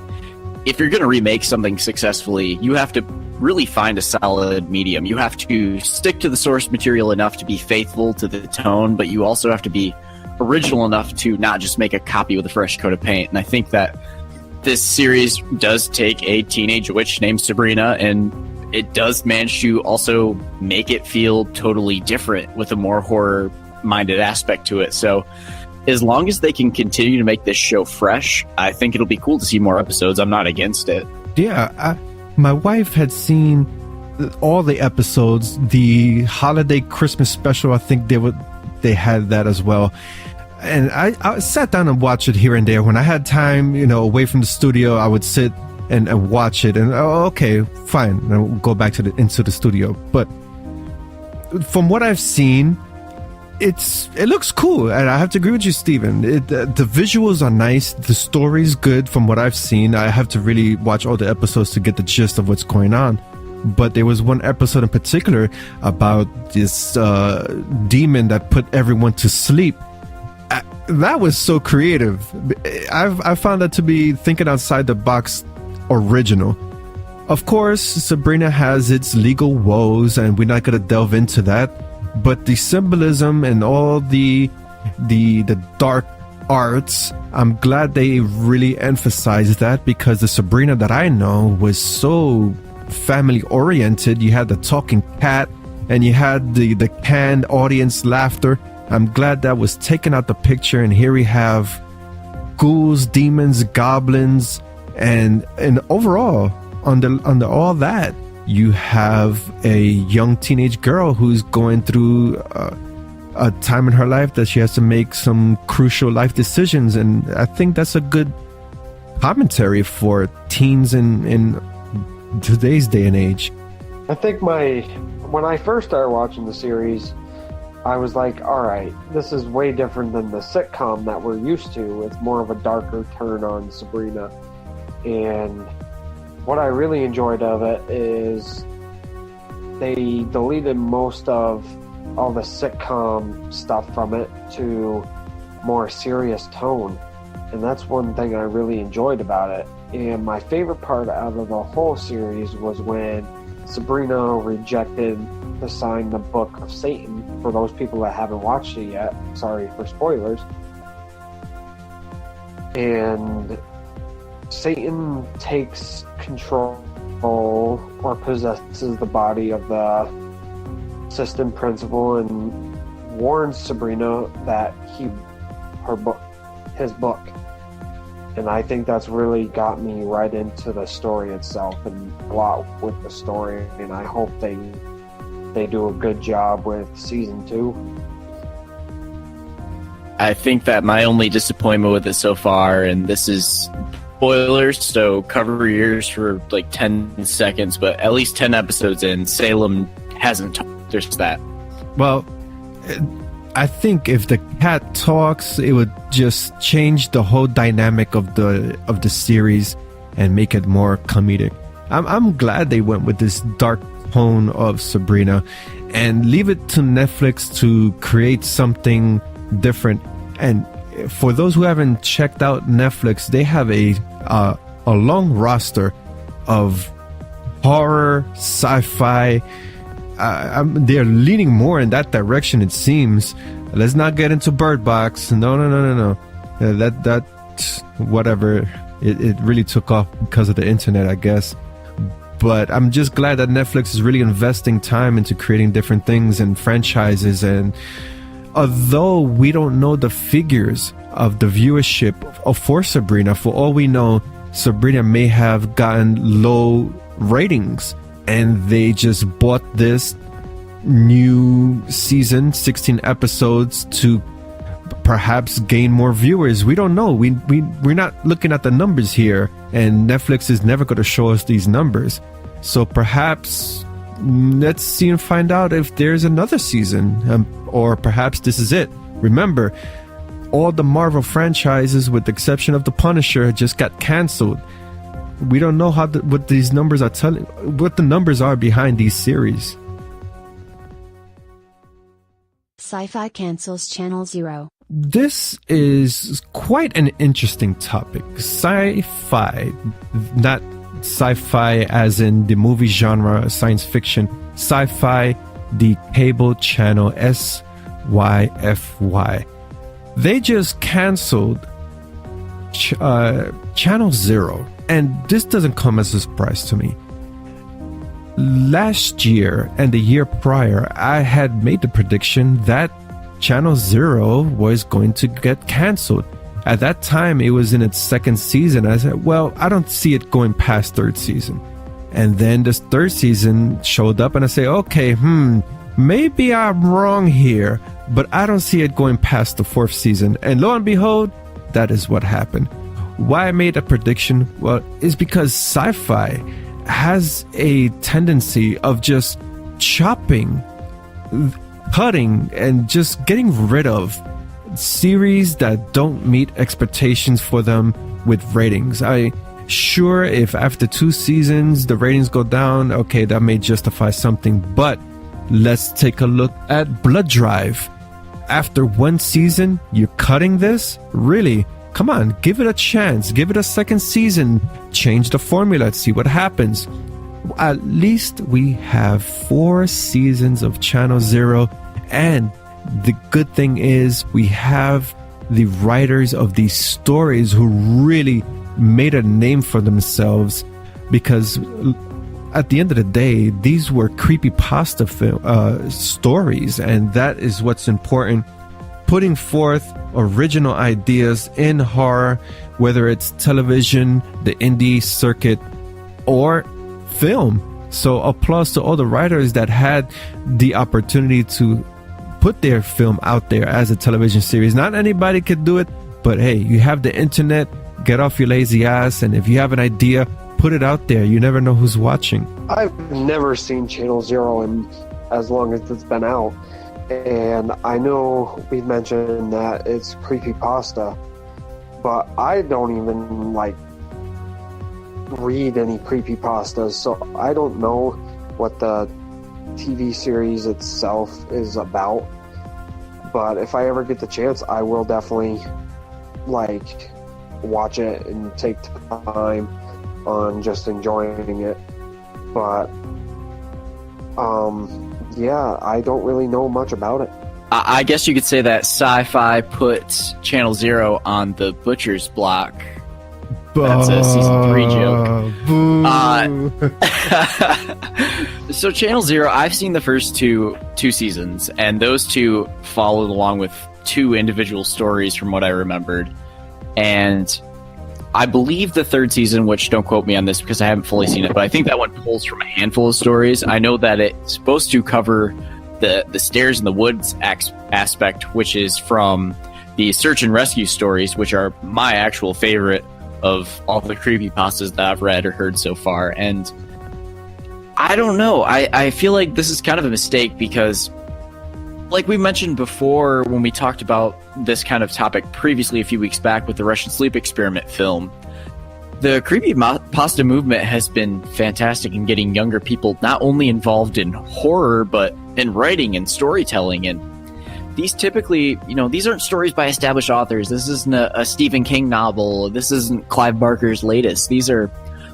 if you're going to remake something successfully, you have to really find a solid medium. You have to stick to the source material enough to be faithful to the tone, but you also have to be original enough to not just make a copy with a fresh coat of paint. And I think that this series does take a teenage witch named Sabrina, and it does manage to also make it feel totally different with a more horror-minded aspect to it. So as long as they can continue to make this show fresh, I think it'll be cool to see more episodes. I'm not against it. Yeah, my wife had seen all the episodes. The holiday Christmas special, I think they had that as well. And I sat down and watched it here and there. When I had time, away from the studio, I would sit and watch it. And okay, fine, and I'll go back into the studio. But from what I've seen, it looks cool, and I have to agree with you, Steven. The visuals are nice, the story's good from what I've seen. I have to really watch all the episodes to get the gist of what's going on. But there was one episode in particular about this demon that put everyone to sleep. That was so creative. I found that to be thinking outside the box original. Of course, Sabrina has its legal woes, and we're not going to delve into that. But the symbolism and all the dark arts, I'm glad they really emphasized that, because the Sabrina that I know was so family oriented. You had the talking cat, and you had the canned audience laughter. I'm glad that was taken out the picture, and here we have ghouls, demons, goblins, and overall under all that, you have a young teenage girl who's going through a time in her life that she has to make some crucial life decisions, and I think that's a good commentary for teens in today's day and age. I think when I first started watching the series, I was like, all right, this is way different than the sitcom that we're used to. It's more of a darker turn on Sabrina. And what I really enjoyed of it is they deleted most of all the sitcom stuff from it to more serious tone. And that's one thing I really enjoyed about it. And my favorite part out of the whole series was when Sabrina rejected to sign the Book of Satan. For those people that haven't watched it yet, sorry for spoilers. And Satan takes control or possesses the body of the assistant principal and warns Sabrina that his book. And I think that's really got me right into the story itself and a lot with the story. And I hope they do a good job with season 2. I think that my only disappointment with it so far, and this is spoilers, so cover your ears for like 10 seconds, but at least 10 episodes in, Salem hasn't talked. There's that. Well, I think if the cat talks, it would just change the whole dynamic of the series and make it more comedic. I'm glad they went with this dark tone of Sabrina and leave it to Netflix to create something different. And for those who haven't checked out Netflix, they have a long roster of horror, sci-fi. They're leaning more in that direction, it seems. Let's not get into Bird Box. No. That whatever. It really took off because of the internet, I guess. But I'm just glad that Netflix is really investing time into creating different things and franchises. And although we don't know the figures of the viewership for Sabrina, for all we know, Sabrina may have gotten low ratings and they just bought this new season, 16 episodes, to perhaps gain more viewers. We don't know. We're not looking at the numbers here, and Netflix is never going to show us these numbers. So perhaps let's see and find out if there's another season, or perhaps this is it. Remember, all the Marvel franchises, with the exception of The Punisher, just got canceled. We don't know what these numbers are telling, what the numbers are behind these series. Syfy cancels Channel Zero. This is quite an interesting topic. Syfy, not sci-fi as in the movie genre, science fiction. Syfy, the cable channel, SYFY. They just canceled Channel Zero. And this doesn't come as a surprise to me. Last year and the year prior, I had made the prediction that Channel Zero was going to get canceled. At that time, it was in its second season. I said, well, I don't see it going past third season. And then this third season showed up and I say, okay, maybe I'm wrong here, but I don't see it going past the fourth season. And lo and behold, that is what happened. Why I made a prediction? Well, it's because Syfy has a tendency of just chopping, cutting, and just getting rid of series that don't meet expectations for them with ratings. Sure, if after 2 seasons the ratings go down, okay, that may justify something, but let's take a look at Blood Drive. After 1 season, you're cutting this? Really? Come on, give it a chance. Give it a second season. Change the formula. See what happens. At least we have 4 seasons of Channel Zero. And the good thing is we have the writers of these stories who really made a name for themselves, because at the end of the day, these were creepypasta stories, and that is what's important. Putting forth original ideas in horror, whether it's television, the indie circuit, or film. So applause to all the writers that had the opportunity to put their film out there as a television series. Not anybody could do it, but hey, you have the internet, get off your lazy ass, and if you have an idea, put it out there. You never know who's watching. I've never seen Channel Zero in as long as it's been out, and I know we've mentioned that it's creepypasta, but I don't even like read any creepypastas, so I don't know what the TV series itself is about. But if I ever get the chance, I will definitely like watch it and take time on just enjoying it. But yeah, I don't really know much about it. I guess you could say that Syfy puts Channel Zero on the butcher's block. That's a season 3 joke. So Channel Zero, I've seen the first two seasons, and those two followed along with 2 individual stories from what I remembered. And I believe the 3rd season, which don't quote me on this because I haven't fully seen it, but I think that one pulls from a handful of stories. I know that it's supposed to cover the stairs in the woods aspect, which is from the search and rescue stories, which are my actual favorite of all the creepypastas that I've read or heard so far. And I don't know, I feel like this is kind of a mistake because, like we mentioned before when we talked about this kind of topic previously a few weeks back with the Russian sleep experiment film, the creepypasta movement has been fantastic in getting younger people not only involved in horror but in writing and storytelling. And these typically, these aren't stories by established authors. This isn't a Stephen King novel. This isn't Clive Barker's latest. These are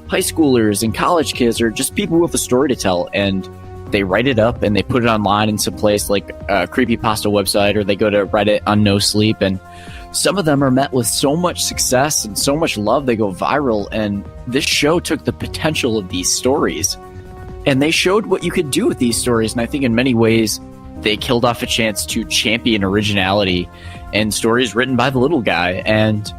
high schoolers and college kids, or just people with a story to tell, and they write it up and they put it online in some place like a creepypasta website, or they go to Reddit on No Sleep, and some of them are met with so much success and so much love they go viral. And this show took the potential of these stories and they showed what you could do with these stories, and I think in many ways they killed off a chance to champion originality and stories written by the little guy. And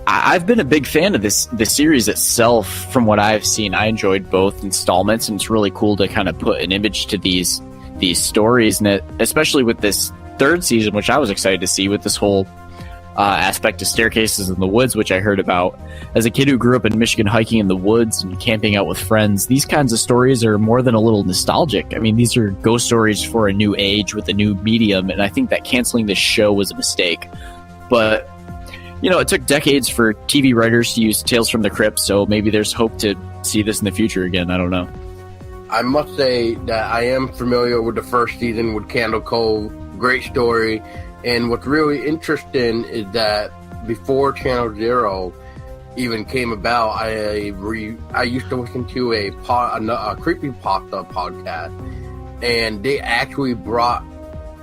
I've been a big fan of the series itself. From what I've seen, I enjoyed both installments, and it's really cool to kind of put an image to these stories, and especially with this 3rd season, which I was excited to see, with this whole aspect of staircases in the woods, which I heard about. As a kid who grew up in Michigan hiking in the woods and camping out with friends, these kinds of stories are more than a little nostalgic. I mean, these are ghost stories for a new age with a new medium, and I think that canceling this show was a mistake. But, it took decades for TV writers to use Tales from the Crypt, so maybe there's hope to see this in the future again. I don't know. I must say that I am familiar with the 1st season with Candle Cove. Great story. And what's really interesting is that before Channel Zero even came about, I used to listen to a creepypasta podcast, and they actually brought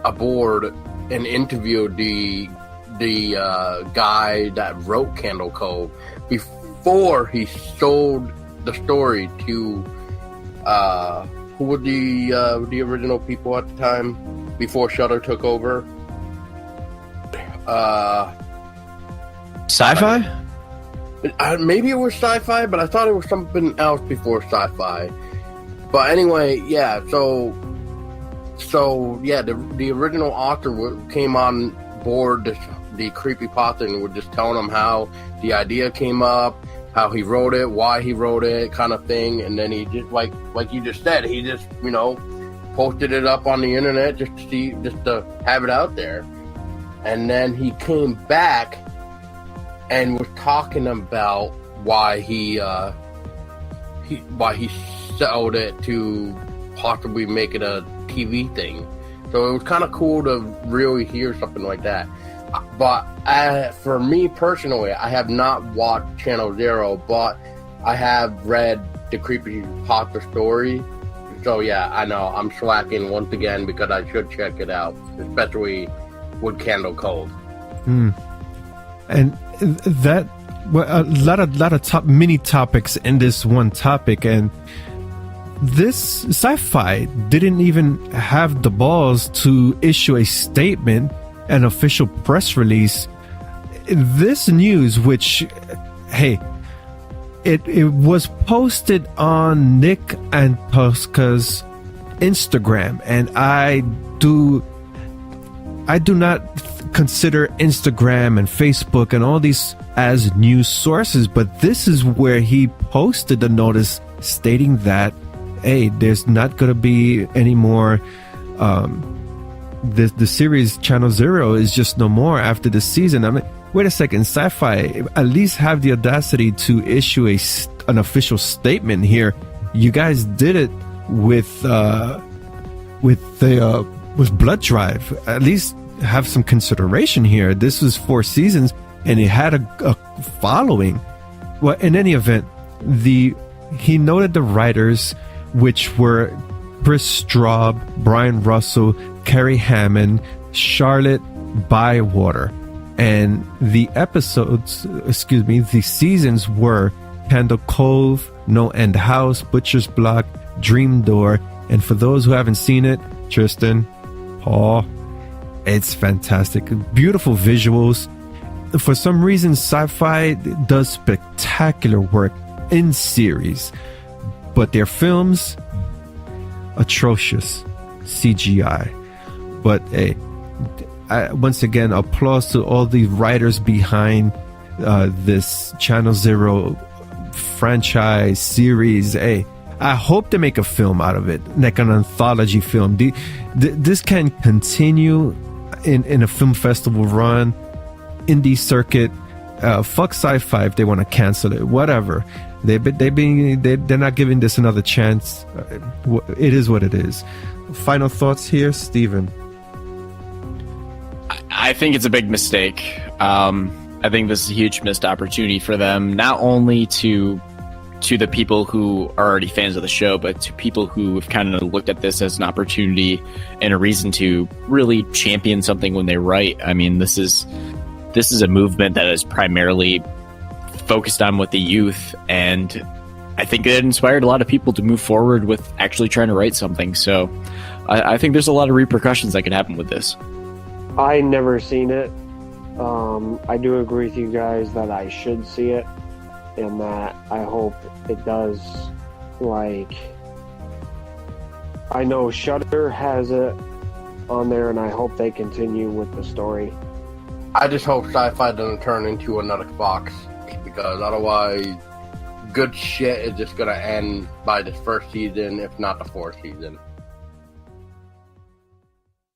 aboard and interviewed the guy that wrote Candle Cove before he sold the story to who were the original people at the time before Shudder took over. Syfy? Maybe it was Syfy, but I thought it was something else before Syfy. But anyway, yeah. So yeah, the original author came on board the creepypasta and was just telling him how the idea came up, how he wrote it, why he wrote it, kind of thing. And then he just like you just said, he just posted it up on the internet just to have it out there. And then he came back and was talking about why he sold it to possibly make it a TV thing. So it was kind of cool to really hear something like that. But for me personally, I have not watched Channel Zero, but I have read the creepypasta story. So yeah, I know I'm slacking once again because I should check it out, especially with Candle Cove. And that a lot of top mini topics in this one topic, and this Syfy didn't even have the balls to issue a statement, an official press release. This news, which, hey, it was posted on Nick and Tosca's Instagram, and I do not consider Instagram and Facebook and all these as news sources, but this is where he posted the notice stating that, hey, there's not going to be any more. The series Channel Zero is just no more after the season. I mean, wait a second, Syfy, at least have the audacity to issue an official statement here. You guys did it with Blood Drive. At least have some consideration here. This was 4 seasons, and it had a following. Well, in any event, he noted the writers, which were Chris Straub, Brian Russell, Kerry Hammond, Charlotte Bywater, and the seasons were Candle Cove, No End House, Butcher's Block, Dream Door, and for those who haven't seen it, Tristan, Paul, it's fantastic. Beautiful visuals. For some reason, Syfy does spectacular work in series, but their films, atrocious CGI. But hey, once again, applause to all the writers behind this Channel Zero franchise series. Hey, I hope they make a film out of it, like an anthology film. This can continue in a film festival run, indie circuit. Fuck Syfy if they want to cancel it, whatever. They're not giving this another chance. It is what it is. Final thoughts here, Steven. I think it's a big mistake. I think this is a huge missed opportunity for them, not only to the people who are already fans of the show, but to people who have kind of looked at this as an opportunity and a reason to really champion something when they write. I mean, this is a movement that is primarily focused on with the youth, and I think it inspired a lot of people to move forward with actually trying to write something. So I think there's a lot of repercussions that can happen with this. I never seen it. I do agree with you guys that I should see it, and that I hope it does. Like, I know Shudder has it on there, and I hope they continue with the story. I just hope Syfy doesn't turn into another Fox, because otherwise, good shit is just gonna end by this first season, if not the 4th season.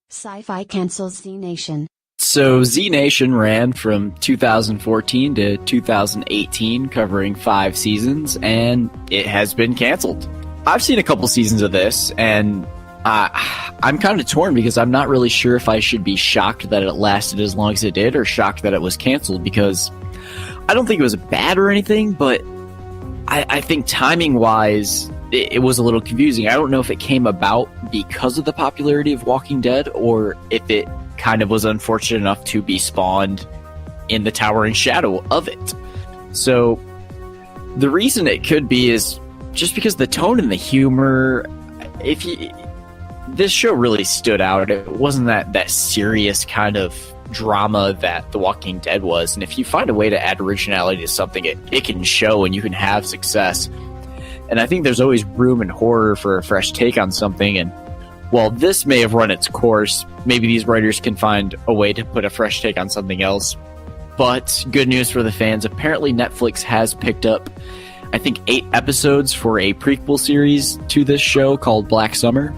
Syfy cancels Z Nation. So Z Nation ran from 2014 to 2018, covering 5 seasons, and it has been canceled. I've seen a couple seasons of this, and I'm kind of torn because I'm not really sure if I should be shocked that it lasted as long as it did, or shocked that it was canceled, because I don't think it was bad or anything, but I think timing-wise, it was a little confusing. I don't know if it came about because of the popularity of Walking Dead, or if it kind of was unfortunate enough to be spawned in the towering shadow of it. So the reason it could be is just because the tone and the humor, this show really stood out. It wasn't that serious kind of drama that The Walking Dead was, and if you find a way to add originality to something, it can show and you can have success. And I think there's always room in horror for a fresh take on something, and while this may have run its course, maybe these writers can find a way to put a fresh take on something else. But good news for the fans, apparently Netflix has picked up, I think, 8 episodes for a prequel series to this show called Black Summer.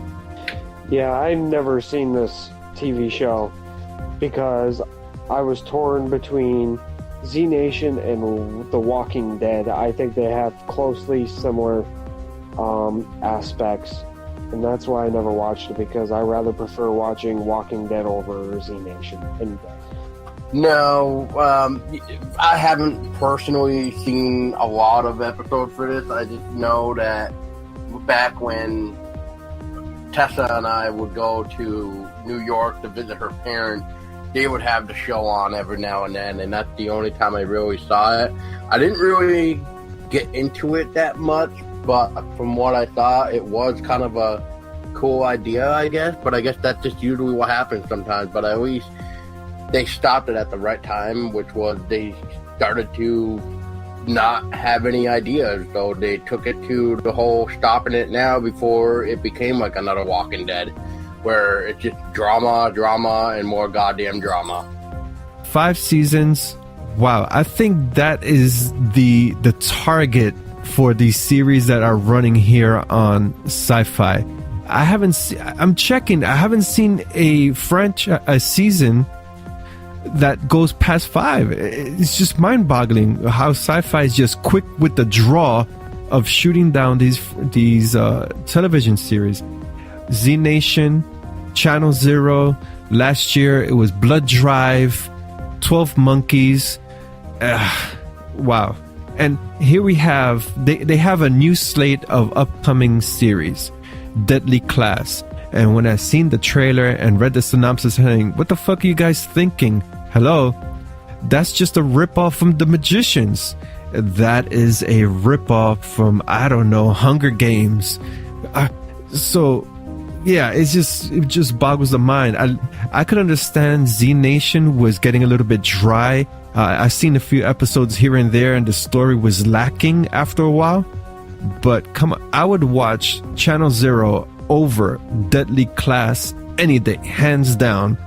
Yeah, I've never seen this TV show because I was torn between Z Nation and The Walking Dead. I think they have closely similar aspects, and that's why I never watched it, because I rather prefer watching Walking Dead over Z Nation. No, I haven't personally seen a lot of episodes for this. I just know that back when Tessa and I would go to New York to visit her parents, they would have the show on every now and then, and that's the only time I really saw it. I didn't really get into it that much, but from what I saw, it was kind of a cool idea, I guess. But I guess that's just usually what happens sometimes. But at least they stopped it at the right time, which was they started to not have any ideas. So they took it to the whole stopping it now before it became like another Walking Dead, where it's just drama, and more goddamn drama. 5 seasons. Wow, I think that is the target for the series that are running here on Syfy. I'm checking. I haven't seen a season that goes past 5. It's just mind-boggling how Syfy is just quick with the draw of shooting down these television series. Z Nation, Channel Zero. Last year it was Blood Drive, 12 Monkeys. Wow. And here we have they have a new slate of upcoming series, Deadly Class. And when I seen the trailer and read the synopsis, saying, what the fuck are you guys thinking? Hello? That's just a ripoff from The Magicians. That is a ripoff from, I don't know, Hunger Games. So, yeah, it just boggles the mind. I could understand Z Nation was getting a little bit dry. I've seen a few episodes here and there, and the story was lacking after a while. But come on, I would watch Channel Zero over Deadly Class any day, hands down.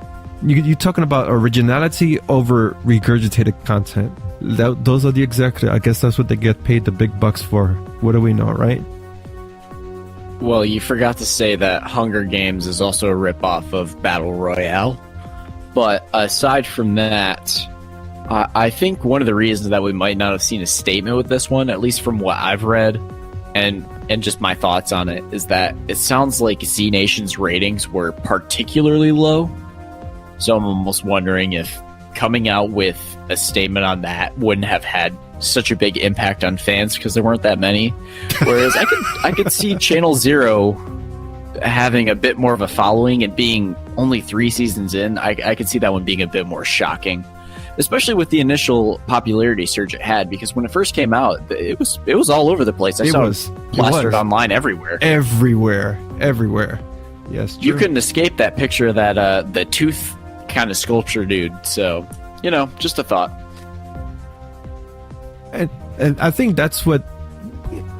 You're talking about originality over regurgitated content. Those are the executives. I guess that's what they get paid the big bucks for. What do we know, right? Well, you forgot to say that Hunger Games is also a ripoff of Battle Royale. But aside from that, I think one of the reasons that we might not have seen a statement with this one, at least from what I've read, and just my thoughts on it, is that it sounds like Z Nation's ratings were particularly low. So I'm almost wondering if coming out with a statement on that wouldn't have had such a big impact on fans because there weren't that many. Whereas I could see Channel Zero having a bit more of a following and being only 3 seasons in. I could see that one being a bit more shocking, especially with the initial popularity surge it had, because when it first came out, it was all over the place. I saw it plastered online everywhere. Everywhere. Yes, true. You couldn't escape that picture of that the tooth kind of sculpture dude. So, just a thought. And I think that's what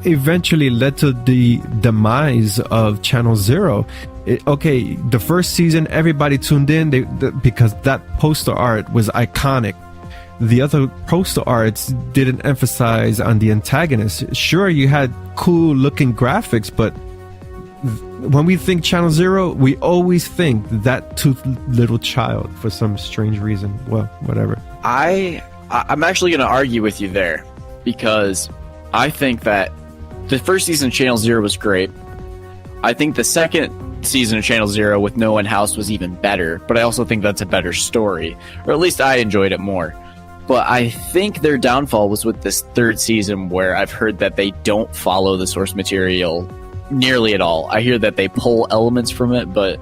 eventually led to the demise of Channel Zero. The first season, everybody tuned in because that poster art was iconic. The other poster arts didn't emphasize on the antagonist. Sure, you had cool looking graphics, but when we think Channel Zero, we always think that toothed little child for some strange reason. Well, whatever. I'm actually going to argue with you there, because I think that the first season of Channel Zero was great. I think the second season of Channel Zero with No One House was even better, but I also think that's a better story, or at least I enjoyed it more. But I think their downfall was with this third season, where I've heard that they don't follow the source material nearly at all. I hear that they pull elements from it, but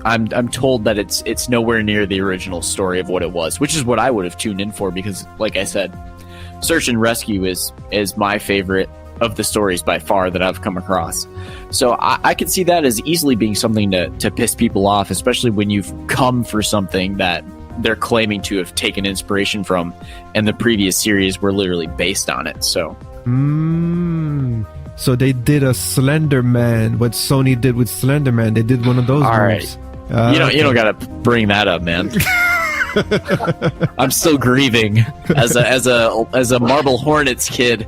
I'm told that it's nowhere near the original story of what it was, which is what I would have tuned in for, because, like I said, Search and Rescue is my favorite of the stories by far that I've come across. So I could see that as easily being something to piss people off, especially when you've come for something that they're claiming to have taken inspiration from, and the previous series were literally based on it. So So they did a Slender Man, what Sony did with Slender Man. They did one of those all moves. Right. You don't gotta bring that up, man. I'm still grieving as a Marble Hornets kid.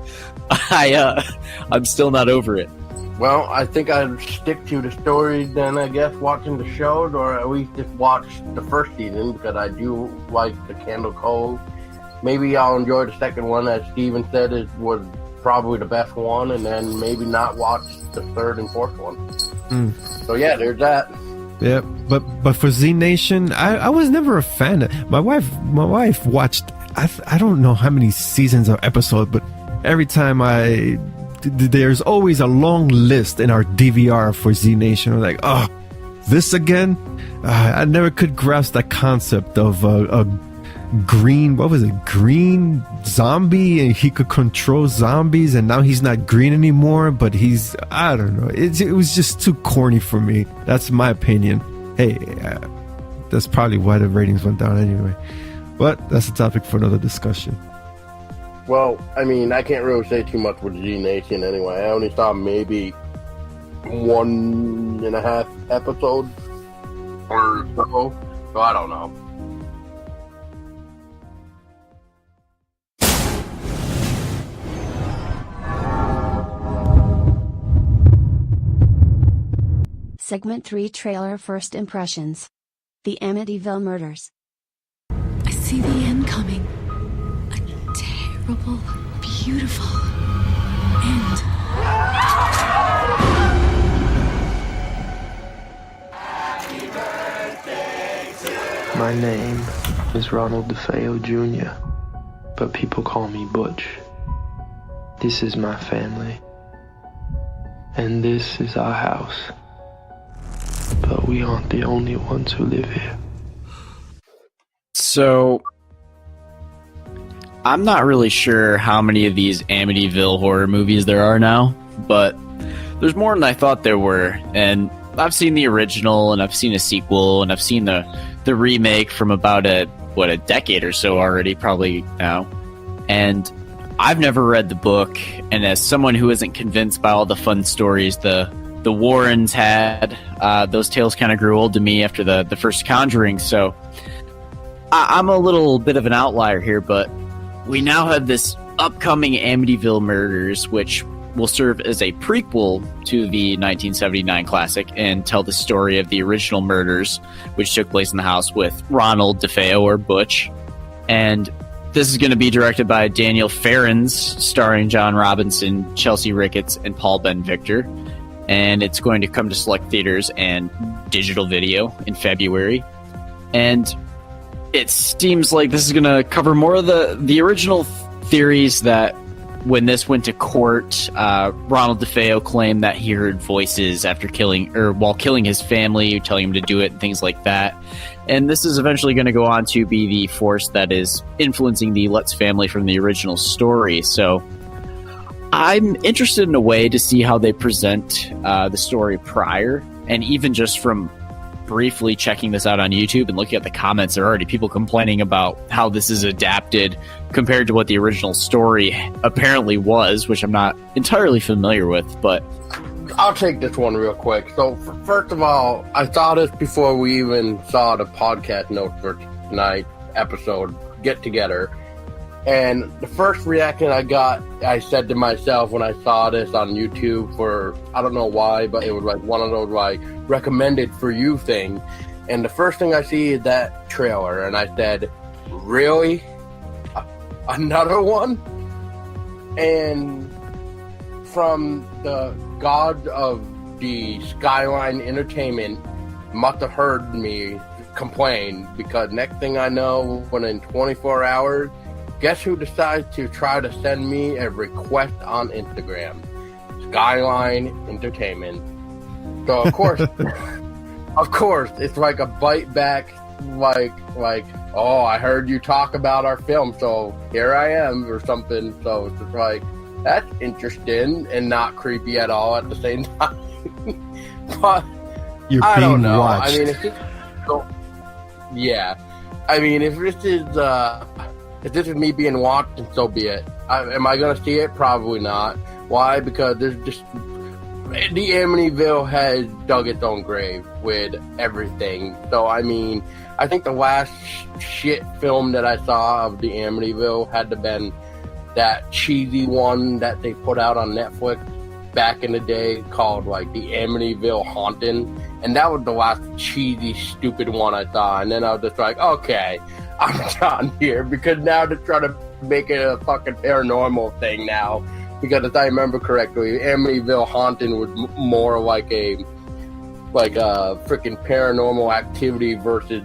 I'm still not over it. Well, I think I'd stick to the stories then, I guess, watching the shows, or at least just watch the first season, because I do like the Candle Cove. Maybe I'll enjoy the second one, as Steven said, was probably the best one, and then maybe not watch the third and fourth one. So yeah, there's that. Yeah, but for Z Nation, I was never a fan. My wife watched, I don't know how many seasons or episodes, but every time there's always a long list in our DVR for Z Nation. I'm like, oh, this again? I never could grasp that concept of a green, green zombie, and he could control zombies, and now he's not green anymore, but I don't know. It was just too corny for me. That's my opinion. Hey, that's probably why the ratings went down anyway. But that's a topic for another discussion. Well, I mean, I can't really say too much with G Nation anyway. I only saw maybe 1.5 episodes or so I don't know. Segment 3 Trailer First Impressions. The Amityville Murders. I see the end coming. A terrible, beautiful end. My name is Ronald DeFeo Jr., but people call me Butch. This is my family, and this is our house. But we aren't the only ones who live here. So, I'm not really sure how many of these Amityville horror movies there are now, but there's more than I thought there were. And I've seen the original, and I've seen a sequel, and I've seen the remake from about a decade or so already, probably now. And I've never read the book, and as someone who isn't convinced by all the fun stories the Warrens had, those tales kind of grew old to me after the first Conjuring, so I'm a little bit of an outlier here, but we now have this upcoming Amityville Murders, which will serve as a prequel to the 1979 classic and tell the story of the original murders, which took place in the house with Ronald DeFeo, or Butch. And this is going to be directed by Daniel Farrens, starring John Robinson, Chelsea Ricketts, and Paul Ben Victor. And it's going to come to select theaters and digital video in February. And it seems like this is going to cover more of the original theories that when this went to court, Ronald DeFeo claimed that he heard voices while killing his family, telling him to do it and things like that. And this is eventually going to go on to be the force that is influencing the Lutz family from the original story. So I'm interested in a way to see how they present the story prior, and even just from briefly checking this out on YouTube and looking at the comments, there are already people complaining about how this is adapted compared to what the original story apparently was, which I'm not entirely familiar with, but I'll take this one real quick. So, first of all, I saw this before we even saw the podcast notes for tonight episode get together. And the first reaction I got, I said to myself when I saw this on YouTube for, I don't know why, but it was like one of those like recommended for you thing. And the first thing I see is that trailer. And I said, really? Another one? And from the god of the Skyline Entertainment must have heard me complain, because next thing I know, within 24 hours, guess who decides to try to send me a request on Instagram? Skyline Entertainment. So of course, it's like a bite back, like, oh, I heard you talk about our film, so here I am, or something. So it's just like, that's interesting and not creepy at all at the same time. But You're I don't know. watched. I mean, if this is me being watched, then so be it. Am I going to see it? Probably not. Why? Because there's just... The Amityville has dug its own grave with everything. So, I mean, I think the last shit film that I saw of the Amityville had to been that cheesy one that they put out on Netflix back in the day called, like, The Amityville Haunting. And that was the last cheesy, stupid one I saw. And then I was just like, okay, I'm done here, because now they're trying to make it a fucking paranormal thing now. Because if I remember correctly, Amityville Haunting was more like a freaking Paranormal Activity versus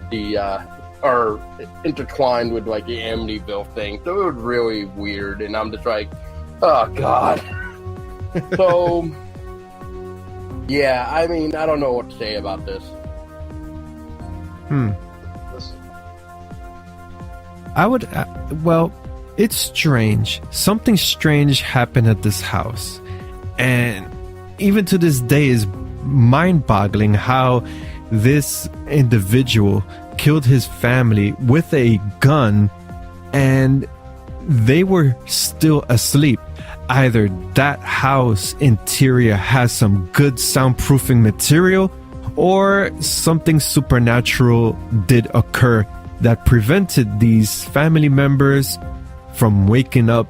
or intertwined with like the Amityville thing. So it was really weird, and I'm just like, oh god. So yeah, I mean, I don't know what to say about this. I would, well, it's strange. Something strange happened at this house. And even to this day is mind-boggling how this individual killed his family with a gun, and they were still asleep. Either that house interior has some good soundproofing material, or something supernatural did occur that prevented these family members from waking up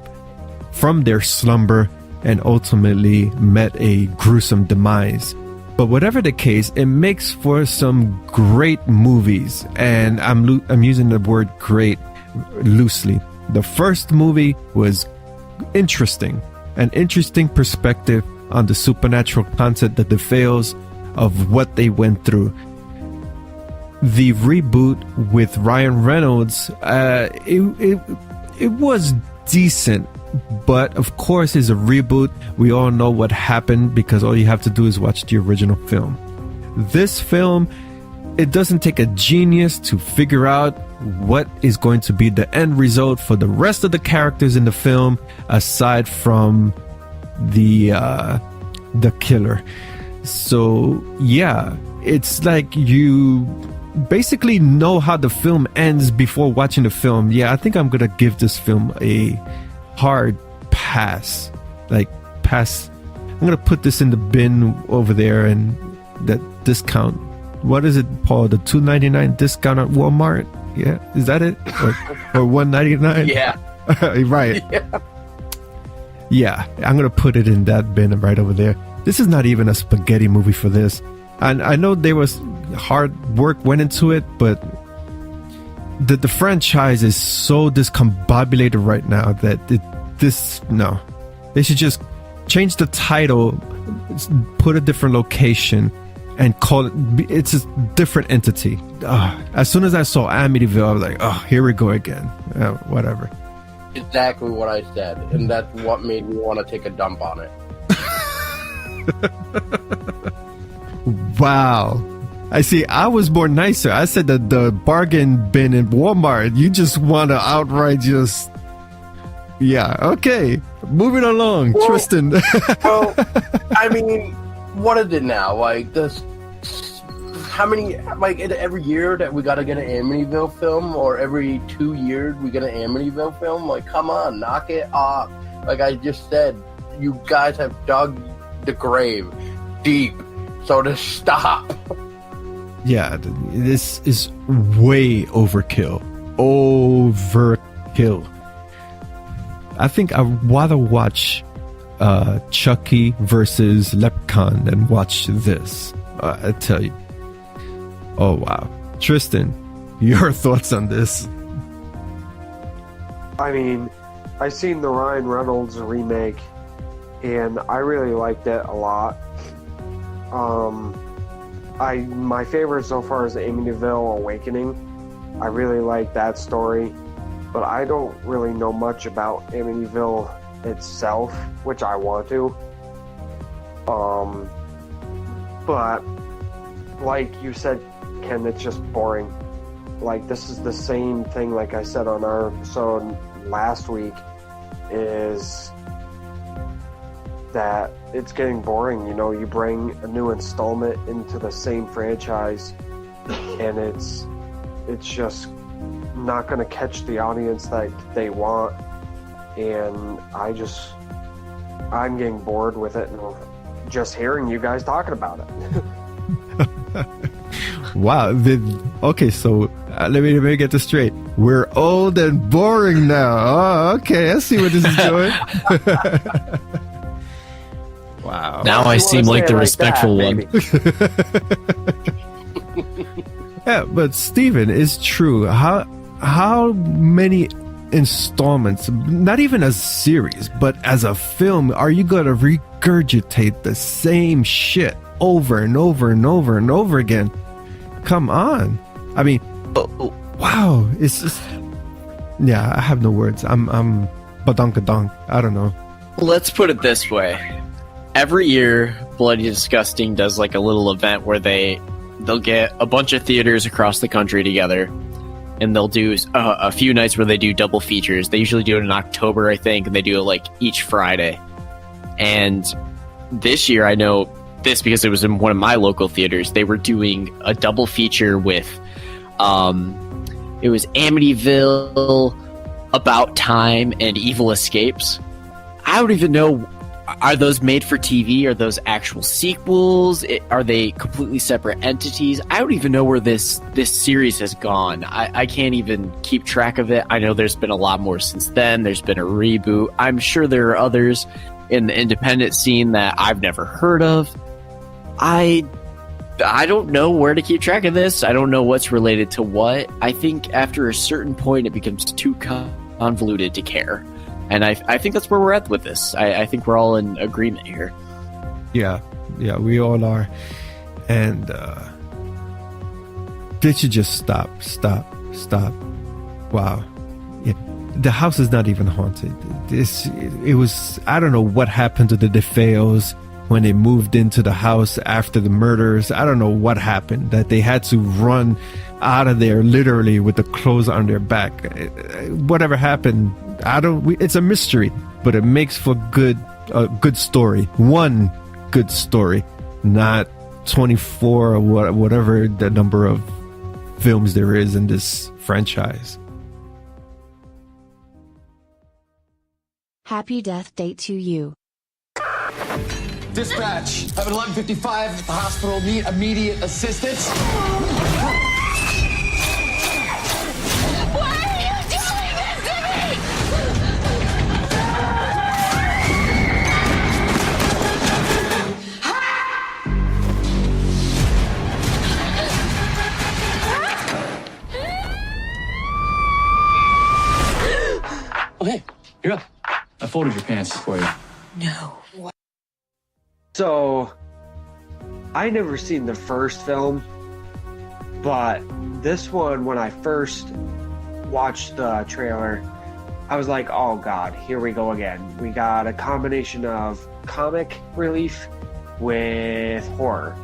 from their slumber and ultimately met a gruesome demise. But whatever the case, it makes for some great movies, and I'm using the word great loosely. The first movie was interesting, an interesting perspective on the supernatural concept, the details of what they went through. The reboot with Ryan Reynolds, it was decent, but of course it's a reboot. We all know what happened because all you have to do is watch the original film. This film, it doesn't take a genius to figure out what is going to be the end result for the rest of the characters in the film, aside from the killer. So yeah, it's like you basically know how the film ends before watching the film. Yeah, I think I'm gonna give this film a hard pass. Like pass. I'm gonna put this in the bin over there, and that discount. What is it, Paul? The $2.99 discount at Walmart? Yeah, is that it? Or $1.99? Yeah. Right. Yeah, I'm gonna put it in that bin right over there. This is not even a spaghetti movie for this. And I know there was hard work went into it, but the franchise is so discombobulated right now that no. They should just change the title, put a different location, and call it's a different entity. As soon as I saw Amityville, I was like, oh, here we go again. Whatever. Exactly what I said, and that's what made me want to take a dump on it. Wow. I see. I was more nicer. I said that the bargain bin in Walmart. You just want to outright just... Yeah, okay. Moving along, well, Tristan. Well, I mean, what is it now? Like, this... How many... Like, every year that we got to get an Amityville film, or every 2 years we get an Amityville film? Like, come on, knock it off. Like I just said, you guys have dug the grave deep, so to stop. Yeah, this is way overkill. Overkill. I think I'd rather watch Chucky versus Leprechaun than watch this. I tell you. Oh, wow. Tristan, your thoughts on this? I mean, I seen the Ryan Reynolds remake, and I really liked it a lot. My favorite so far is Amityville Awakening. I really like that story, but I don't really know much about Amityville itself, which I want to. But like you said, Ken, it's just boring. Like, this is the same thing like I said on our episode last week, is that it's getting boring. You know, you bring a new installment into the same franchise, and it's just not going to catch the audience that they want, and I'm getting bored with it, and just hearing you guys talking about it. Wow. Okay, so let me get this straight. We're old and boring now. Oh, okay. I see where this is going. Wow. Now I seem like the respectful one. Yeah, but Steven, it's true. How many installments, not even a series, but as a film, are you going to regurgitate the same shit over and over and over and over again? Come on. I mean, wow. It's just... Yeah, I have no words. I'm badonkadonk. I don't know. Let's put it this way. Every year, Bloody Disgusting does like a little event where they'll get a bunch of theaters across the country together, and they'll do a few nights where they do double features. They usually do it in October, I think, and they do it like each Friday. And this year, I know this because it was in one of my local theaters. They were doing a double feature with it was Amityville, about time and evil escapes. I don't even know, are those made for TV? Are those actual sequels? Are they completely separate entities? I don't even know where this series has gone. I can't even keep track of it. I know there's been a lot more since then. There's been a reboot. I'm sure there are others in the independent scene that I've never heard of. I don't know where to keep track of this. I don't know what's related to what. I think after a certain point, it becomes too convoluted to care. And I think that's where we're at with this. I think we're all in agreement here. Yeah, we all are. And they should just stop. Wow. Yeah. The house is not even haunted. It was, I don't know what happened to the DeFeos when they moved into the house after the murders. I don't know what happened, that they had to run out of there literally with the clothes on their back. Whatever happened, it's a mystery, but it makes for a good story. One good story, not 24 or whatever the number of films there is in this franchise. Happy death date to you. Dispatch, I'm at 11:55 at the hospital. Need immediate assistance. Why are you doing this to me? Okay, you're up. I folded your pants for you. No. So, I never seen the first film, but this one, when I first watched the trailer, I was like, oh god, here we go again. We got a combination of comic relief with horror.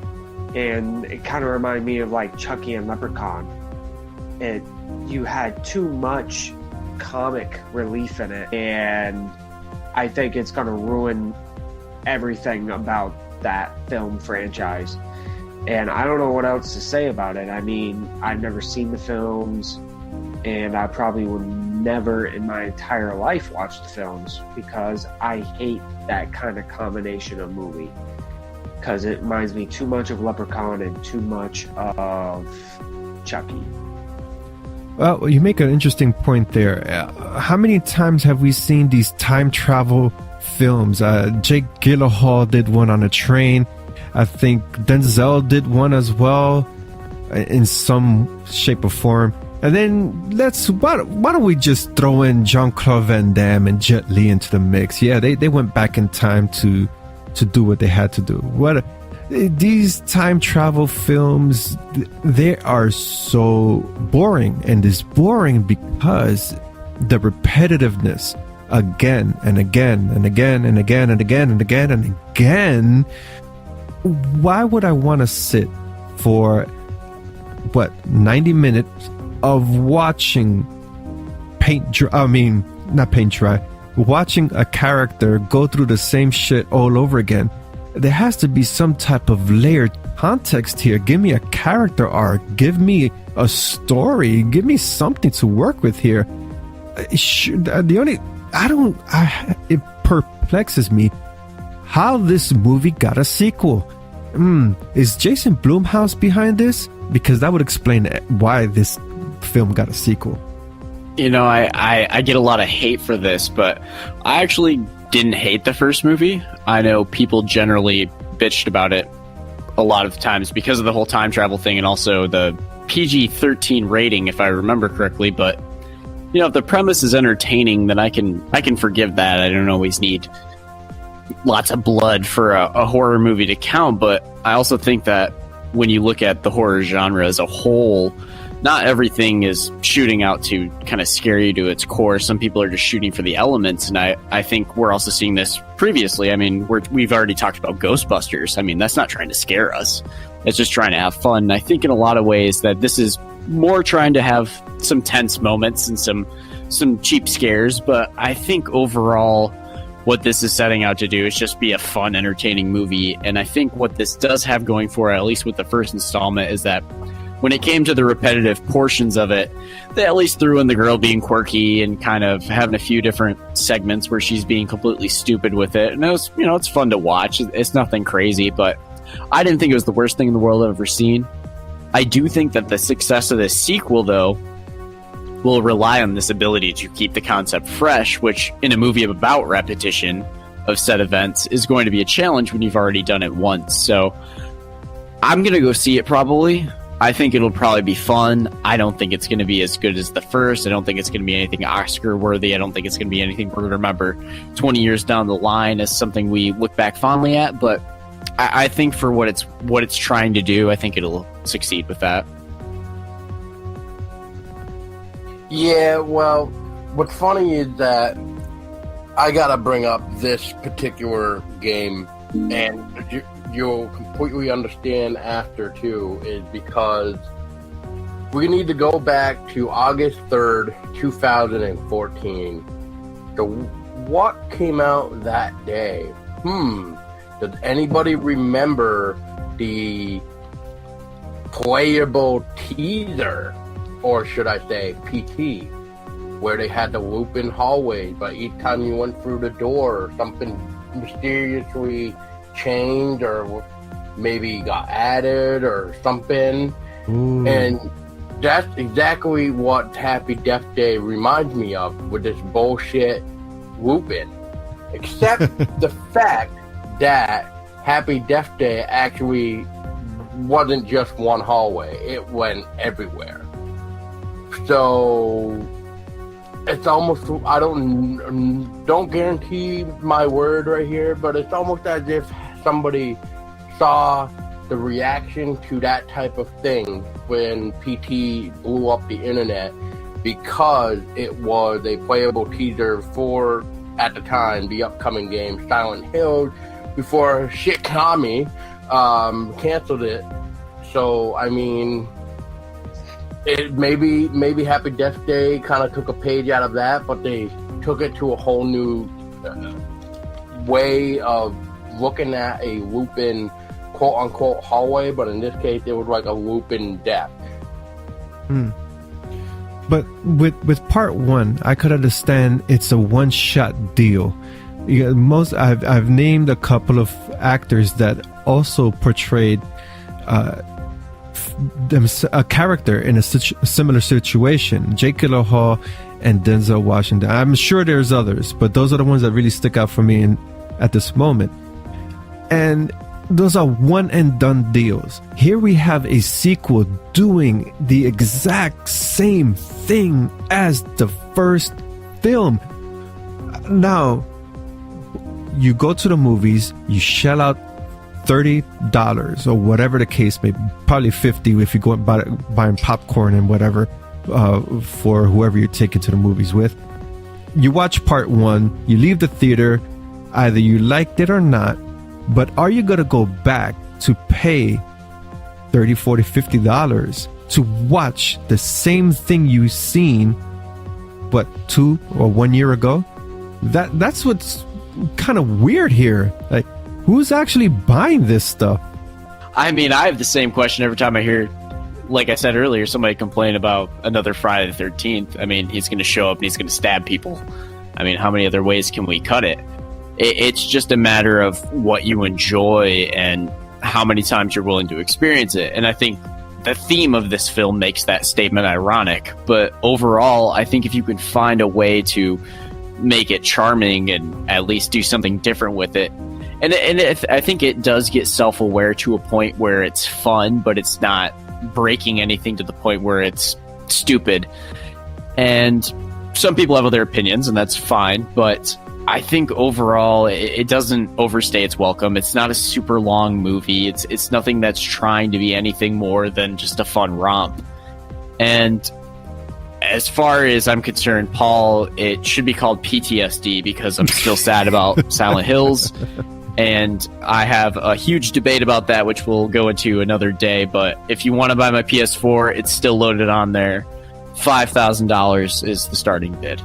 And it kind of reminded me of like Chucky and Leprechaun. You had too much comic relief in it, and I think it's going to ruin everything about that film franchise. And I don't know what else to say about it. I mean, I've never seen the films, and I probably would never in my entire life watch the films because I hate that kind of combination of movie, because it reminds me too much of Leprechaun and too much of Chucky. Well, you make an interesting point there. How many times have we seen these time travel films? Jake Gyllenhaal did one on a train. I think Denzel did one as well, in some shape or form. And then why don't we just throw in Jean-Claude Van Damme and Jet Li into the mix? Yeah, they went back in time to do what they had to do. These time travel films, they are so boring, and it's boring because the repetitiveness again and again and again and again and again and again and again. Why would I want to sit for 90 minutes of watching watching a character go through the same shit all over again? There has to be some type of layered context here. Give me a character arc. Give me a story. Give me something to work with here. It perplexes me how this movie got a sequel. Is Jason Blumhouse behind this? Because that would explain why this film got a sequel. You know, I get a lot of hate for this, but I actually didn't hate the first movie. I know people generally bitched about it a lot of times because of the whole time travel thing and also the PG-13 rating, if I remember correctly. But you know, if the premise is entertaining, then I can forgive that. I don't always need lots of blood for a horror movie to count. But I also think that when you look at the horror genre as a whole, not everything is shooting out to kind of scare you to its core. Some people are just shooting for the elements, and I think we're also seeing this previously. I mean, we've already talked about Ghostbusters. I mean, that's not trying to scare us. It's just trying to have fun. And I think in a lot of ways that this is more trying to have some tense moments and some cheap scares. But I think overall what this is setting out to do is just be a fun, entertaining movie. And I think what this does have going for it, at least with the first installment, is that when it came to the repetitive portions of it, they at least threw in the girl being quirky and kind of having a few different segments where she's being completely stupid with it. And it was, it's fun to watch. It's nothing crazy, but I didn't think it was the worst thing in the world I've ever seen. I do think that the success of this sequel, though, will rely on this ability to keep the concept fresh, which in a movie about repetition of said events is going to be a challenge when you've already done it once. So I'm going to go see it probably. I think it'll probably be fun. I don't think it's going to be as good as the first. I don't think it's going to be anything Oscar worthy. I don't think it's going to be anything we're going to remember 20 years down the line as something we look back fondly at. But I think for what it's trying to do, I think it'll succeed with that. Yeah, well, what's funny is that I gotta bring up this particular game, and you'll completely understand after too, is because we need to go back to August 3rd, 2014. So what came out that day? Does anybody remember the playable teaser? Or should I say PT, where they had the loop-in hallways, but each time you went through the door, something mysteriously changed or maybe got added or something. Ooh. And that's exactly what Happy Death Day reminds me of with this bullshit loop-in. Except the fact that Happy Death Day actually wasn't just one hallway. It went everywhere. So it's almost, I don't guarantee my word right here, but it's almost as if somebody saw the reaction to that type of thing when PT blew up the internet, because it was a playable teaser for, at the time, the upcoming game Silent Hill, before Konami canceled it. So I mean, it maybe Happy Death Day kind of took a page out of that, but they took it to a whole new way of looking at a loop-in quote-unquote hallway, but in this case it was like a loop-in death. But with part one, I could understand it's a one-shot deal. I've named a couple of actors that also portrayed a character in a similar situation. Jake Gyllenhaal and Denzel Washington. I'm sure there's others, but those are the ones that really stick out for me at this moment. And those are one and done deals. Here we have a sequel doing the exact same thing as the first film. Now, you go to the movies, you shell out $30 or whatever the case may be, probably $50 if you go buying popcorn and whatever for whoever you're taking to the movies with. You watch part one, you leave the theater, either you liked it or not, but are you going to go back to pay $30, $40, $50 to watch the same thing you've seen, but 2 or 1 year ago? That's what's kind of weird here. Like, who's actually buying this stuff? I mean, I have the same question every time I hear, like I said earlier, somebody complain about another Friday the 13th. I mean, he's going to show up and he's going to stab people. I mean, how many other ways can we cut it? It's just a matter of what you enjoy and how many times you're willing to experience it. And I think the theme of this film makes that statement ironic. But overall, I think if you can find a way to make it charming and at least do something different with it, and I think it does get self-aware to a point where it's fun, but it's not breaking anything to the point where it's stupid. And some people have other opinions, and that's fine. But I think overall, it doesn't overstay its welcome. It's not a super long movie. It's nothing that's trying to be anything more than just a fun romp. And as far as I'm concerned, Paul, it should be called PTSD because I'm still sad about Silent Hills. And I have a huge debate about that, which we'll go into another day. But if you want to buy my PS4, it's still loaded on there. $5,000 is the starting bid.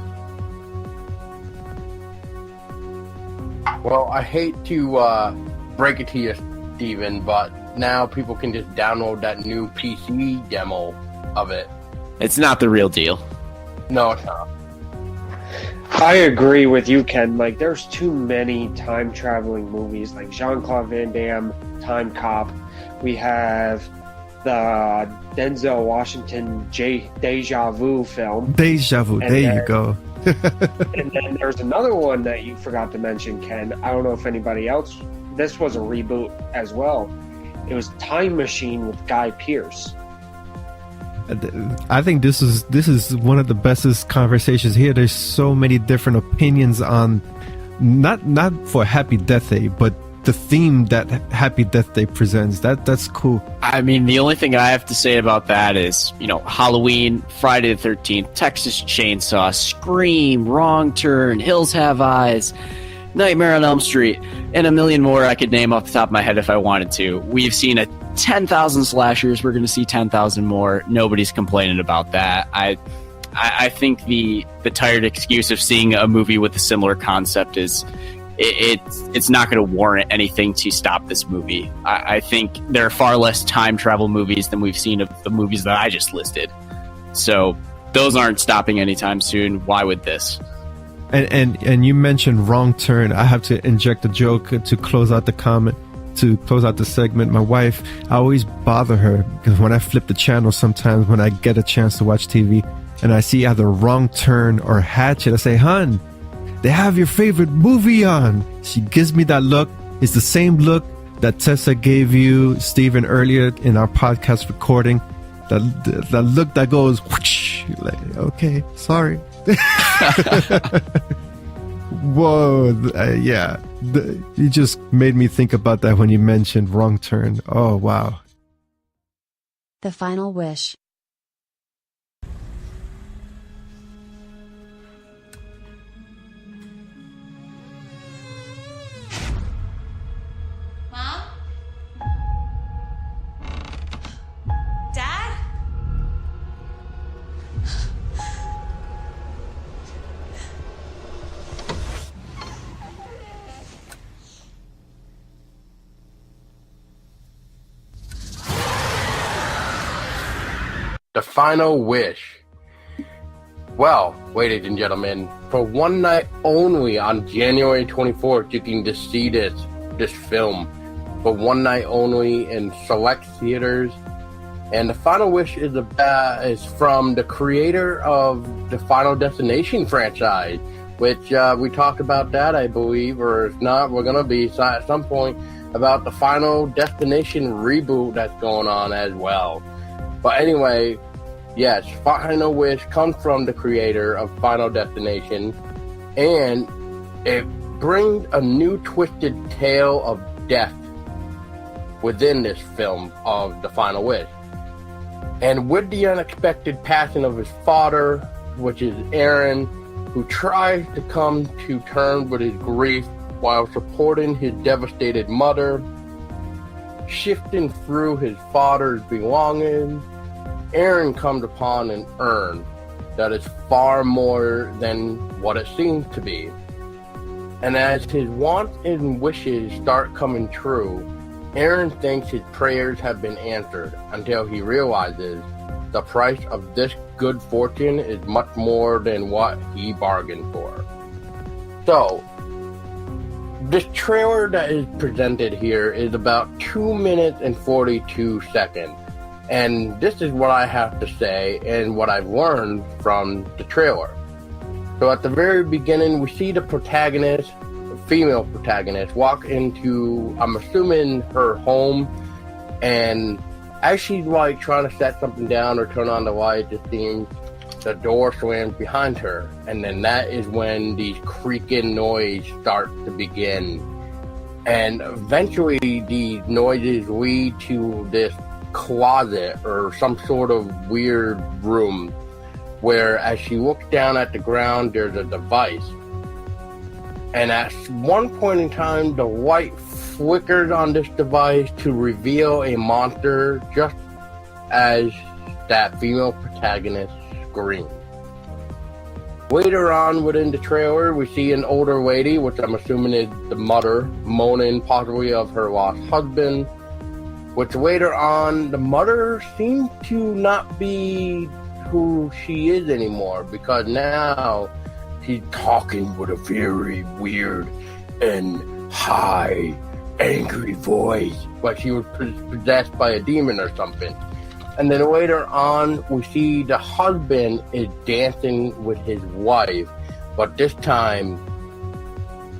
Well, I hate to break it to you, Steven, but now people can just download that new PC demo of it. It's not the real deal. No, it's not. I agree with you, Ken. Like, there's too many time traveling movies, like Jean-Claude Van Damme, Time Cop. We have the Denzel Washington Deja Vu film. Deja Vu, And there then- you go. And then there's another one that you forgot to mention, Ken. I don't know if anybody else. This was a reboot as well. It was Time Machine with Guy Pearce. I think this is one of the bestest conversations here. There's so many different opinions on not for Happy Death Day, but the theme that Happy Death Day presents. That's cool. I mean, the only thing I have to say about that is, Halloween, Friday the 13th, Texas Chainsaw, Scream, Wrong Turn, Hills Have Eyes, Nightmare on Elm Street, and a million more I could name off the top of my head if I wanted to. We've seen 10,000 slashers. We're going to see 10,000 more. Nobody's complaining about that. I think the tired excuse of seeing a movie with a similar concept is it's not going to warrant anything to stop this movie. I think there are far less time travel movies than we've seen of the movies that I just listed. So those aren't stopping anytime soon. Why would this? And you mentioned Wrong Turn. I have to inject a joke to close out the comment, to close out the segment. My wife, I always bother her because when I flip the channel, sometimes when I get a chance to watch TV and I see either Wrong Turn or Hatchet, I say, "Hun, they have your favorite movie on." She gives me that look. It's the same look that Tessa gave you, Stephen, earlier in our podcast recording. That look that goes whoosh, like, okay, sorry. Whoa, yeah. You just made me think about that when you mentioned Wrong Turn. Oh, wow. The Final Wish. Mom? Dad? The Final Wish. Well, ladies and gentlemen, for one night only on January 24th, you can just see this film for one night only in select theaters. And The Final Wish is from the creator of the Final Destination franchise, which we talked about that, I believe, or if not, we're going to be at some point about the Final Destination reboot that's going on as well. But anyway, yes, Final Wish comes from the creator of Final Destination, and it brings a new twisted tale of death within this film of The Final Wish. And with the unexpected passing of his father, which is Aaron, who tries to come to terms with his grief while supporting his devastated mother, shifting through his father's belongings, Aaron comes upon an urn that is far more than what it seems to be. And as his wants and wishes start coming true, Aaron thinks his prayers have been answered until he realizes the price of this good fortune is much more than what he bargained for. So, this trailer that is presented here is about 2 minutes and 42 seconds. And this is what I have to say and what I've learned from the trailer. So at the very beginning, we see the protagonist, female protagonist, walk into, I'm assuming, her home. And as she's like trying to set something down or turn on the light, it seems the door slams behind her. And then that is when these creaking noises start to begin. And eventually these noises lead to this closet or some sort of weird room where as she looks down at the ground, there's a device. And at one point in time, the light flickers on this device to reveal a monster just as that female protagonist screams. Later on within the trailer, we see an older lady, which I'm assuming is the mother, moaning possibly of her lost husband. which later on, the mother seemed to not be who she is anymore, because now she's talking with a very weird and high, angry voice, like she was possessed by a demon or something. And then later on, we see the husband is dancing with his wife, but this time,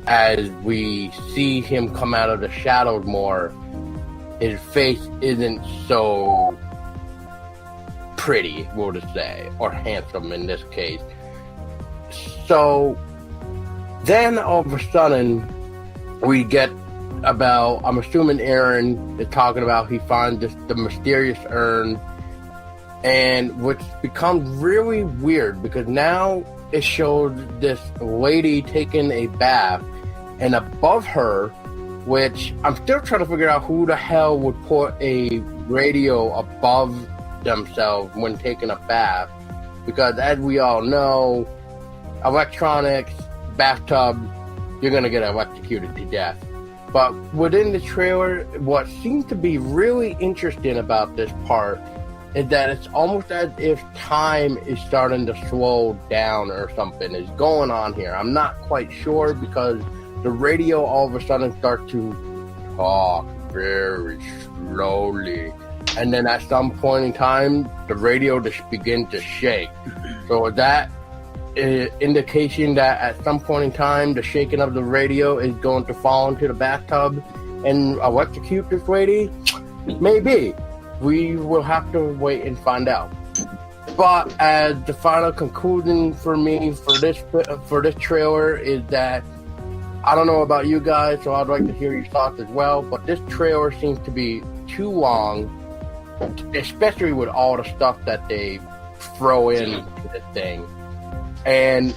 as we see him come out of the shadows more, his face isn't so pretty, we'll just say, or handsome in this case. So then all of a sudden we get about, I'm assuming Aaron is talking about, he finds the mysterious urn, and which becomes really weird because now it shows this lady taking a bath, and above her, which I'm still trying to figure out who the hell would put a radio above themselves when taking a bath, because as we all know, electronics, bathtub, you're gonna get electrocuted to death. But within the trailer, what seems to be really interesting about this part is that it's almost as if time is starting to slow down or something is going on here. I'm not quite sure, because the radio all of a sudden starts to talk very slowly. And then at some point in time, the radio just begins to shake. So that indication that at some point in time, the shaking of the radio is going to fall into the bathtub and electrocute this lady? Maybe. We will have to wait and find out. But as the final conclusion for me for this trailer is that, I don't know about you guys, so I'd like to hear your thoughts as well, but this trailer seems to be too long, especially with all the stuff that they throw into this thing. And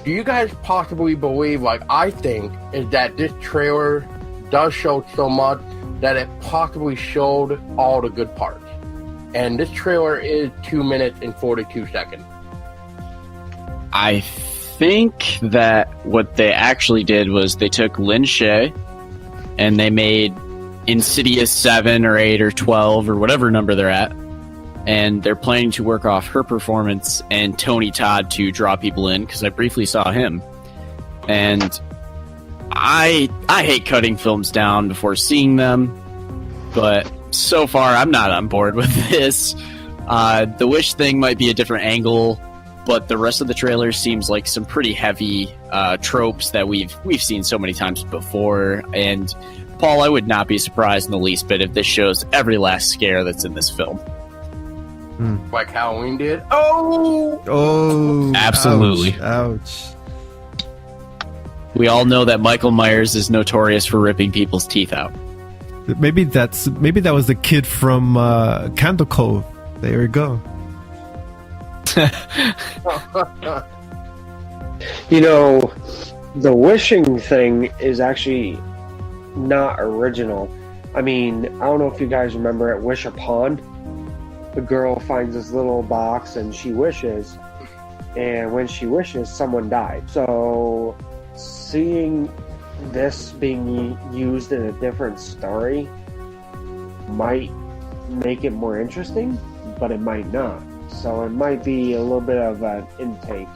do you guys possibly believe, like I think, is that this trailer does show so much that it possibly showed all the good parts? And this trailer is 2 minutes and 42 seconds. I think that what they actually did was they took Lin Shaye and they made Insidious 7 or 8 or 12 or whatever number they're at, and they're planning to work off her performance and Tony Todd to draw people in, because I briefly saw him. And I hate cutting films down before seeing them, but so far I'm not on board with this. The Wish thing might be a different angle, but the rest of the trailer seems like some pretty heavy tropes that we've seen so many times before. And Paul, I would not be surprised in the least bit if this shows every last scare that's in this film. Like Halloween did? Oh! Absolutely. Ouch. We all know that Michael Myers is notorious for ripping people's teeth out. Maybe that was the kid from Candle Cove. There you go. You know, the wishing thing is actually not original. I mean, I don't know if you guys remember at Wish Upon, the girl finds this little box and she wishes, and when she wishes, someone died. So seeing this being used in a different story might make it more interesting, but it might not. So it might be a little bit of an intake.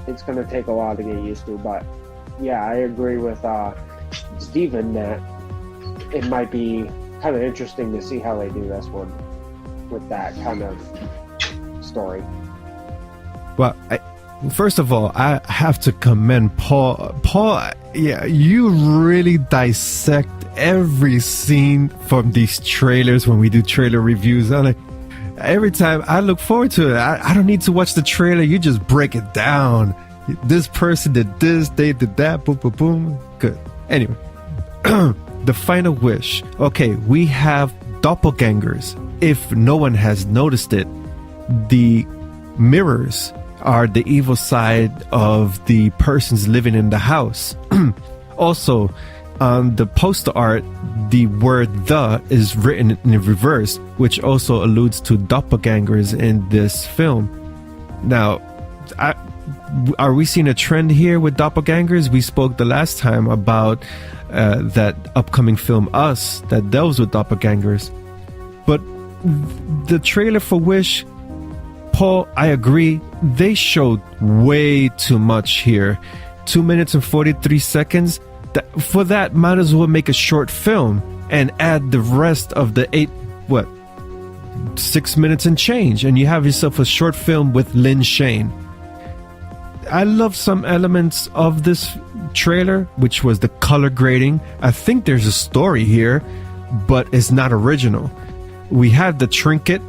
It's going to take a while to get used to, but yeah, I agree with Steven that it might be kind of interesting to see how they do this one with that kind of story. Well, first of all, I have to commend Paul. Paul, yeah, you really dissect every scene from these trailers when we do trailer reviews. Every time I look forward to it. I don't need to watch the trailer. You just break it down. This person did this, they did that, boom, boom, boom. Good. Anyway, the final wish. Okay, we have doppelgangers. If no one has noticed it, the mirrors are the evil side of the persons living in the house. Also, on the poster art, the word "the" is written in reverse, which also alludes to doppelgangers in this film. Now, are we seeing a trend here with doppelgangers? We spoke the last time about that upcoming film Us that deals with doppelgangers. But the trailer for Wish, Paul, I agree, they showed way too much here. 2 minutes and 43 seconds. For that, might as well make a short film and add the rest of the 6 minutes and change, and you have yourself a short film with Lin Shane. I love some elements of this trailer, which was the color grading. I think there's a story here, but it's not original. We have the trinket.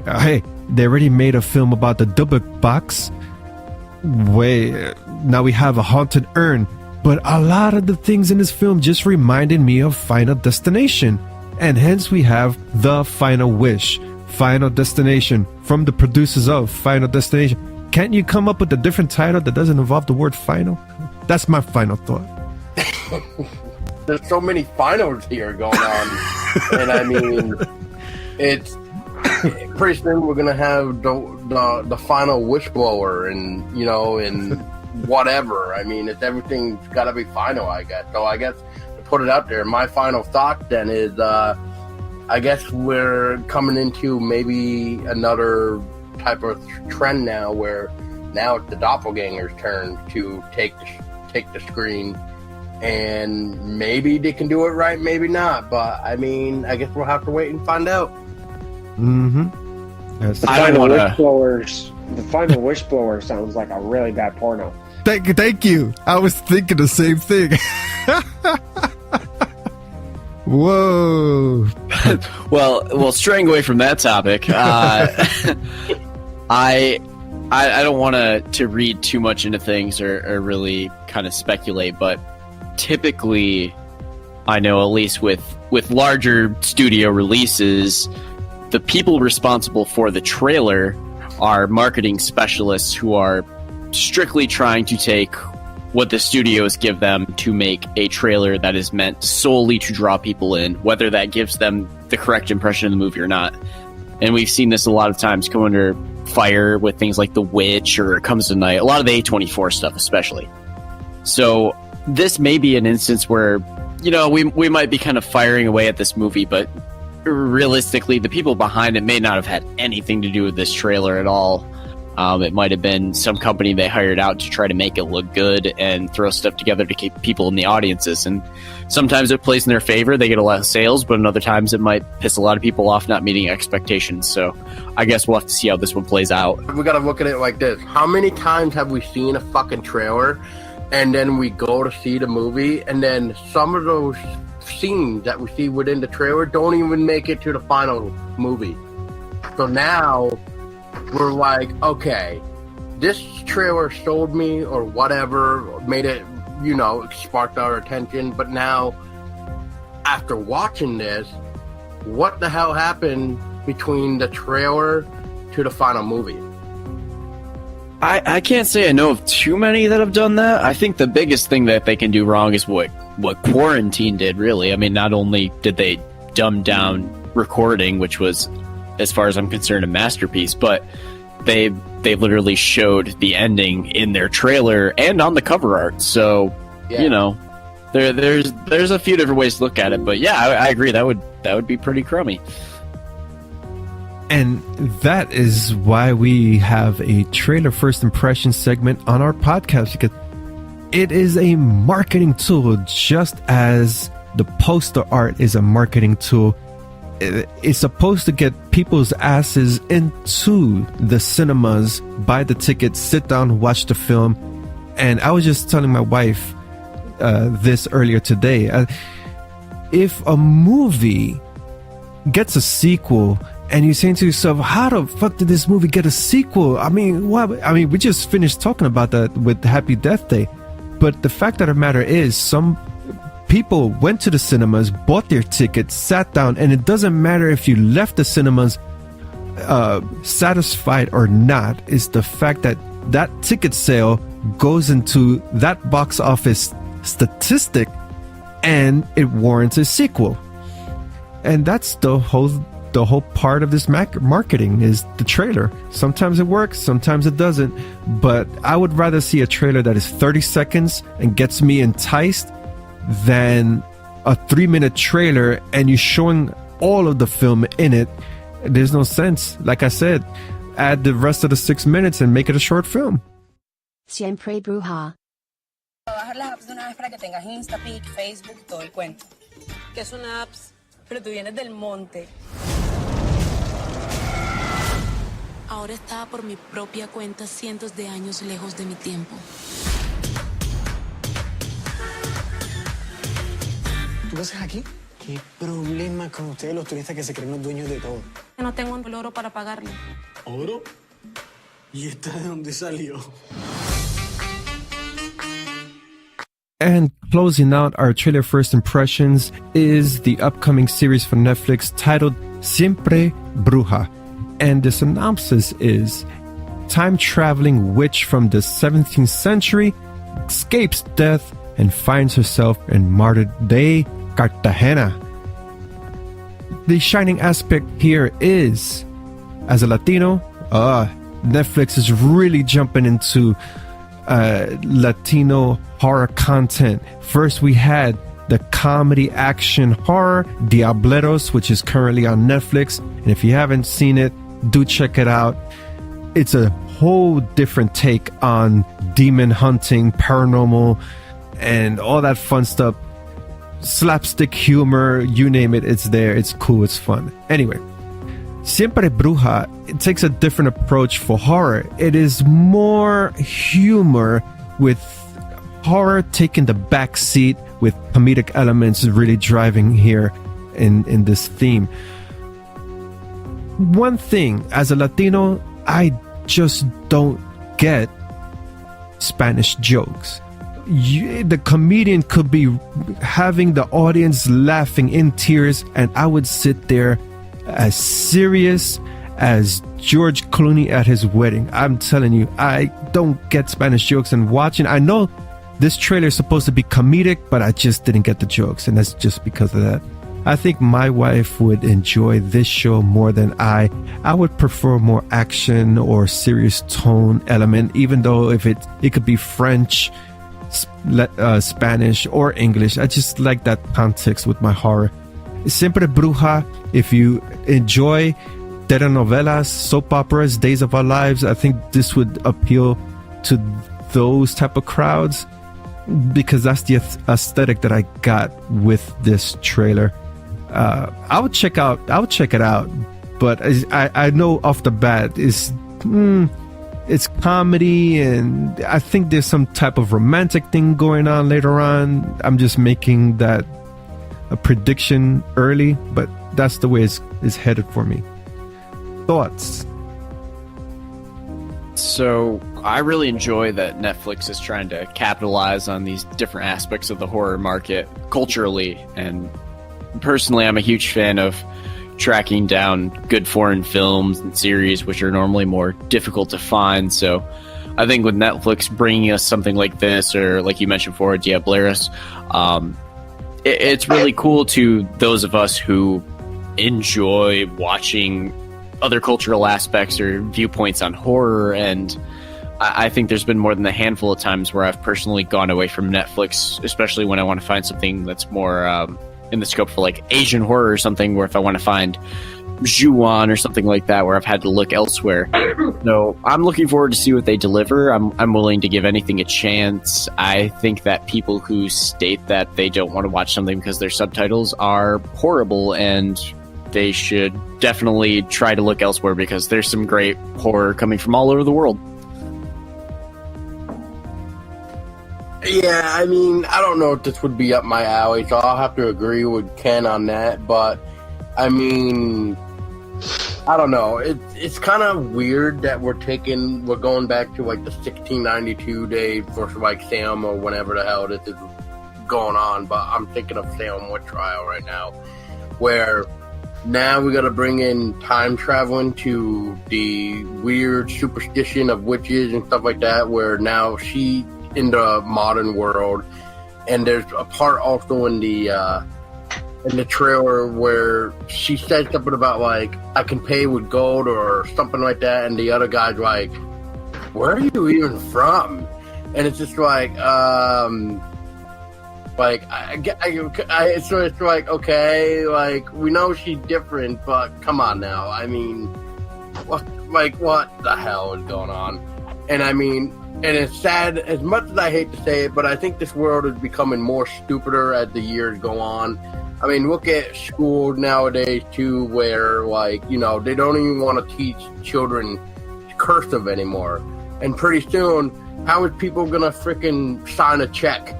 Hey, they already made a film about the Dubik box. Now we have a haunted urn. But a lot of the things in this film just reminded me of Final Destination. And hence we have The Final Wish, Final Destination, from the producers of Final Destination. Can't you come up with a different title that doesn't involve the word final? That's my final thought. There's so many finals here going on. And I mean, it's pretty soon we're going to have the final wishblower and, and whatever. I mean, everything's got to be final, I guess. So I guess to put it out there, my final thought then is, I guess we're coming into maybe another type of trend now, where now it's the doppelganger's turn to take the screen, and maybe they can do it right, maybe not. But I mean, I guess we'll have to wait and find out. The final wishblower sounds like a really bad porno. Thank you. I was thinking the same thing. Whoa. well, straying away from that topic, I don't want to read too much into things or really kind of speculate, but typically, I know at least with larger studio releases, the people responsible for the trailer are marketing specialists who are strictly trying to take what the studios give them to make a trailer that is meant solely to draw people in, whether that gives them the correct impression of the movie or not. And we've seen this a lot of times come under fire with things like The Witch or It Comes to Night, a lot of the A24 stuff especially. So this may be an instance where, we might be kind of firing away at this movie, but realistically, the people behind it may not have had anything to do with this trailer at all. It might have been some company they hired out to try to make it look good and throw stuff together to keep people in the audiences. And sometimes it plays in their favor. They get a lot of sales, but in other times it might piss a lot of people off not meeting expectations. So I guess we'll have to see how this one plays out. We got to look at it like this. How many times have we seen a fucking trailer and then we go to see the movie, and then some of those scenes that we see within the trailer don't even make it to the final movie? So now we're like, okay, this trailer sold me or whatever, made it, sparked our attention. But now, after watching this, what the hell happened between the trailer to the final movie? I can't say I know of too many that have done that. I think the biggest thing that they can do wrong is what Quarantine did, really. I mean, not only did they dumb down recording, which was, as far as I'm concerned, a masterpiece, but they literally showed the ending in their trailer and on the cover art. So, yeah. There's a few different ways to look at it, but yeah, I agree that would be pretty crummy. And that is why we have a trailer first impression segment on our podcast, because it is a marketing tool, just as the poster art is a marketing tool. It's supposed to get people's asses into the cinemas, buy the tickets, sit down, watch the film. And I was just telling my wife this earlier today. If a movie gets a sequel and you're saying to yourself, how the fuck did this movie get a sequel? I mean, we just finished talking about that with Happy Death Day. But the fact of the matter is, some people went to the cinemas, bought their tickets, sat down, and it doesn't matter if you left the cinemas satisfied or not. It's the fact that that ticket sale goes into that box office statistic and it warrants a sequel. And that's the whole part of this marketing is the trailer. Sometimes it works, sometimes it doesn't. But I would rather see a trailer that is 30 seconds and gets me enticed than a 3-minute trailer and you're showing all of the film in it, there's no sense. Like I said, add the rest of the 6 minutes and make it a short film. Siempre Bruja. Bajar las apps de una vez para que tengas Insta, Pic, Facebook, todo el cuento. ¿Qué son apps? Pero tú vienes del monte. Ahora estaba por mi propia cuenta cientos de años lejos de mi tiempo. ¿Tú qué haces aquí? ¿Qué problema con ustedes los turistas que se creen los dueños de todo? Que no tengo el oro para pagarle. ¿Oro? ¿Y esta de dónde salió? And closing out our trailer first impressions is the upcoming series for Netflix titled Siempre Bruja. And the synopsis is: time-traveling witch from the 17th century escapes death and finds herself in modern-day Cartagena. The shining aspect here is, as a Latino, Netflix is really jumping into Latino horror content. First, we had the comedy action horror Diableros, which is currently on Netflix. And if you haven't seen it, do check it out. It's a whole different take on demon hunting, paranormal, and all that fun stuff. Slapstick humor, you name it, it's there. It's cool, it's fun. Anyway, Siempre Bruja, it takes a different approach for horror. It is more humor, with horror taking the back seat, with comedic elements really driving here in this theme. One thing, as a Latino, I just don't get Spanish jokes. The comedian could be having the audience laughing in tears, and I would sit there as serious as George Clooney at his wedding. I'm telling you, I don't get Spanish jokes. And watching, I know this trailer is supposed to be comedic, but I just didn't get the jokes, and that's just because of that. I think my wife would enjoy this show more than I would prefer more action or serious tone element, even though if it could be French, Spanish, or English. I just like that context with my horror. Siempre Bruja, if you enjoy telenovelas, soap operas, Days of Our Lives, I think this would appeal to those type of crowds, because that's the aesthetic that I got with this trailer. I would check it out, but I know off the bat it's comedy, and I think there's some type of romantic thing going on later on. I'm just making that a prediction early, but that's the way it's headed for me. Thoughts? So I really enjoy that Netflix is trying to capitalize on these different aspects of the horror market culturally, and personally, I'm a huge fan of tracking down good foreign films and series, which are normally more difficult to find. So I think with Netflix bringing us something like this, or like you mentioned before, Diableros, it's really cool to those of us who enjoy watching other cultural aspects or viewpoints on horror. And I think there's been more than a handful of times where I've personally gone away from Netflix, especially when I want to find something that's more in the scope for like Asian horror or something, where if I want to find Ju-on or something like that, where I've had to look elsewhere. So I'm looking forward to see what they deliver. I'm willing to give anything a chance. I think that people who state that they don't want to watch something because their subtitles are horrible, and they should definitely try to look elsewhere, because there's some great horror coming from all over the world. Yeah, I mean, I don't know if this would be up my alley, so I'll have to agree with Ken on that. But, I mean, I don't know. It's kind of weird that we're going back to, like, the 1692 days for, like, Salem or whenever the hell this is going on. But I'm thinking of Salem witch trial right now, where now we got to bring in time traveling to the weird superstition of witches and stuff like that, where now she in the modern world. And there's a part also in the trailer where she said something about, like, I can pay with gold or something like that, and the other guy's like, where are you even from? And it's just like, Like, so it's like, okay, like, we know she's different, but come on now. I mean, what the hell is going on? And I mean, and it's sad, as much as I hate to say it, but I think this world is becoming more stupider as the years go on. I mean, look at school nowadays, too, where, like, you know, they don't even want to teach children cursive anymore. And pretty soon, how is people going to freaking sign a check?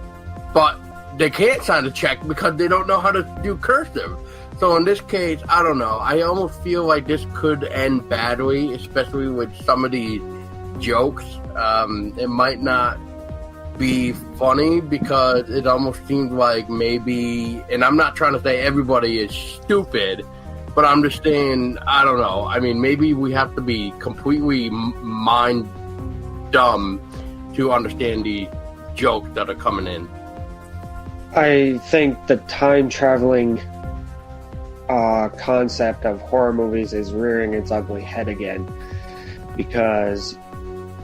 But they can't sign a check because they don't know how to do cursive. So in this case, I don't know. I almost feel like this could end badly, especially with some of these jokes. It might not be funny because it almost seems like maybe, and I'm not trying to say everybody is stupid, but I'm just saying, I don't know. I mean, maybe we have to be completely mind dumb to understand the jokes that are coming in. I think the time traveling concept of horror movies is rearing its ugly head again, because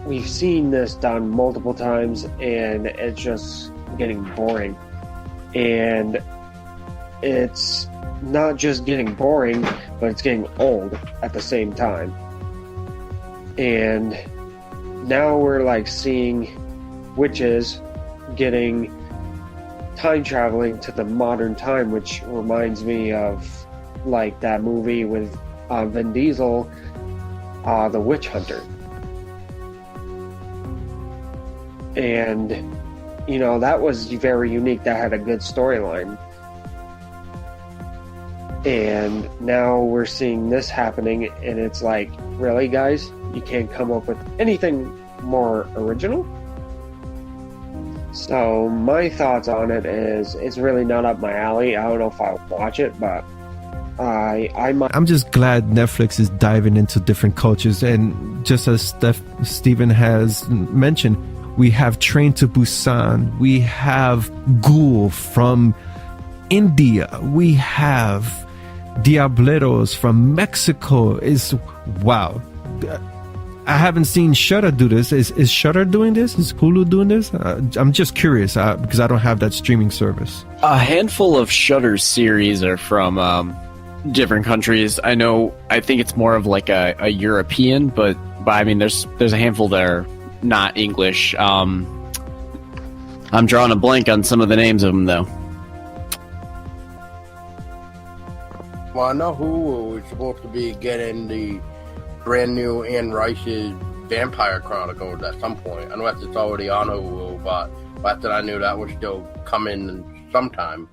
we've seen this done multiple times and it's just getting boring. And it's not just getting boring, but it's getting old at the same time. And now we're like seeing witches getting time traveling to the modern time, which reminds me of like that movie with Vin Diesel, The Witch Hunter. And, you know, that was very unique. That had a good storyline. And now we're seeing this happening, and it's like, really, guys? You can't come up with anything more original? So my thoughts on it is it's really not up my alley. I don't know if I'll watch it, but I might. I'm just glad Netflix is diving into different cultures. And just as Stephen has mentioned, we have Train to Busan. We have Ghoul from India. We have Diableros from Mexico. Wow. I haven't seen Shudder do this. Is Shudder doing this? Is Hulu doing this? I'm just curious because I don't have that streaming service. A handful of Shudder series are from different countries. I think it's more of like a European, but I mean, there's a handful that are not English. I'm drawing a blank on some of the names of them, though. Well, I know Hulu is supposed to be getting the brand new Anne Rice's Vampire Chronicles at some point, unless it's already on Hulu, but last that I knew, that was still coming sometime.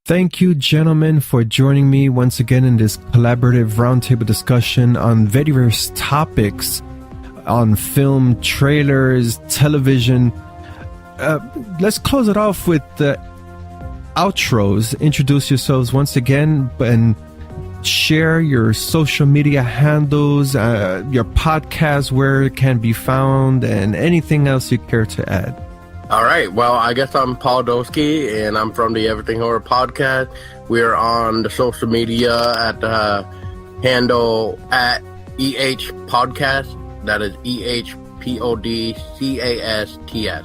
Thank you, gentlemen, for joining me once again in this collaborative roundtable discussion on various topics on film, trailers, television. Let's close it off with the outros. Introduce yourselves once again and share your social media handles, your podcast, where it can be found, and anything else you care to add. All right. Well, I guess I'm Paul Dulski, and I'm from the Everything Horror Podcast. We're on the social media at the handle at EH Podcast. That is EHPODCASTS.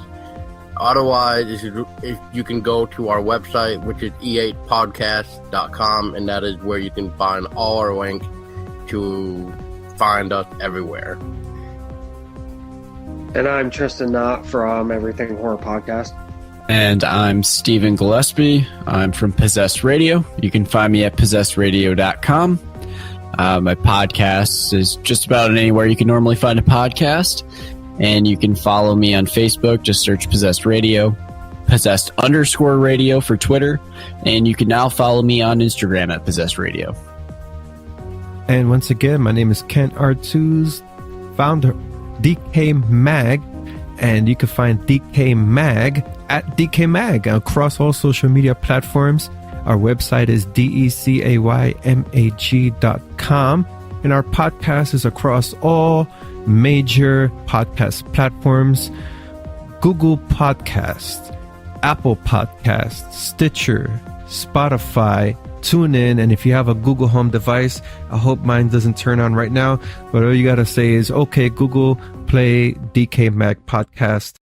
Otherwise, if you can go to our website, which is ehpodcast.com, and that is where you can find all our links to find us everywhere. And I'm Tristan Knott from Everything Horror Podcast. And I'm Stephen Gillhespy. I'm from Possessed Radio. You can find me at possessedradio.com. My podcast is just about anywhere you can normally find a podcast. And you can follow me on Facebook. Just search Possessed Radio, Possessed_radio for Twitter. And you can now follow me on Instagram at Possessed Radio. And once again, my name is Kent Artuz, founder DecayMag, and you can find DecayMag at DecayMag across all social media platforms. Our website is DecayMag.com, and our podcast is across all major podcast platforms: Google Podcasts, Apple Podcasts, Stitcher, Spotify, TuneIn, and if you have a Google Home device, I hope mine doesn't turn on right now, but all you gotta say is, okay, Google, play DecayMag Podcast.